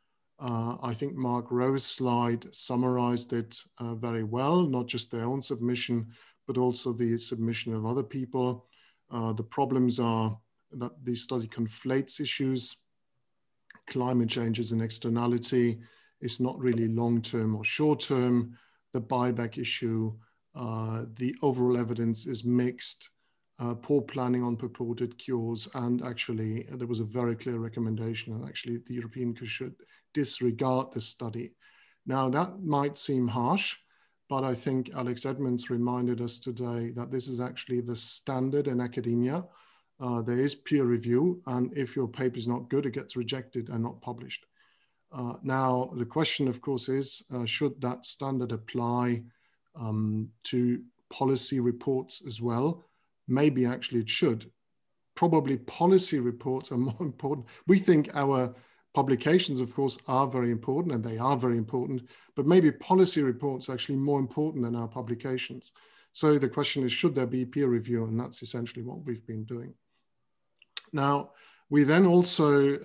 I think Mark Rowe's slide summarized it very well, not just their own submission, but also the submission of other people. The problems are that the study conflates issues. Climate change is an externality. It's not really long-term or short-term. The buyback issue, the overall evidence is mixed. Poor planning on purported cures, and actually there was a very clear recommendation, and actually the European Commission should disregard this study. Now that might seem harsh, but I think Alex Edmans reminded us today that this is actually the standard in academia. There is peer review, and if your paper is not good, it gets rejected and not published. Now the question, of course, is should that standard apply to policy reports as well? Maybe actually it should. Probably policy reports are more important. We think our publications, of course, are very important, and they are very important, but maybe policy reports are actually more important than our publications. So the question is, should there be peer review? And that's essentially what we've been doing. Now, we then also,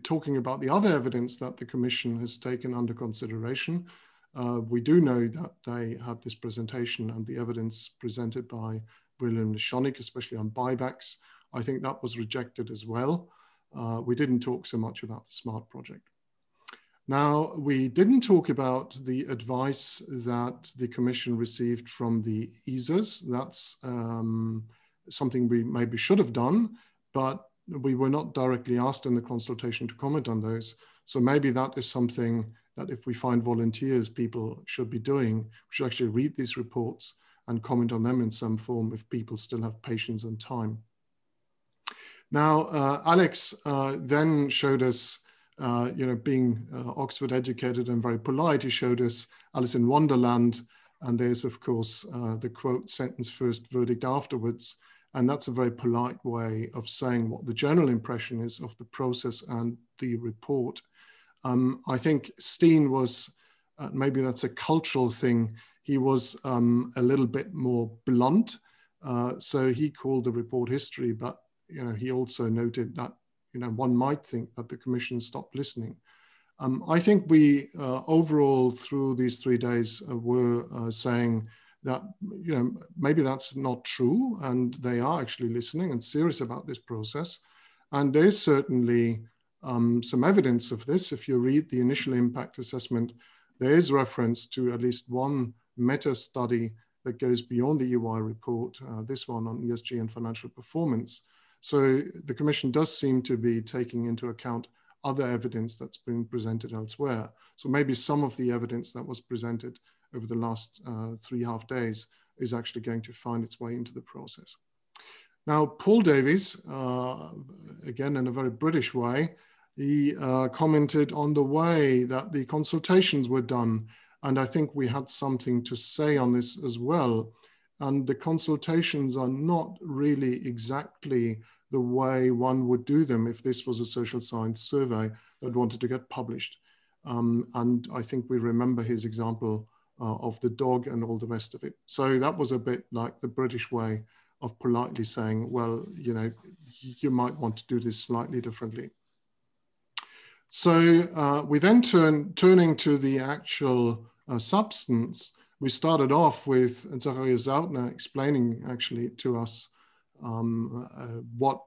talking about the other evidence that the Commission has taken under consideration. We do know that they had this presentation and the evidence presented by William Schoenig, especially on buybacks. I think that was rejected as well. We didn't talk so much about the SMART project. Now, we didn't talk about the advice that the Commission received from the ESAs. That's something we maybe should have done, but we were not directly asked in the consultation to comment on those. So maybe that is something that if we find volunteers, people should be doing. We should actually read these reports and comment on them in some form if people still have patience and time. Now, Alex then showed us, being Oxford educated and very polite, he showed us Alice in Wonderland. And there's, of course, the quote, sentence first, verdict afterwards. And that's a very polite way of saying what the general impression is of the process and the report. I think Steen was, maybe that's a cultural thing, he was a little bit more blunt. So he called the report history, but he also noted that one might think that the Commission stopped listening. I think we overall through these 3 days were saying that, you know, maybe that's not true, and they are actually listening and serious about this process. And there's certainly some evidence of this. If you read the initial impact assessment, there is reference to at least one meta study that goes beyond the UI report, this one on ESG and financial performance. So the Commission does seem to be taking into account other evidence that's been presented elsewhere. So maybe some of the evidence that was presented over the last 3.5 days is actually going to find its way into the process. Now, Paul Davies, again in a very British way, he commented on the way that the consultations were done. And I think we had something to say on this as well. And the consultations are not really exactly the way one would do them if this was a social science survey that wanted to get published. And I think we remember his example of the dog and all the rest of it. So that was a bit like the British way of politely saying, well, you know, you might want to do this slightly differently. So we then turning to the actual substance, we started off with Zacharias Zautner explaining actually to us what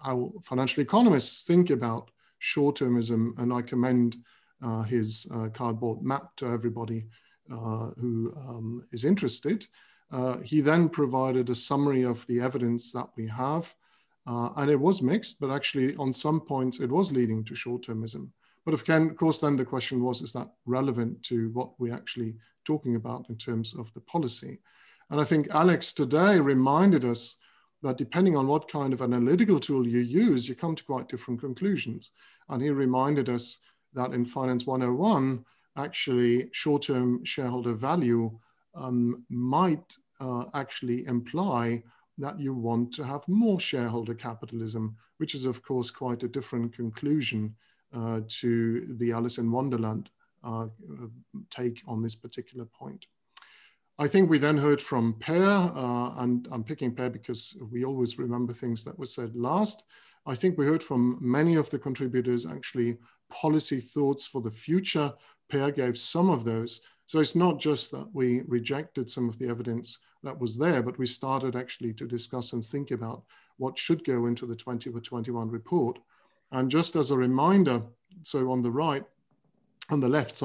our financial economists think about short-termism, and I commend his cardboard map to everybody who is interested. He then provided a summary of the evidence that we have, and it was mixed, but actually on some points it was leading to short-termism. But of course, then the question was, is that relevant to what we're actually talking about in terms of the policy? And I think Alex today reminded us that depending on what kind of analytical tool you use, you come to quite different conclusions. And he reminded us that in Finance 101, actually short-term shareholder value might actually imply that you want to have more shareholder capitalism, which is of course quite a different conclusion to the Alice in Wonderland take on this particular point. I think we then heard from Per, and I'm picking Per because we always remember things that were said last. I think we heard from many of the contributors actually policy thoughts for the future. Per gave some of those. So it's not just that we rejected some of the evidence that was there, but we started actually to discuss and think about what should go into the 2021 report. And just as a reminder, so on the left,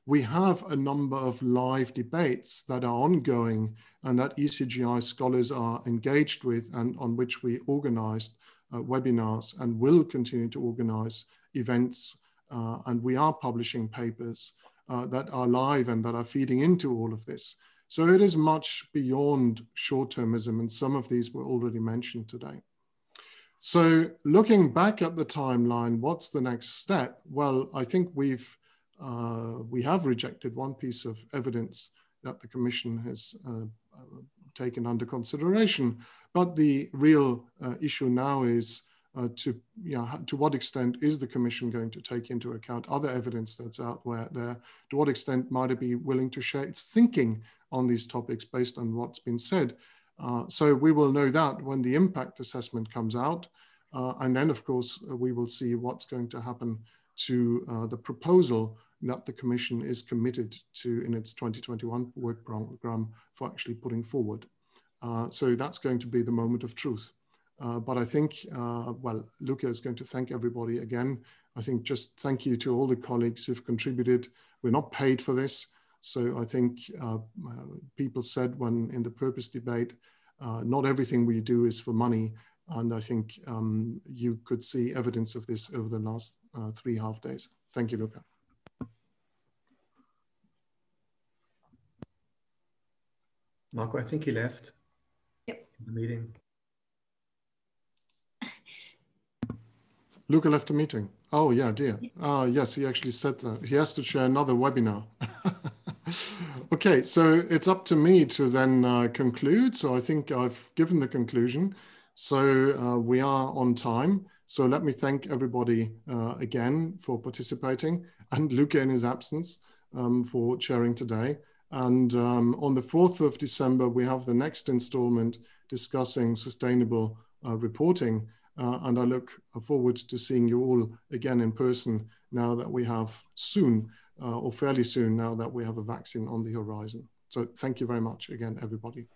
we have a number of live debates that are ongoing and that ECGI scholars are engaged with, and on which we organized webinars and will continue to organize events. And we are publishing papers that are live and that are feeding into all of this. So it is much beyond short-termism, and some of these were already mentioned today. So looking back at the timeline, what's the next step? Well, I think we have rejected one piece of evidence that the Commission has taken under consideration, but the real issue now is to what extent is the Commission going to take into account other evidence that's out there? To what extent might it be willing to share its thinking on these topics based on what's been said? So we will know that when the impact assessment comes out. And then, of course, we will see what's going to happen to the proposal that the Commission is committed to in its 2021 work program for actually putting forward. So that's going to be the moment of truth. But I think, well, Luca is going to thank everybody again. I think just thank you to all the colleagues who've contributed. We're not paid for this. So I think people said when in the purpose debate, not everything we do is for money. And I think you could see evidence of this over the last 3.5 days. Thank you, Luca. Marco, I think he left. Yep. The meeting. Luca left the meeting. Oh, yeah, dear. Yes, he actually said that. He has to share another webinar. Okay, so it's up to me to then conclude. So I think I've given the conclusion. So we are on time. So let me thank everybody again for participating, and Luca in his absence for chairing today. And on the 4th of December, we have the next installment discussing sustainable reporting. And I look forward to seeing you all again in person now that we have soon, or fairly soon, now that we have a vaccine on the horizon. So thank you very much again, everybody.